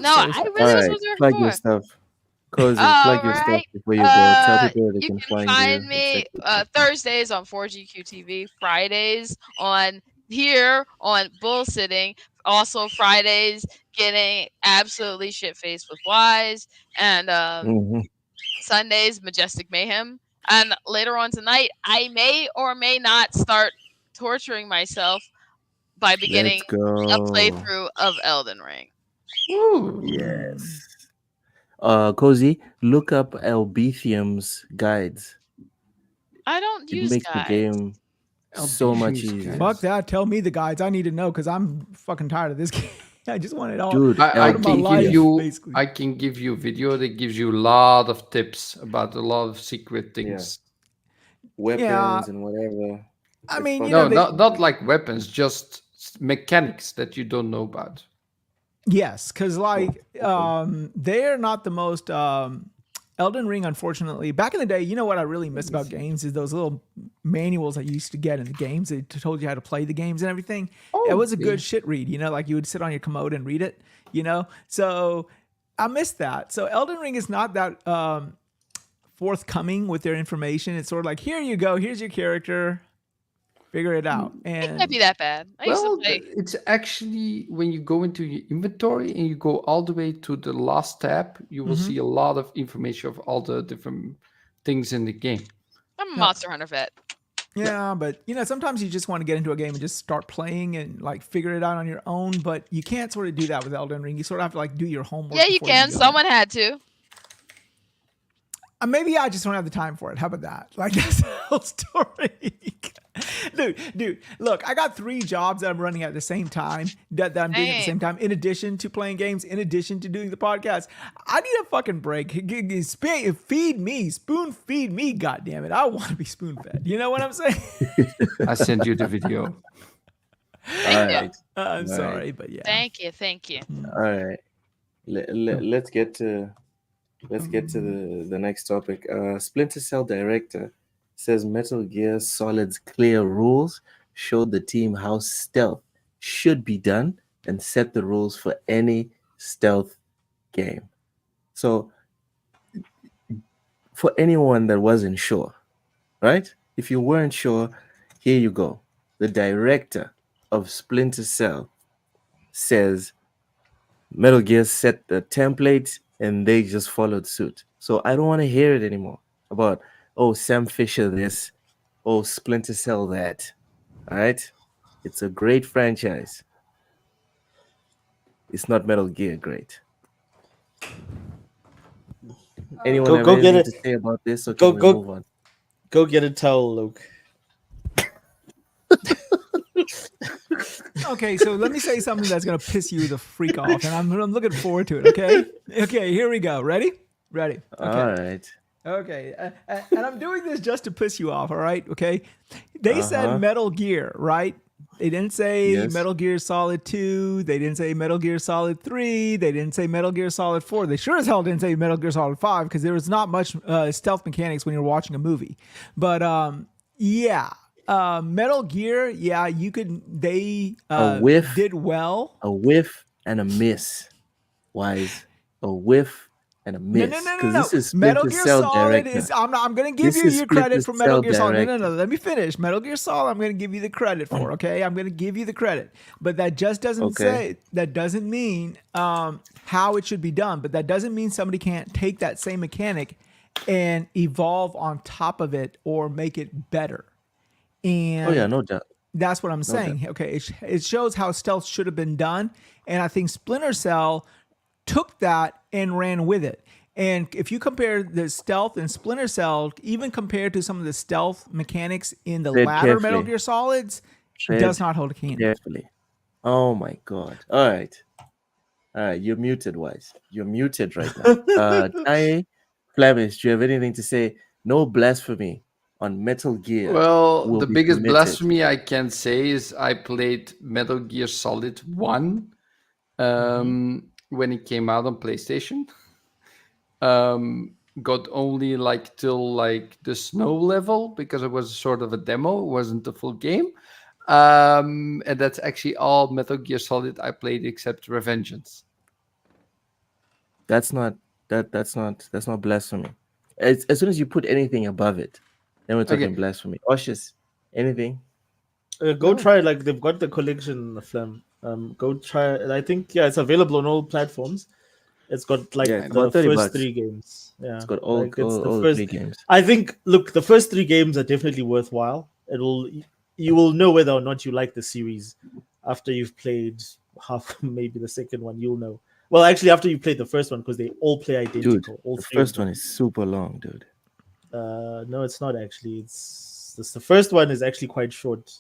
really was supposed to work at 4. Your stuff. Plug your stuff before you go. Tell people where they you can find me Thursdays on 4GQ TV, Fridays on here on Bullsitting, also Fridays getting absolutely shit-faced with Wise, and Sundays Majestic Mayhem. And later on tonight, I may or may not start torturing myself by beginning a playthrough of Elden Ring. Ooh, yes. Cozy, look up Albethium's guides. I don't use guides. It makes the game so much easier. Fuck that. Tell me the guides. I need to know because I'm fucking tired of this game. I just want it all. Dude, I can give you a video that gives you a lot of tips about a lot of secret things. Weapons and whatever. I mean, not like weapons, just mechanics that you don't know about. Yes, because they're not the most Elden Ring, unfortunately. Back in the day, you know what I really miss about games is those little manuals I used to get in the games. They told you how to play the games and everything. It was a good shit read, like you would sit on your commode and read it, So I miss that. So Elden Ring is not that forthcoming with their information. It's sort of like, here you go, here's your character. Figure it out. And it can't be that bad. It's actually when you go into your inventory and you go all the way to the last tab, you will see a lot of information of all the different things in the game. I'm a Monster Hunter vet. Yeah, but sometimes you just want to get into a game and just start playing and like figure it out on your own. But you can't sort of do that with Elden Ring. You sort of have to like do your homework. Yeah, you can. Someone had to. Maybe I just don't have the time for it. How about that? Like that's the whole story. dude, look, I got 3 jobs that I'm running at the same time, that I'm doing at the same time, in addition to playing games, in addition to doing the podcast. I need a fucking break. Feed me, spoon feed me, goddammit. I want to be spoon fed. You know what I'm saying? I sent you the video. Thank you. I'm sorry, but yeah. Thank you. All right. Let's get to the next topic. Splinter Cell director says Metal Gear Solid's clear rules showed the team how stealth should be done and set the rules for any stealth game. So, for anyone that wasn't sure, right? If you weren't sure, here you go. The director of Splinter Cell says Metal Gear set the template and they just followed suit. So I don't want to hear it anymore about, oh, Sam Fisher this, oh, Splinter Cell that. All right? It's a great franchise. It's not Metal Gear great. Anyone have anything to say about this, or can we move on? Go get a towel, Luke. Okay, so let me say something that's gonna piss you the freak off, and I'm looking forward to it. Okay, here we go. Ready? Okay. All right. Okay, and I'm doing this just to piss you off. All right. Okay. They said Metal Gear, right? They didn't say Metal Gear Solid 2. They didn't say Metal Gear Solid 3. They didn't say Metal Gear Solid 4. They sure as hell didn't say Metal Gear Solid 5 because there was not much stealth mechanics when you're watching a movie. But Metal Gear, you could. They a whiff did well. A whiff and a miss. Wise. A whiff and a miss. No. This is Metal Gear Cell Solid director. is. I'm going to give This you is your credit for Metal Gear Solid. director. No. Let me finish. Metal Gear Solid. I'm going to give you the credit for. Okay, I'm going to give you the credit. But that just doesn't say. That doesn't mean how it should be done. But that doesn't mean somebody can't take that same mechanic and evolve on top of it or make it better. And no doubt. That's what I'm saying. Okay, it shows how stealth should have been done, and I think Splinter Cell took that and ran with it. And if you compare the stealth in Splinter Cell, even compared to some of the stealth mechanics in the latter Metal Gear Solids, it does not hold a candle. Carefully. Oh my God. All right. You're muted, Wise. You're muted right now. Taye, Flemish, do you have anything to say? No blasphemy on Metal Gear. Well, the biggest blasphemy I can say is I played Metal Gear Solid 1 when it came out on PlayStation. Got only till the snow level because it was sort of a demo. It wasn't the full game. And that's actually all Metal Gear Solid I played except Revengeance. That's not blasphemy. As soon as you put anything above it, then we're talking blasphemy. Oshis, anything? Go try it. Like they've got the collection, Flem. Go try it. I think it's available on all platforms. It's got the first 3 games. Yeah, it's got all the 3 games. I think. Look, the first 3 games are definitely worthwhile. You will know whether or not you like the series after you've played half, maybe the second one. You'll know. Well, actually, after you played the first one, because they all play identical. Dude, all the first one is super long, dude. No, it's not actually. It's the first one is actually quite short.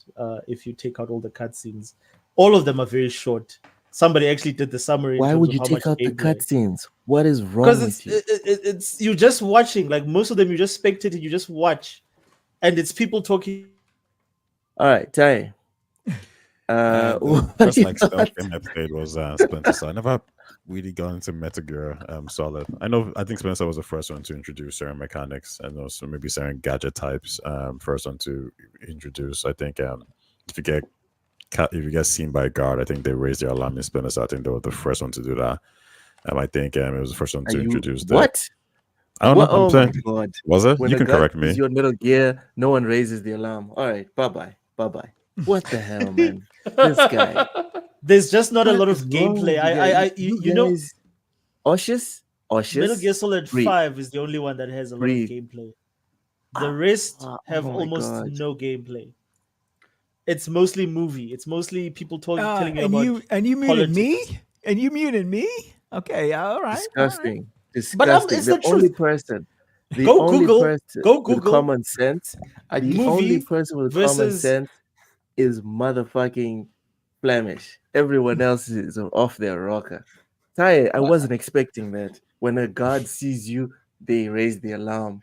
If you take out all the cutscenes, all of them are very short. Somebody actually did the summary. Why would you take out the cutscenes? What is wrong with you? Because it's you just watching. Like most of them, you just spectate. You just watch, and it's people talking. All right, Taye. First stealth game I played was Splinter Cell. I never really got into Metal Gear Solid. I think Splinter Cell was the first one to introduce certain mechanics and also maybe certain gadget types. First one to introduce. I think if you get seen by a guard, I think they raised their alarm in Splinter Cell. I think they were the first one to do that. I think it was the first one to introduce that. What? I don't know. Oh my God. Was it? When You can correct me. Your Metal Gear, no one raises the alarm. All right, bye-bye. What the hell, man? This guy. There's just not a lot of gameplay. You know, Oshis. Metal Gear Solid 5 is the only one that has a lot of gameplay. The rest have almost no gameplay. It's mostly movie. It's mostly people telling you about. And you muted me. And you muted me. Okay, all right. Disgusting. But it's the the only truth. person. The Go only Google. person Go with Google. common sense, I the think only Movie person with common versus. sense is motherfucking Flemish. Everyone else is off their rocker. Ty, I wasn't expecting that. When a guard sees you, they raise the alarm.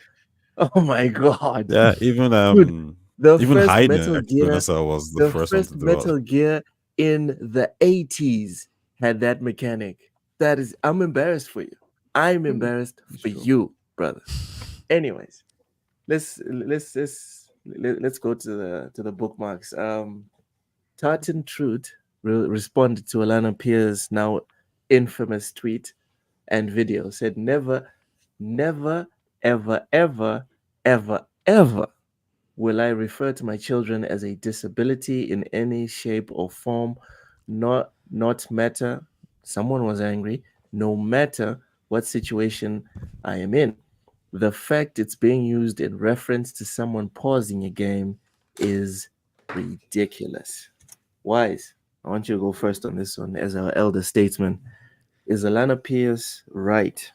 Oh my god. Yeah, even Dude, the even first hiding Metal Gear, Spinoza was the the first one first to do it. Metal Gear in the 80s had that mechanic. That is, I'm embarrassed for you. I'm embarrassed for true. you, brother. Anyways, let's go to the bookmarks. Tartan Truth responded to Alana Pierce's now infamous tweet and video. Said, never, never, ever, ever, ever, ever will I refer to my children as a disability in any shape or form. Not matter. Someone was angry. No matter what situation I am in. The fact it's being used in reference to someone pausing a game is ridiculous. Wise, I want you to go first on this one as our elder statesman. Is Alana Pierce right?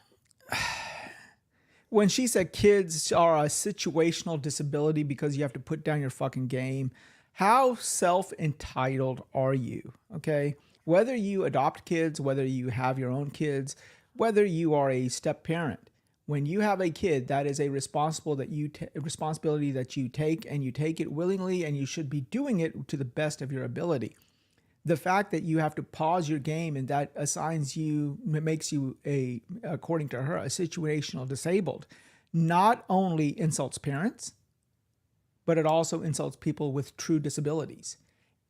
When she said kids are a situational disability because you have to put down your fucking game, how self entitled are you? Okay. Whether you adopt kids, whether you have your own kids, whether you are a step parent, when you have a kid, that is a responsibility that you take, and you take it willingly, and you should be doing it to the best of your ability. The fact that you have to pause your game and that makes you according to her, a situational disabled, not only insults parents, but it also insults people with true disabilities.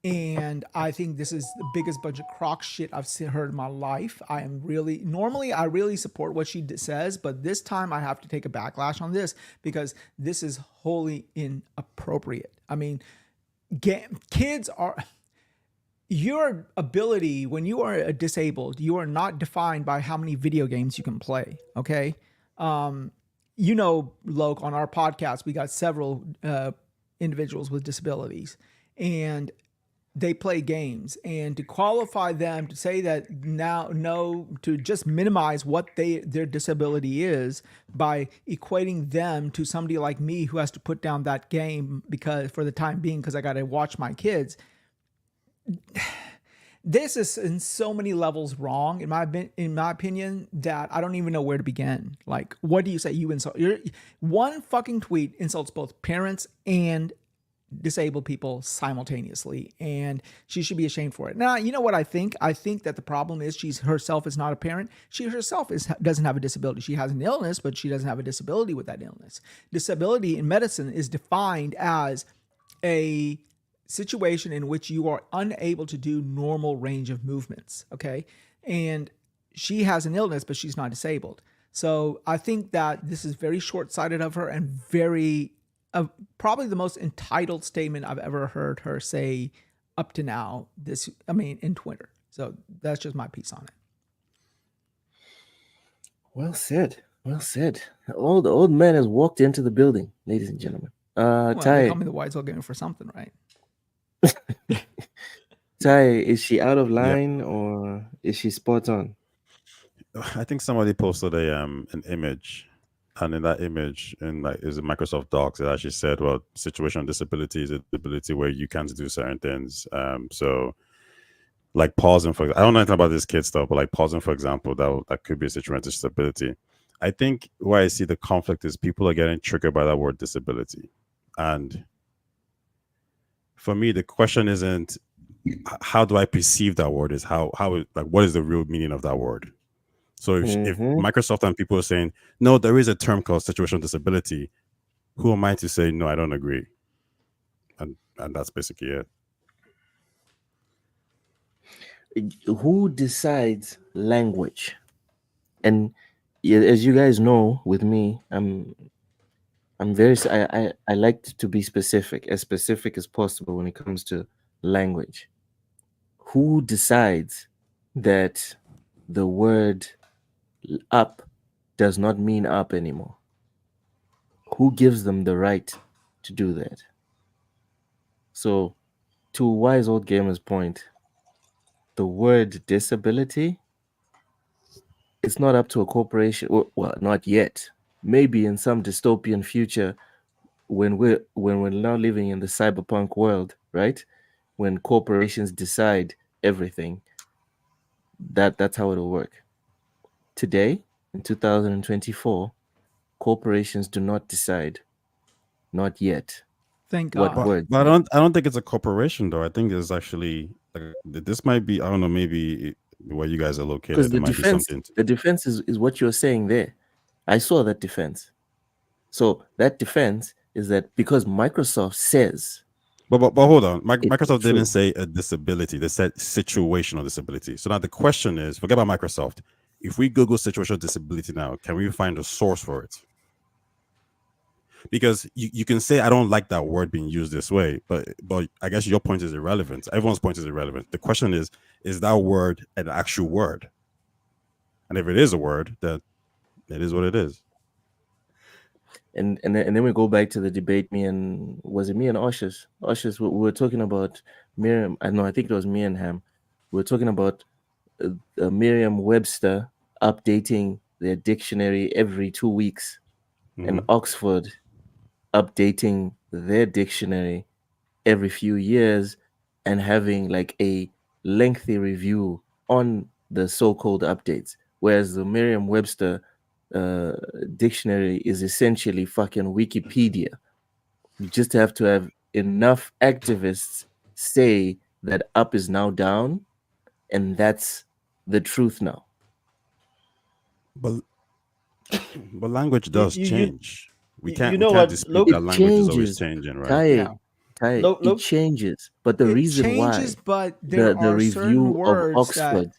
And I think this is the biggest bunch of crock shit I've heard in my life. Normally I really support what she says, but this time I have to take a backlash on this because this is wholly inappropriate. I mean, kids are, your ability when you are disabled, you are not defined by how many video games you can play. Okay. Loke, on our podcast, we got several individuals with disabilities, and they play games, and to qualify them to say that to just minimize what their disability is by equating them to somebody like me who has to put down that game because for the time being, because I got to watch my kids. This is in so many levels wrong in my opinion that I don't even know where to begin. Like, what do you say? You insult one fucking tweet insults both parents and disabled people simultaneously, and she should be ashamed for it. Now, you know what I think? I think that the problem is she herself is not a parent. She herself doesn't have a disability. She has an illness, but she doesn't have a disability with that illness. Disability in medicine is defined as a situation in which you are unable to do normal range of movements. Okay. And she has an illness, but she's not disabled. So I think that this is very short-sighted of her and probably the most entitled statement I've ever heard her say up to now. In Twitter. So that's just my piece on it. Well said. Well said. The old man has walked into the building, ladies and gentlemen. They Ty, call me the Wise Old Gamer for something, right? Ty, is she out of line or is she spot on? I think somebody posted an image, and in that image, is it Microsoft Docs, it actually said, well, situational disability is a disability where you can't do certain things. So like pausing, I don't know anything about this kid stuff, but like pausing, for example, that could be a situational disability. I think where I see the conflict is people are getting triggered by that word disability. And for me, the question isn't how do I perceive that word, is what is the real meaning of that word? So if Microsoft and people are saying, no, there is a term called situational disability, who am I to say, no, I don't agree? And that's basically it. Who decides language? And as you guys know, with me, I'm very, I like to be specific as possible when it comes to language. Who decides that the word up does not mean up anymore? Who gives them the right to do that? So, to Wise Old Gamer's point, the word disability, it's not up to a corporation. Well, not yet. maybe in some dystopian future, when we're now living in the cyberpunk world, right? When corporations decide everything, that's how it'll work. Today, in 2024, corporations do not decide, not yet, Thank what God. words. But I don't think it's a corporation though. I think it's actually like this might be, I don't know, maybe where you guys are Because located, there might be something. the defense is what you're saying there. I saw that defense. So that defense is that because Microsoft says But hold on, it's Microsoft true. didn't say a disability; they said situational disability. So now the question is, forget about Microsoft. If we Google situational disability now, can we find a source for it? Because you can say I don't like that word being used this way, but I guess your point is irrelevant. Everyone's point is irrelevant. The question is that word an actual word? And if it is a word, then it is what it is. And then we go back to the debate. Was it me and Oshus? Oshus, we were talking about Miriam. I know, I think it was me and Ham. We were talking about Merriam-Webster updating their dictionary every 2 weeks, and Oxford updating their dictionary every few years, and having like a lengthy review on the so-called updates. Whereas the Merriam-Webster dictionary is essentially fucking Wikipedia. You just have to have enough activists say that up is now down, and that's the truth now. But language does change. We can't dispute that language is always changing, right? It changes, but the reason changes, why but there the are certain review of words Oxford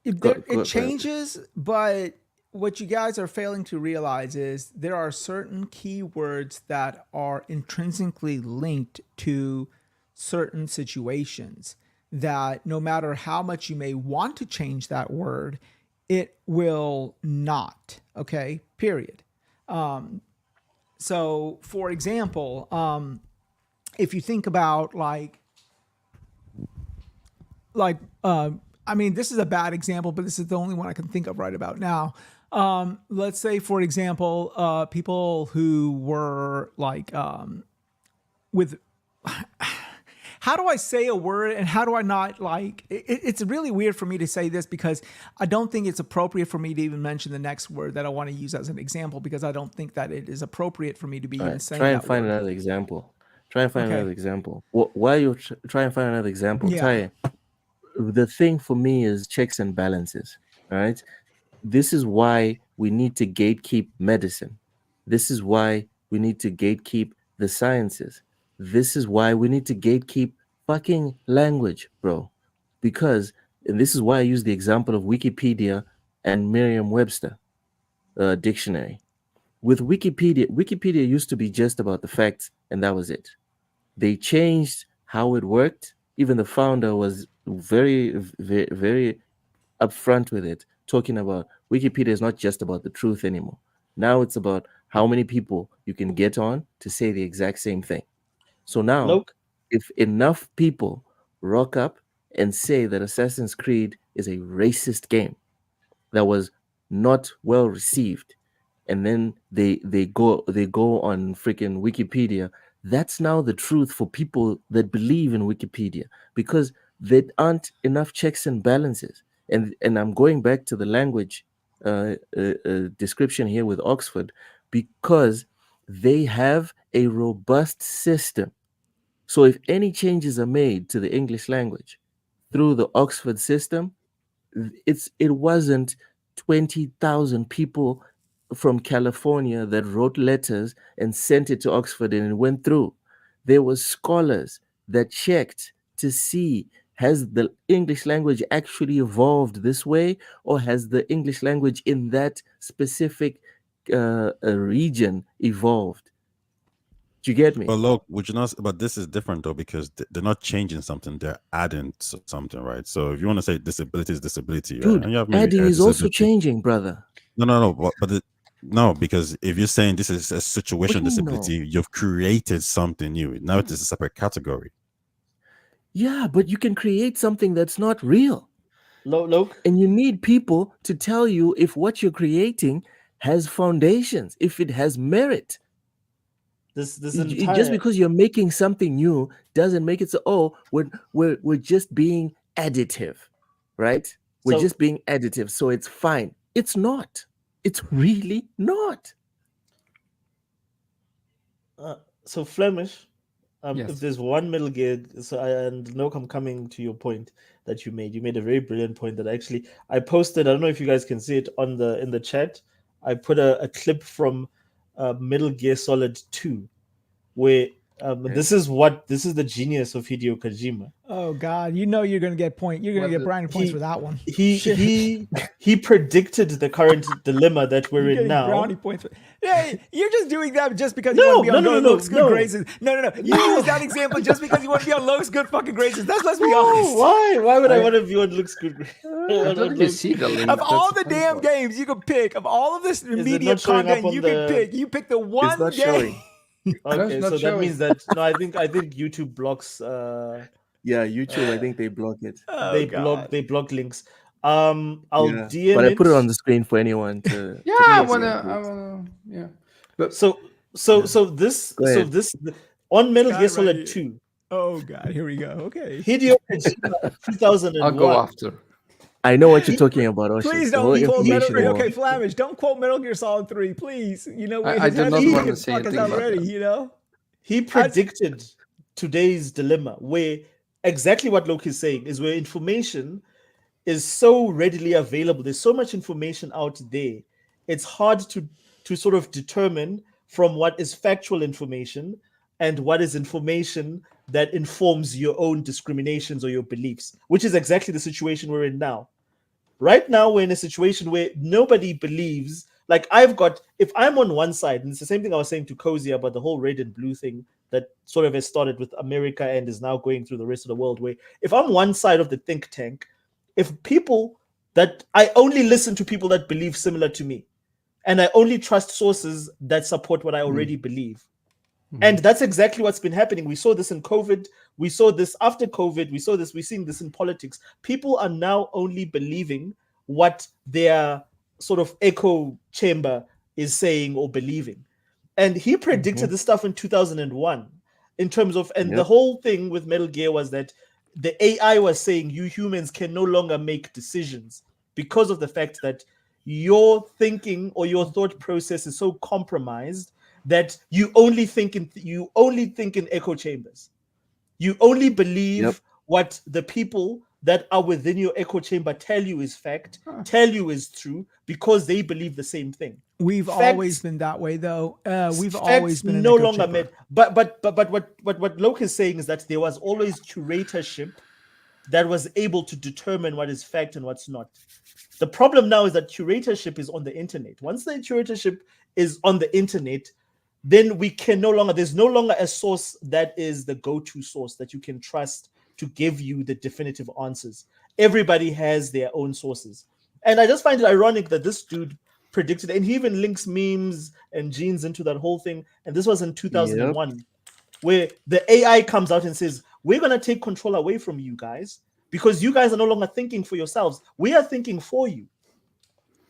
it changes, but what you guys are failing to realize is there are certain keywords that are intrinsically linked to certain situations that no matter how much you may want to change that word, it will not. Okay, period. So, for example, if you think about I mean, this is a bad example, but this is the only one I can think of right about now. Let's say, for example, people who were with, how do I say a word and how do I not it's really weird for me to say this because I don't think it's appropriate for me to even mention the next word that I want to use as an example because I don't think that it is appropriate for me to be even saying Try and that find word. another example. Another example. While you try and find another example, Yeah. the thing for me is checks and balances. All right. This is why we need to gatekeep medicine. This is why we need to gatekeep the sciences. This is why we need to gatekeep fucking language, bro. Because, and this is why I use the example of Wikipedia and Merriam-Webster dictionary. With Wikipedia used to be just about the facts, and that was it. They changed how it worked. Even the founder was very, very, very upfront with it, talking about Wikipedia is not just about the truth anymore. Now it's about how many people you can get on to say the exact same thing. So now, if enough people rock up and say that Assassin's Creed is a racist game that was not well received, and then they go on freaking Wikipedia, that's now the truth for people that believe in Wikipedia, because there aren't enough checks and balances. And I'm going back to the language description here with Oxford, because they have a robust system. So if any changes are made to the English language through the Oxford system, it wasn't 20,000 people from California that wrote letters and sent it to Oxford and it went through. There were scholars that checked to see, has the English language actually evolved this way, or has the English language in that specific region evolved? Do you get me? But look, would you not? But this is different though, because they're not changing something; they're adding something, right? So if you want to say disability is disability, Dude, right? And you have maybe adding a is also disability. changing, brother. No. No, because if you're saying this is a situation disability, you've created something new. Now it is a separate category. Yeah, but you can create something that's not real. Look. And you need people to tell you if what you're creating has foundations, if it has merit. This Just because you're making something new doesn't make it so, oh, we're just being additive, right? We're just being additive, so it's fine. It's not. It's really not. So Flemish, Yes. if there's one Metal Gear, and Noke, I'm coming to your point that you made a very brilliant point that actually I posted. I don't know if you guys can see it in the chat. I put a clip from Metal Gear Solid 2, where this is the genius of Hideo Kojima. Oh God, you know you're gonna get You're gonna get brownie points for that one. He predicted the current dilemma that we're in now. Brownie points. Hey, you're just doing that just because you want to be on Loke's good graces. No. You use that example just because you want to be on Loke's good fucking graces. Let's be honest. Why would I want to be on Luke's good graces? I don't really see the link. Of all the damn games you could pick, of all of this media content you could pick, you pick the one game. Showing. Okay, so that means that I think YouTube blocks. Yeah, YouTube. I think they block it. They block links. I'll DM but it. I put it on the screen for anyone to. Yeah, to I wanna. Yeah. But so this on Metal Gear Solid 2. Oh God, here we go. Okay. Hideo Kojima, 2001. I'll go after. I know what you're talking about. Ocean. Please don't quote Metal Gear. Okay, Flamish, don't quote Metal Gear Solid 3, please. You know, I do not want to say anything about already, that. You know, he predicted today's dilemma, where exactly what Loki is saying is where information is so readily available. There's so much information out there. It's hard to sort of determine from what is factual information and what is information that informs your own discriminations or your beliefs, which is exactly the situation we're in now. Right now, we're in a situation where nobody believes, like if I'm on one side, and it's the same thing I was saying to Cozy about the whole red and blue thing that sort of has started with America and is now going through the rest of the world, where if I'm one side of the think tank, if people that I only listen to people that believe similar to me, and I only trust sources that support what I already believe. And that's exactly what's been happening. We saw this in COVID. We saw this after COVID. We're seeing this in politics. People are now only believing what their sort of echo chamber is saying or believing. And he predicted this stuff in 2001 in terms of, the whole thing with Metal Gear was that the AI was saying you humans can no longer make decisions because of the fact that your thinking or your thought process is so compromised that you only think in echo chambers. You only believe what the people that are within your echo chamber tell you is fact, tell you is true, because they believe the same thing. We've always been that way, though. We've always been no longer made. But what Loke is saying is that there was always curatorship that was able to determine what is fact and what's not. The problem now is that curatorship is on the internet. Once the curatorship is on the internet, then there's no longer a source that is the go-to source that you can trust to give you the definitive answers. Everybody has their own sources. And I just find it ironic that this dude predicted, and he even links memes and genes into that whole thing. And this was in 2001, where the AI comes out and says, we're going to take control away from you guys because you guys are no longer thinking for yourselves. We are thinking for you.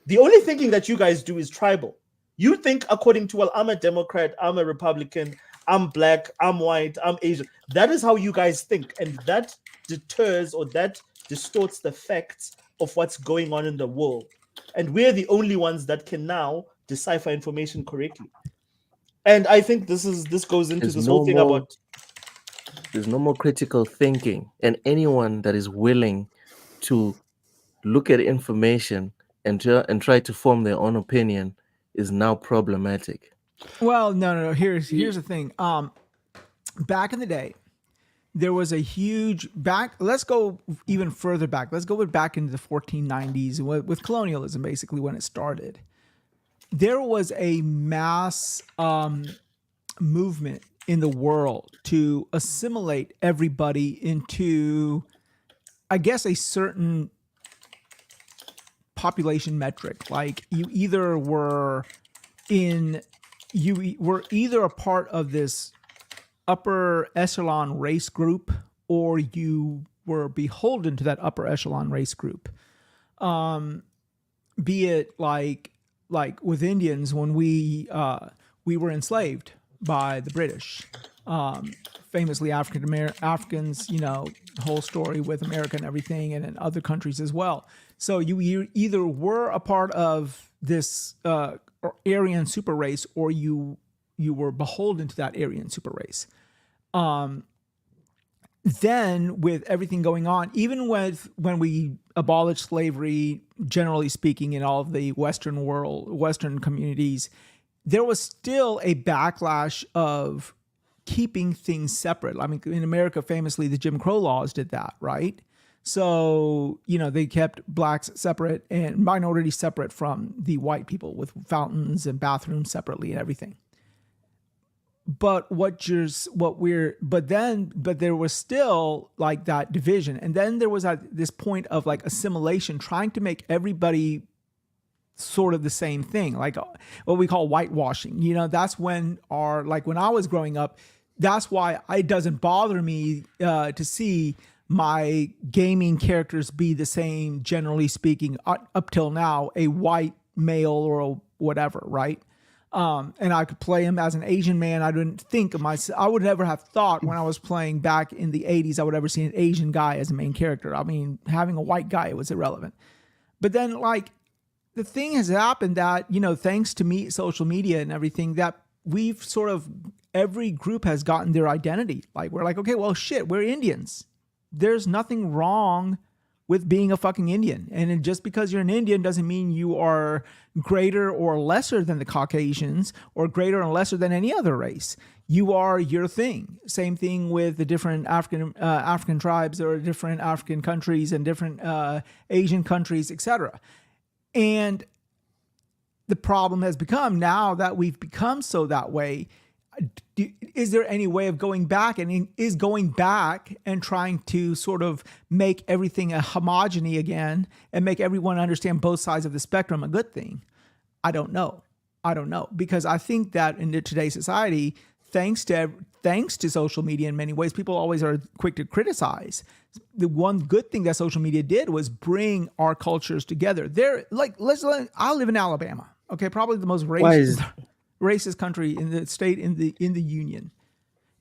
The only thinking that you guys do is tribal. You think according to, well, I'm a Democrat, I'm a Republican, I'm black, I'm white, I'm Asian. That is how you guys think. And that deters or that distorts the facts of what's going on in the world. And we're the only ones that can now decipher information correctly. And I think this goes into this whole thing about... There's no more critical thinking. And anyone that is willing to look at information and try to form their own opinion is now problematic. Well, no. Here's the thing. Back in the day, there was a huge let's go even further back. Let's go back into the 1490s with colonialism, basically, when it started. There was a mass movement in the world to assimilate everybody into, I guess, a certain population metric. Like you were either a part of this upper echelon race group or you were beholden to that upper echelon race group. Be it like like with Indians when we were enslaved by the British. Famously Africans, you know, the whole story with America and everything, and in other countries as well. So you either were a part of this Aryan super race, or you were beholden to that Aryan super race. Then with everything going on, even when we abolished slavery, generally speaking, in all of the Western communities, there was still a backlash of keeping things separate. I mean, in America, famously, the Jim Crow laws did that, right? So, you know, they kept blacks separate and minorities separate from the white people, with fountains and bathrooms separately and everything. But there was still like that division. And then there was at this point of like assimilation, trying to make everybody sort of the same thing, like what we call whitewashing. You know, that's when when I was growing up, that's why it doesn't bother me to see my gaming characters be the same, generally speaking, up till now, a white male or a whatever, right? And I could play him as an Asian man. I didn't think of myself. I would never have thought when I was playing back in the 80s, I would ever see an Asian guy as a main character. I mean, having a white guy was irrelevant. But then, like, the thing has happened that, you know, thanks to social media and everything, that we've sort of, every group has gotten their identity. Like, we're like, okay, well, shit, we're Indians. There's nothing wrong with being a fucking Indian. And just because you're an Indian doesn't mean you are greater or lesser than the Caucasians, or greater or lesser than any other race. You are your thing. Same thing with the different African tribes, or different African countries and different Asian countries, etc. And the problem has become, now that we've become so that way, is there any way of going back? And is going back and trying to sort of make everything a homogeny again and make everyone understand both sides of the spectrum a good thing? I don't know. Because I think that in today's society, thanks to social media in many ways, people always are quick to criticize. The one good thing that social media did was bring our cultures together. I live in Alabama. Okay, probably the most racist country in the state, in the union.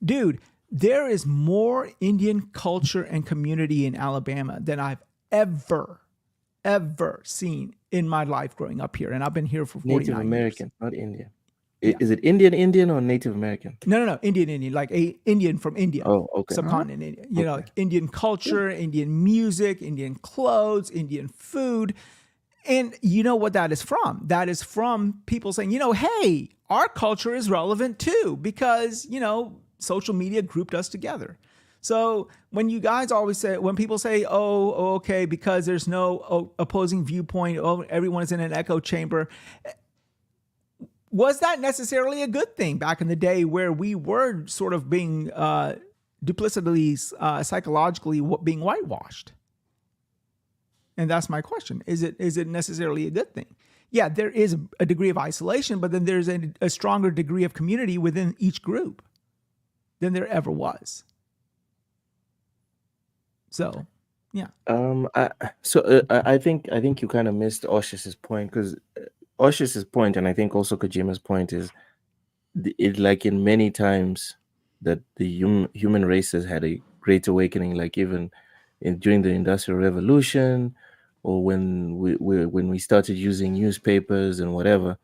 Dude, there is more Indian culture and community in Alabama than I've ever seen in my life growing up here. And I've been here for 49 Native American, years. not Indian. Yeah. Is it Indian or Native American? No. Indian, like Indian from India. Oh, okay. Subcontinent India. You know, like Indian culture, Indian music, Indian clothes, Indian food. And you know what that is from? That is from people saying, you know, hey, our culture is relevant too, because, you know, social media grouped us together. So when you guys always say, when people say, oh, okay, because there's no opposing viewpoint, everyone is in an echo chamber, was that necessarily a good thing back in the day, where we were sort of being duplicitously, psychologically being whitewashed? And that's my question. Is it necessarily a good thing? Yeah, there is a degree of isolation, but then there's a stronger degree of community within each group than there ever was. So, yeah. I think you kind of missed Oshish's point, because Oshish's point, and I think also Kojima's point, is it like in many times that the human race has had a great awakening, like even during the Industrial Revolution, or when we started using newspapers and whatever.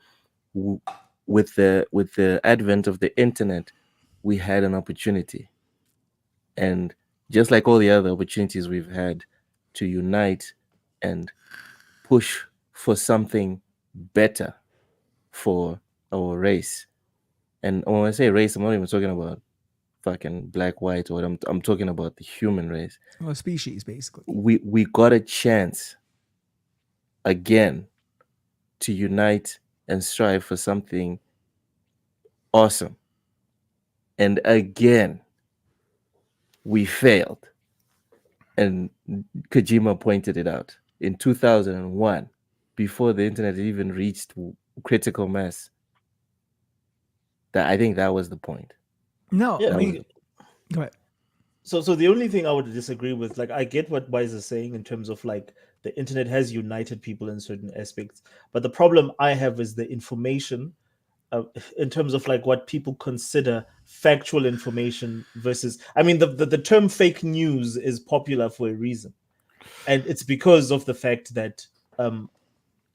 With the advent of the internet, we had an opportunity, and just like all the other opportunities we've had to unite and push for something better for our race. And when I say race, I'm not even talking about fucking black, white, or I'm talking about the human race. Well, species, basically. We got a chance again to unite and strive for something awesome. And again, we failed. And Kojima pointed it out in 2001, before the internet even reached critical mass. I think that was the point. No, Yeah, I mean, go ahead. So the only thing I would disagree with, like, I get what Wise is saying in terms of like The internet has united people in certain aspects, but the problem I have is the information, in terms of like what people consider factual information versus. I mean, the term fake news is popular for a reason, and it's because of the fact that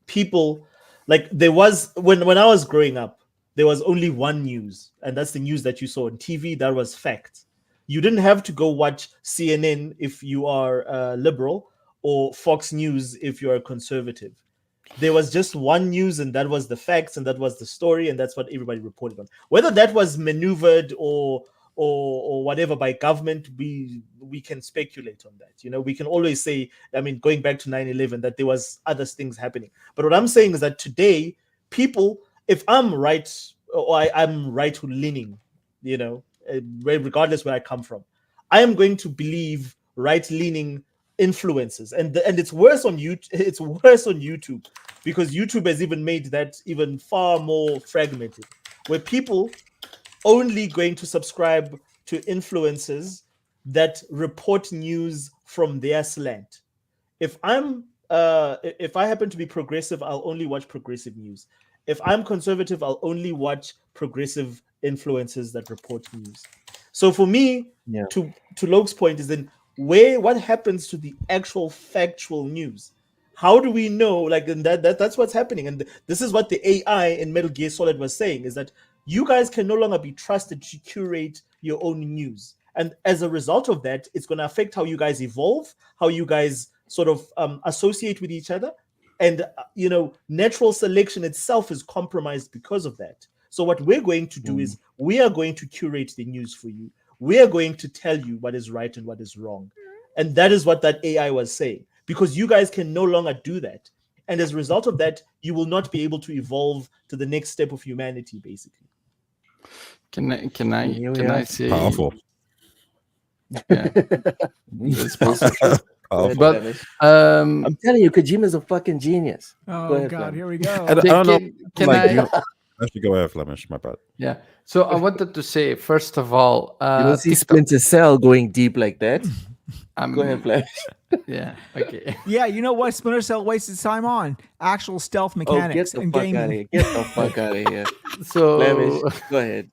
people, like, there was, when I was growing up, there was only one news, and that's the news that you saw on TV. That was fact. You didn't have to go watch CNN if you are liberal, or Fox News if you're a conservative. There was just one news, and that was the facts, and that was the story, and that's what everybody reported on. Whether that was maneuvered or whatever by government, we can speculate on that. You know, we can always say, I mean, going back to 9/11, that there was other things happening. But what I'm saying is that today, people, if I'm right, or I'm right leaning, you know, regardless where I come from, I am going to believe right leaning influences, and it's worse on YouTube. It's worse on YouTube, because YouTube has even made that even far more fragmented, where people only going to subscribe to influencers that report news from their slant. If I happen to be progressive, I'll only watch progressive news. If I'm conservative, I'll only watch progressive influencers that report news. So for me, to Loke's point, is then what happens to the actual factual news? How do we know? Like, and that's what's happening. And this is what the AI in Metal Gear Solid was saying, is that you guys can no longer be trusted to curate your own news. And as a result of that, it's going to affect how you guys evolve, how you guys sort of associate with each other. And, you know, natural selection itself is compromised because of that. So what we're going to do is we are going to curate the news for you. We are going to tell you what is right and what is wrong. And that is what that AI was saying, because you guys can no longer do that. And as a result of that, you will not be able to evolve to the next step of humanity, basically. Can I say Powerful. Yeah, it's possible. But I'm telling you, Kojima's a fucking genius. Oh, Go ahead, God, Flemish. here we go. I don't know. Can Like, I? Actually, go ahead, Flemish. My bad. Yeah. So I wanted to say, first of all, You don't see TikTok- Splinter Cell going deep like that. Go ahead, Flemish. Yeah. Okay. Yeah, you know what Splinter Cell wasted time on? Actual stealth Oh, mechanics get the and fuck out of gaming. here. Get the fuck out of here. So Flemish, go ahead.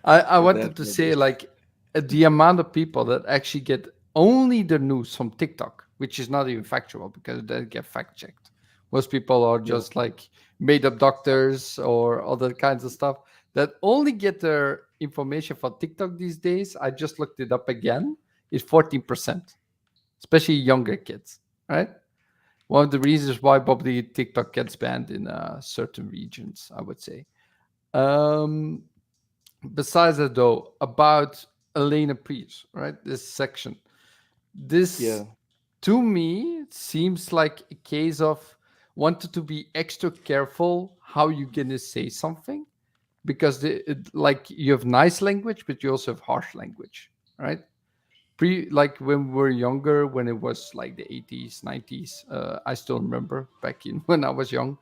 I With wanted that, to Flemish. say, like, the amount of people that actually get only the news from TikTok, which is not even factual because they get fact checked. Most people are just like made up doctors or other kinds of stuff that only get their information from TikTok these days. I just looked it up again. Is 14%, especially younger kids, right? One of the reasons why probably TikTok gets banned in certain regions, I would say. Besides that, though, about Elena Priest, right? This section. This, to me, seems like a case of wanted to be extra careful how you're going to say something, because like you have nice language, but you also have harsh language, right? Like when we were younger, when it was like the 80s, 90s, I still remember back in when I was young,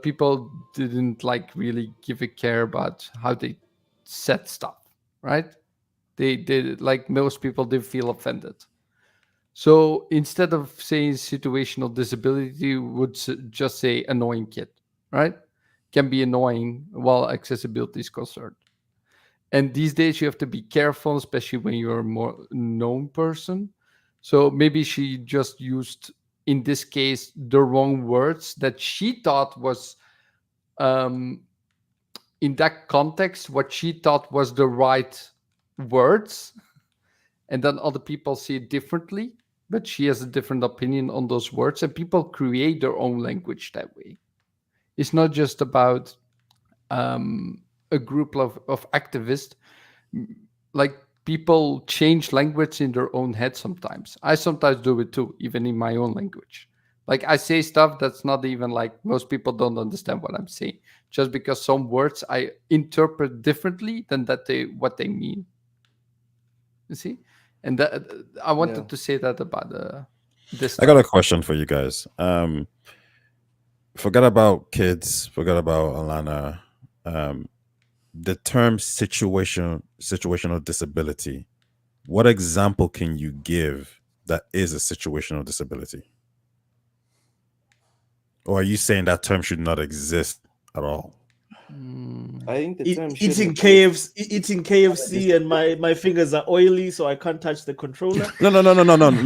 people didn't like really give a care about how they said stuff, right? They did, like most people did feel offended. So instead of saying situational disability, would just say annoying kid, right? Can be annoying while accessibility is concerned. And these days you have to be careful, especially when you're a more known person. So maybe she just used, in this case, the wrong words that she thought was, in that context, what she thought was the right words. And then other people see it differently, but she has a different opinion on those words. And people create their own language that way. It's not just about a group of activists. Like, people change language in their own head sometimes. I sometimes do it too, even in my own language. Like, I say stuff that's not even like, most people don't understand what I'm saying, just because some words I interpret differently than what they mean. You see? And that, I wanted to say that about this stuff. I got a question for you guys. Forget about kids. Forget about Alana. The term situational disability. What example can you give that is a situational disability? Or are you saying that term should not exist at all? I think the term should Eating exist. eating KFC, and my fingers are oily, so I can't touch the controller. No.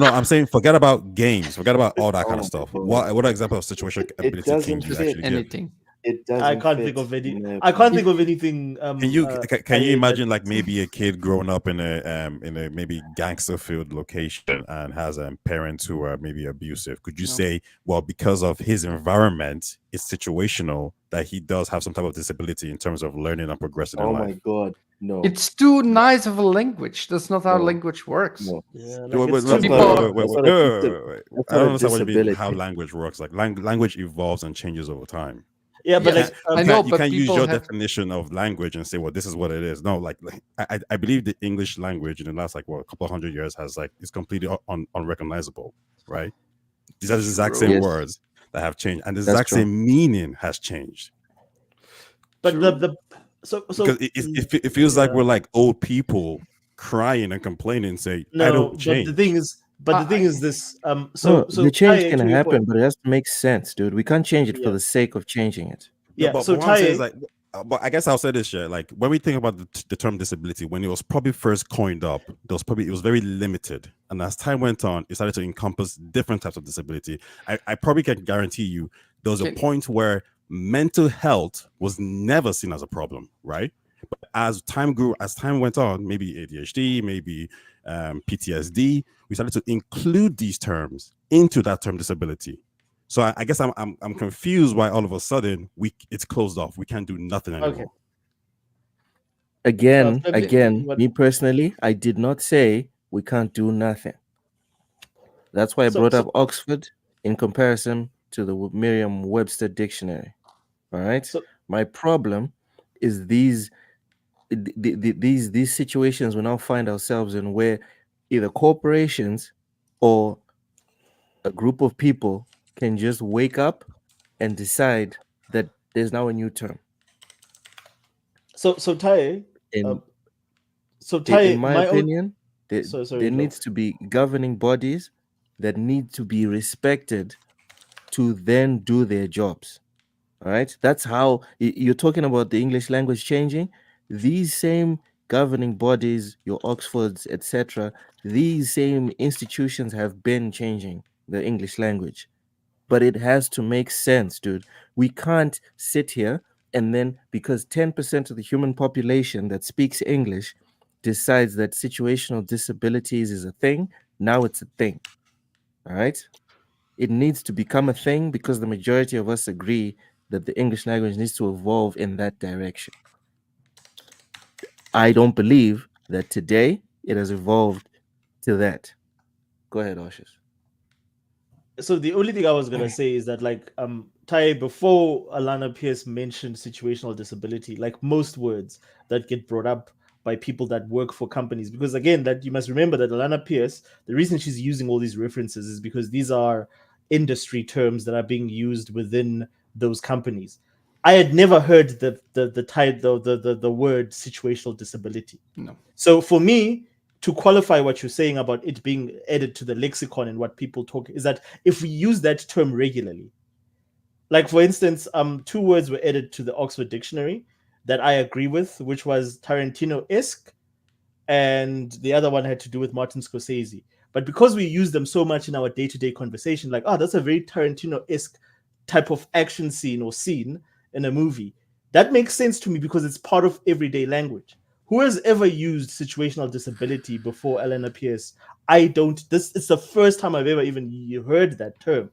I'm saying forget about games, forget about all that kind Oh of stuff. my What example of situational It ability can doesn't you fit actually give? Anything. It doesn't I can't fit think of any. in my I can't opinion. think of anything. Can you that- imagine like maybe a kid growing up in a maybe gangster filled location and has parents who are maybe abusive? Could you say, well, because of his environment, it's situational that he does have some type of disability in terms of learning and progressing in Oh life? my god, no. It's too nice of a language. That's not how No. language works. No. Yeah, Wait, like it's wait, too wait, broad. wait, That's wait, not a wait, dis- wait, wait. that's I not don't a understand what you mean how disability. language works. Like language evolves and changes over time. Yeah, but Yes, like I know, You but can't use people your have. definition of language and say, well, this is what it is. No, like I believe the English language in the last like a couple of hundred years has like it's completely unrecognizable, right? These are the exact same Yes. words that have changed, and the That's exact true. same meaning has changed. but the so Because it feels like yeah. we're like old people crying and complaining, say, I No, don't but change. the thing is, this. No, the change Taye, can to your happen, point, but it has to make sense, dude. We can't change it for Yeah. the sake of changing it. No, yeah. but So what I'm saying is Taye, like, but I guess I'll say this shit. Like when we think about the term disability, when it was probably first coined up, it was very limited, and as time went on, it started to encompass different types of disability. I probably can guarantee you there was a Can- point where mental health was never seen as a problem, right? But as time went on, maybe ADHD, maybe PTSD, we started to include these terms into that term disability. So I guess I'm confused why all of a sudden it's closed off. We can't do nothing anymore. Okay. Again, what- me personally, I did not say we can't do nothing. That's why I So- brought so- up Oxford in comparison to the Merriam-Webster dictionary. All right. So- My problem is these situations we now find ourselves in, where either corporations or a group of people can just wake up and decide that there's now a new term. So Taye, In Taye, my opinion, there Sorry, needs to be governing bodies that need to be respected to then do their jobs. All right, that's how you're talking about the English language changing. These same governing bodies, your Oxfords, etc., these same institutions have been changing the English language, but it has to make sense, dude. We can't sit here and then, because 10% of the human population that speaks English decides that situational disabilities is a thing, now it's a thing. All right, it needs to become a thing because the majority of us agree that the English language needs to evolve in that direction. I don't believe that today it has evolved to that. Go ahead, Oshis. So the only thing I was gonna say is that, like, Taye, before Alana Pierce mentioned situational disability, like most words that get brought up by people that work for companies, because again, that you must remember that Alana Pierce, the reason she's using all these references is because these are industry terms that are being used within those companies. I had never heard the word situational disability. No. So for me, to qualify what you're saying about it being added to the lexicon and what people talk, is that if we use that term regularly, like for instance, 2 words were added to the Oxford Dictionary that I agree with, which was Tarantino-esque, and the other one had to do with Martin Scorsese. But because we use them so much in our day-to-day conversation, like, oh, that's a very Tarantino-esque type of action scene or scene in a movie, that makes sense to me because it's part of everyday language. Who has ever used situational disability before Alana Pierce? I don't. It's the first time I've ever even heard that term.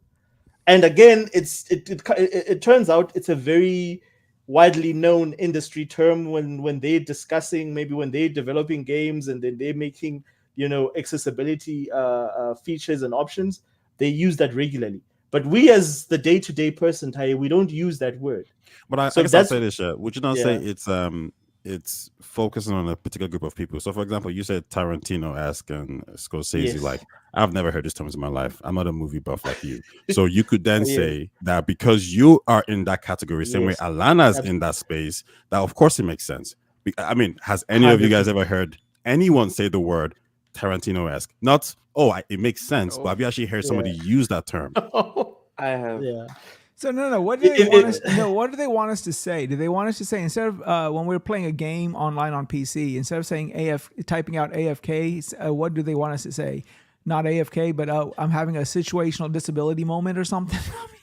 And again, it turns out it's a very widely known industry term when they're discussing, maybe when they're developing games and then they're making, accessibility features and options, they use that regularly. But we as the day-to-day person, Taye, we don't use that word. But I guess I'll say this, would you not say it's focusing on a particular group of people? So, for example, you said Tarantino-esque and Scorsese. Yes. Like, I've never heard these terms in my life. I'm not a movie buff like you. So you could then say that because you are in that category, same way Alana's in that space, that of course it makes sense. I mean, has any of you guys ever heard anyone say the word Tarantino-esque? Not, it makes sense, but have you actually heard somebody use that term? I have. Yeah. So no. What do they want us? No, what do they want us to say? Do they want us to say instead of when we're playing a game online on PC, instead of saying typing out AFK, what do they want us to say? Not AFK, but I'm having a situational disability moment or something.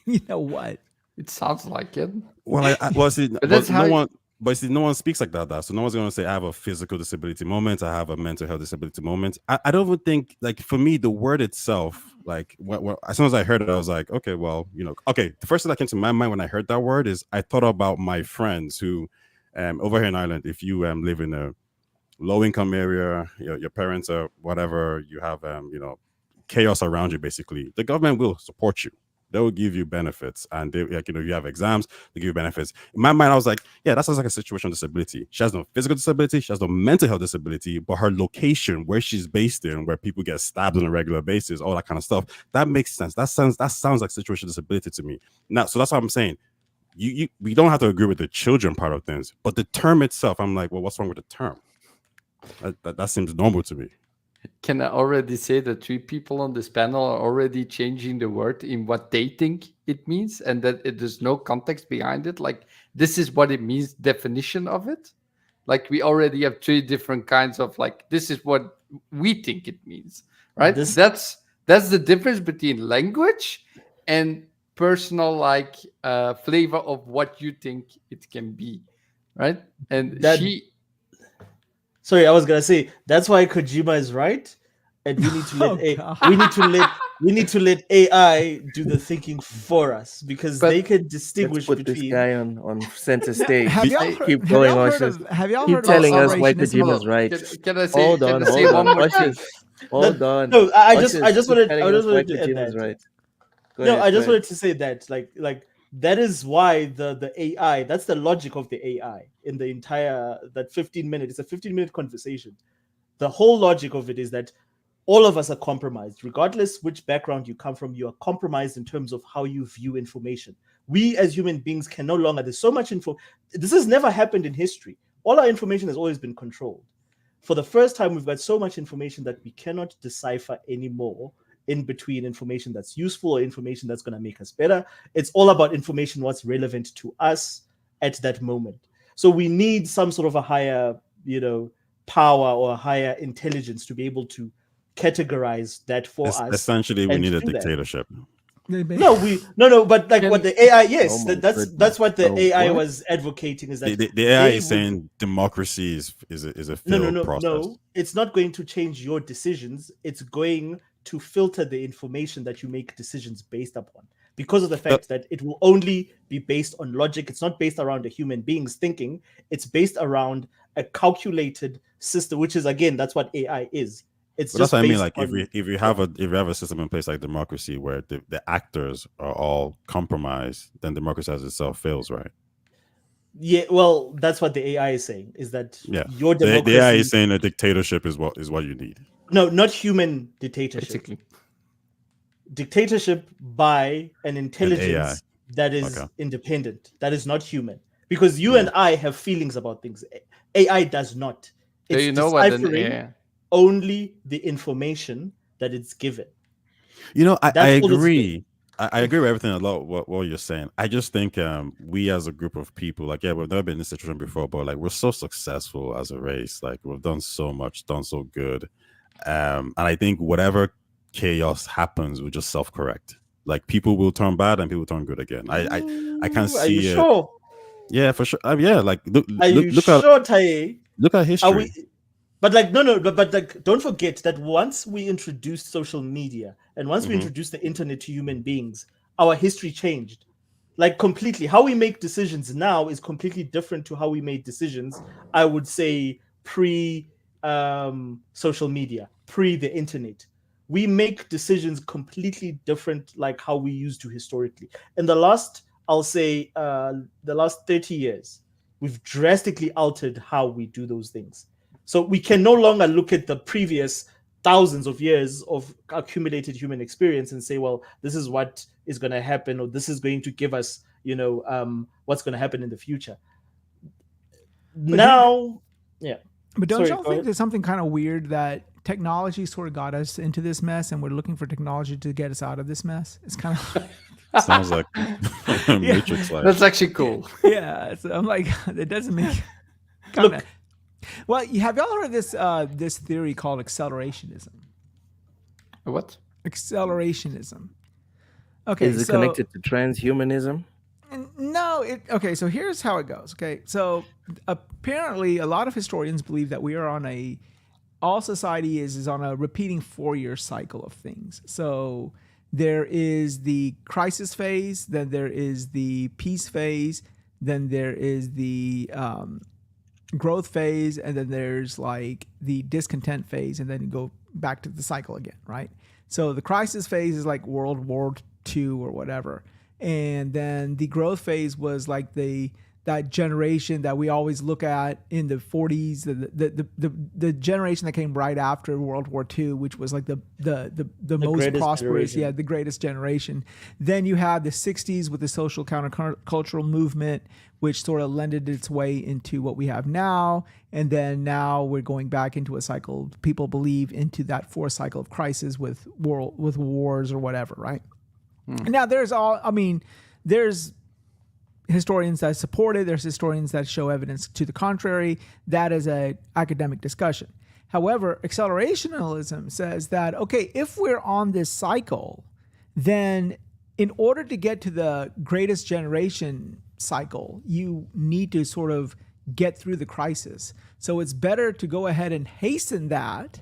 You know what? It sounds like it. Well, see, But that's how no one. But see, no one speaks like that. So no one's going to say, I have a physical disability moment. I have a mental health disability moment. I don't even think, like, for me, the word itself, like, as soon as I heard it, I was like, okay, well, okay. The first thing that came to my mind when I heard that word is I thought about my friends who, over here in Ireland, if you live in a low-income area, your parents are whatever, you have, chaos around you, basically, the government will support you. They will give you benefits, and you have exams, they give you benefits. In my mind, I was like, yeah, that sounds like a situational disability. She has no physical disability, she has no mental health disability, but her location, where she's based in, where people get stabbed on a regular basis, all that kind of stuff, that makes sense. That sounds like situational disability to me. Now, so that's what I'm saying. We don't have to agree with the children part of things, but the term itself, I'm like, well, what's wrong with the term? That seems normal to me. Can I already say that 3 people on this panel are already changing the word in what they think it means, and that there's no context behind it? Like, this is what it means, definition of it? Like, we already have 3 different kinds of, like, this is what we think it means, right? That's the difference between language and personal, like, flavor of what you think it can be, right? And Sorry, I was gonna say that's why Kojima is right, and we need to let we need to let AI do the thinking for us, because they can distinguish Let's put between. this guy on center stage. Have y'all keep going, have y'all keep heard telling of us why Operationism? Kojima's right. Can I say, Hold on, one more thing? Hold on. No, I just Ushers, wanted keep to telling us why add Kojima's that. right. Go No, ahead, I just go ahead. wanted to say that, like that is why the AI, that's the logic of the AI in the entire, that 15-minute, it's a 15-minute conversation. The whole logic of it is that all of us are compromised, regardless which background you come from. You are compromised in terms of how you view information. We as human beings can no longer, there's so much info. This has never happened in history. All our information has always been controlled. For the first time, we've got so much information that we cannot decipher anymore in between information that's useful or information that's going to make us better. It's all about information, what's relevant to us at that moment. So we need some sort of a higher, power or a higher intelligence to be able to categorize that for us. Essentially, we need a dictatorship. No, but like what the AI, yes, that's what the AI what? was advocating, is that the AI is saying democracy is a failed process. No, it's not going to change your decisions. It's going to filter the information that you make decisions based upon, because of the fact that it will only be based on logic. It's not based around a human being's thinking. It's based around a calculated system, which is, again, that's what AI is. It's But just that's what I mean. based Like, on, if you have a system in place like democracy, where the actors are all compromised, then democracy as itself fails, right? yeah, well, that's what the AI is saying, is that your democracy. The AI is saying a dictatorship is what you need. No, not human dictatorship. Basically. Dictatorship by an intelligence that is independent, that is not human. Because you and I have feelings about things. AI does not. It's deciphering only the information that it's given. I agree. I agree with everything a lot what you're saying. I just think we as a group of people, like, we've never been in this situation before, but like, we're so successful as a race. Like, we've done so much, done so good. And I think whatever chaos happens will just self-correct. Like, people will turn bad and people turn good again. I can't see. Are you sure? Yeah, for sure. Yeah, like look sure, Taye? Look at history. But like but like, don't forget that once we introduced social media and once we introduced the internet to human beings, our history changed, like, completely. How we make decisions now is completely different to how we made decisions, I would say, pre social media, pre the internet. We make decisions completely different, like how we used to historically. In the last, I'll say, the last 30 years, we've drastically altered how we do those things. So we can no longer look at the previous thousands of years of accumulated human experience and say, well, this is what is going to happen, or this is going to give us, what's going to happen in the future. But don't y'all think there's something kind of weird that technology sort of got us into this mess, and we're looking for technology to get us out of this mess? It's kind of Sounds like Matrix like. That's actually cool. Yeah, so I'm like, that doesn't make Look, kinda. Well, have y'all heard of this theory called accelerationism? What? Accelerationism. Okay, Is it so connected to transhumanism? no, okay, so here's how it goes. Okay, so apparently a lot of historians believe that we are on all society is on a repeating 4-year cycle of things. So there is the crisis phase, then there is the peace phase, then there is the growth phase, and then there's like the discontent phase, and then you go back to the cycle again, right? So the crisis phase is like World War II or whatever, and then the growth phase was like that generation that we always look at in the 40s, the generation that came right after World War II, which was like the most greatest prosperous, generation. the greatest generation. Then you had the 60s with the social countercultural movement, which sort of lended its way into what we have now. And then now we're going back into a cycle, people believe, into that fourth cycle of crisis with wars or whatever, right? Now there's historians that support it. There's historians that show evidence to the contrary. That is an academic discussion. However, accelerationism says that, okay, if we're on this cycle, then in order to get to the greatest generation cycle, you need to sort of get through the crisis. So it's better to go ahead and hasten that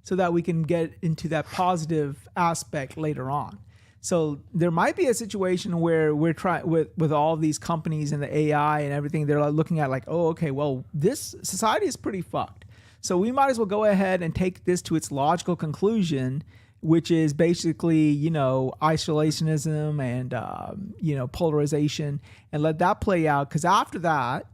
so that we can get into that positive aspect later on. So there might be a situation where we're trying with all these companies and the AI and everything, they're looking at like, oh, okay, well, this society is pretty fucked. So we might as well go ahead and take this to its logical conclusion, which is basically, isolationism and, polarization, and let that play out. Because after that,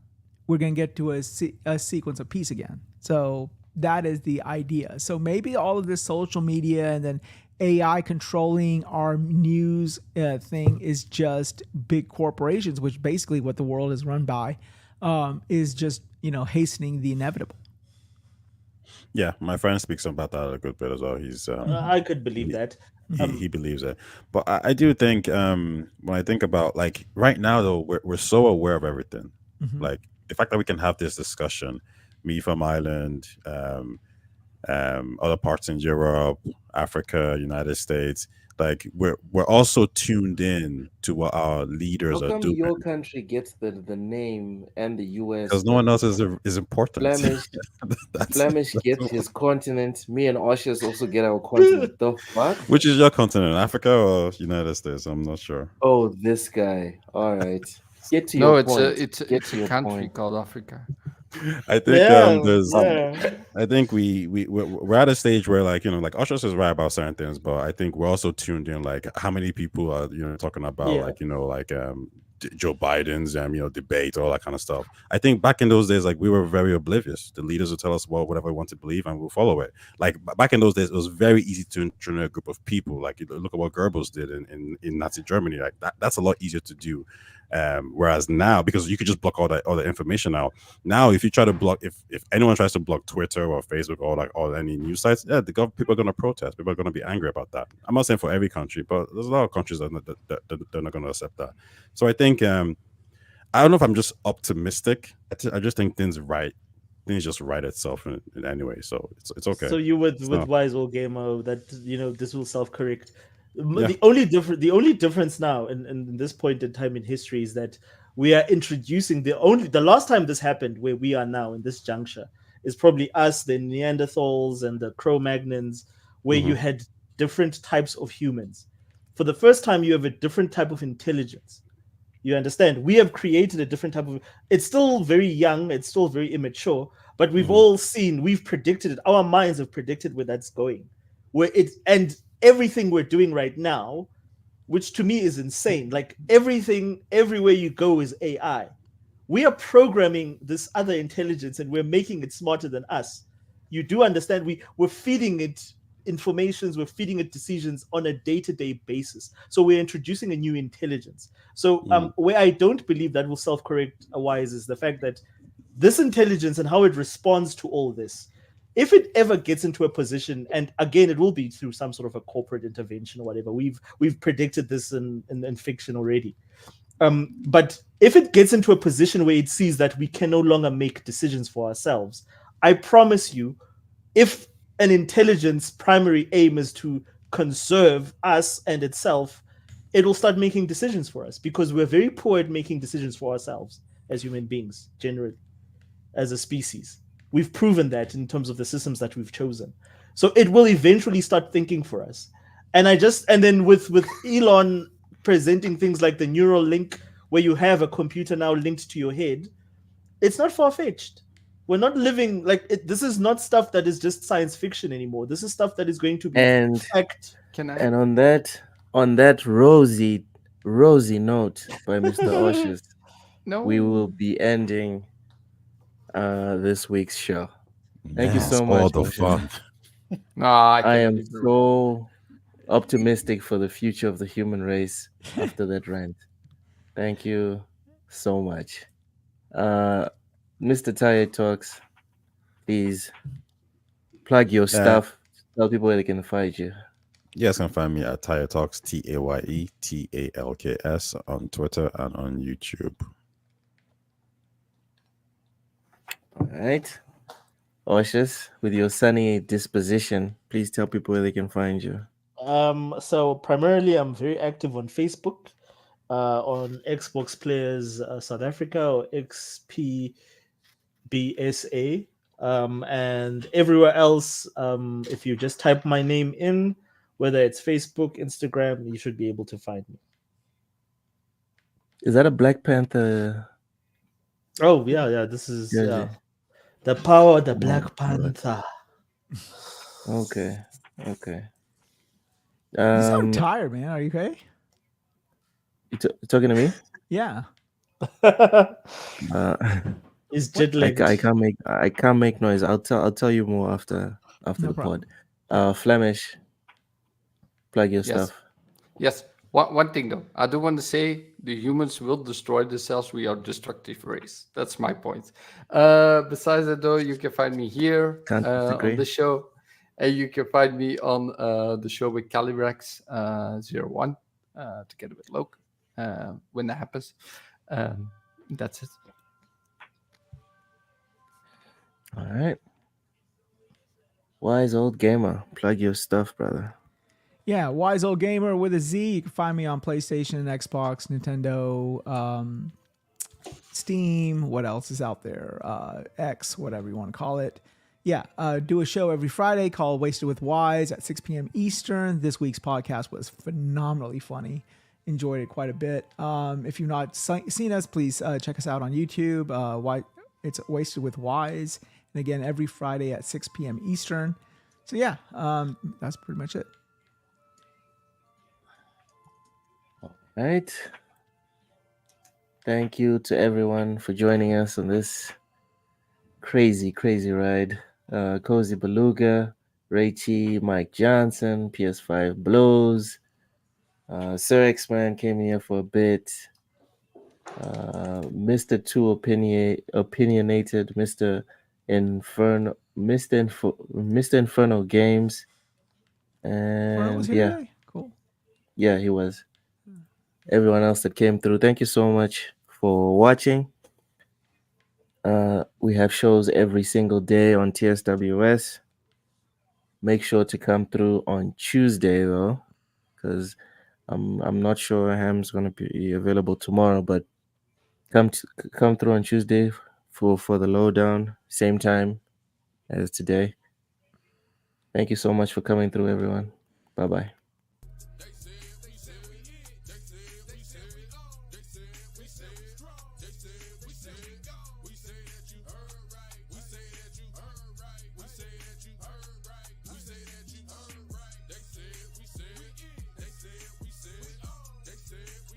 we're going to get to a sequence of peace again. So that is the idea. So maybe all of this social media and then AI controlling our news thing is just big corporations, which basically what the world is run by, is just, hastening the inevitable. Yeah, my friend speaks about that a good bit as well. He's I could believe that. he believes it, but I do think when I think about like right now though, we're so aware of everything. Like the fact that we can have this discussion, me from Ireland, other parts in Europe, Africa, United States, like we're also tuned in to what our leaders How are come doing your country gets the name and the US? because no one else is important. Flemish That's gets what- his continent. Me and Oshers also get our continent. The fuck? which is your continent, Africa or United States? I'm not sure. Oh, this guy. All right. Get to No, your it's point. a Get to a your country point. called Africa. I think there's yeah. I think we're at a stage where like like Ushers is right about certain things, but I think we're also tuned in like how many people are talking about Yeah. like Joe Biden's debate, all that kind of stuff. I think back in those days, like we were very oblivious. The leaders would tell us whatever we want to believe, and we'll follow it. Like back in those days, it was very easy to join a group of people. Like look at what Goebbels did in Nazi Germany. Like that's a lot easier to do. Whereas now, because you could just block all the information out. Now, if you try to block, if anyone tries to block Twitter or Facebook or any news sites, yeah, people are going to protest. People are going to be angry about that. I'm not saying for every country, but there's a lot of countries that they're not going to accept that. So I think I don't know if I'm just optimistic. I just think things just right itself in any way. So it's okay. So you with not- Wise Old Gamer that this will self-correct. Yeah. The only difference now in this point in time in history is that we are introducing the last time this happened where we are now in this juncture is probably us, the Neanderthals and the Cro-Magnons, where you had different types of humans. For the first time, you have a different type of intelligence. You understand? We have created a different type of. It's still very young. It's still very immature. But we've all seen. We've predicted it. Our minds have predicted where that's going. And everything we're doing right now, which to me is insane. Like everything, everywhere you go is AI. We are programming this other intelligence, and we're making it smarter than us. You do understand? We're feeding it informations, we're feeding it decisions on a day-to-day basis. So we're introducing a new intelligence. So where I don't believe that will self-correct Wise is the fact that this intelligence and how it responds to all this if it ever gets into a position, and again, it will be through some sort of a corporate intervention or whatever. We've predicted this in fiction already. But if it gets into a position where it sees that we can no longer make decisions for ourselves, I promise you, if an intelligence primary aim is to conserve us and itself, it will start making decisions for us, because we're very poor at making decisions for ourselves as human beings, generally, as a species. We've proven that in terms of the systems that we've chosen. So it will eventually start thinking for us. And then with Elon presenting things like the neural link, where you have a computer now linked to your head, it's not far-fetched. We're not living like it. This is not stuff that is just science fiction anymore. This is stuff that is going to be fact. And on that rosy note by Mr. Oshus, we will be ending this week's show. Thank you so much. All the fun. I am so optimistic for the future of the human race after that rant. Thank you so much. Mr. Tire Talks, please plug your stuff. Tell people where they can find you. You guys can find me at Tire Talks, TAYETALKS, on Twitter and on YouTube. All right. Oshus, with your sunny disposition, please tell people where they can find you. So primarily, I'm very active on Facebook, on Xbox Players South Africa, or XPBSA, and everywhere else. If you just type my name in, whether it's Facebook, Instagram, you should be able to find me. Is that a Black Panther? Oh yeah. This is the power of the Black Panther. Okay. You sound tired, man. Are you okay? You talking to me? Yeah. It's jet lagged. I can't make noise. I'll tell you more after the pod. Flemish, plug your stuff. Yes. One thing though, I do want to say the humans will destroy themselves. We are a destructive race. That's my point. Besides that though, you can find me here on the show. And you can find me on the show with Calibrax 01 together with Loke when that happens. That's it. All right. Wise Old Gamer, plug your stuff, brother. Yeah, Wise Old Gamer with a Z. You can find me on PlayStation, Xbox, Nintendo, Steam. What else is out there? X, whatever you want to call it. Yeah, do a show every Friday called Wasted with Wise at 6 p.m. Eastern. This week's podcast was phenomenally funny. Enjoyed it quite a bit. If you've not seen us, please check us out on YouTube. It's Wasted with Wise. And again, every Friday at 6 p.m. Eastern. So yeah, that's pretty much it. All right. Thank you to everyone for joining us on this crazy ride. Cozy Beluga, Raichi, Mike Johnson, PS5 Blows, Sir X-Man came here for a bit, Mr. Too Opinionated, Mr. Inferno Games, and was here today? Cool. Yeah, he was. Everyone else that came through, thank you so much for watching. We have shows every single day on TSWS. Make sure to come through on Tuesday though, because I'm not sure Ham's gonna be available tomorrow. But come through on Tuesday for the lowdown, same time as today. Thank you so much for coming through, everyone. Bye bye.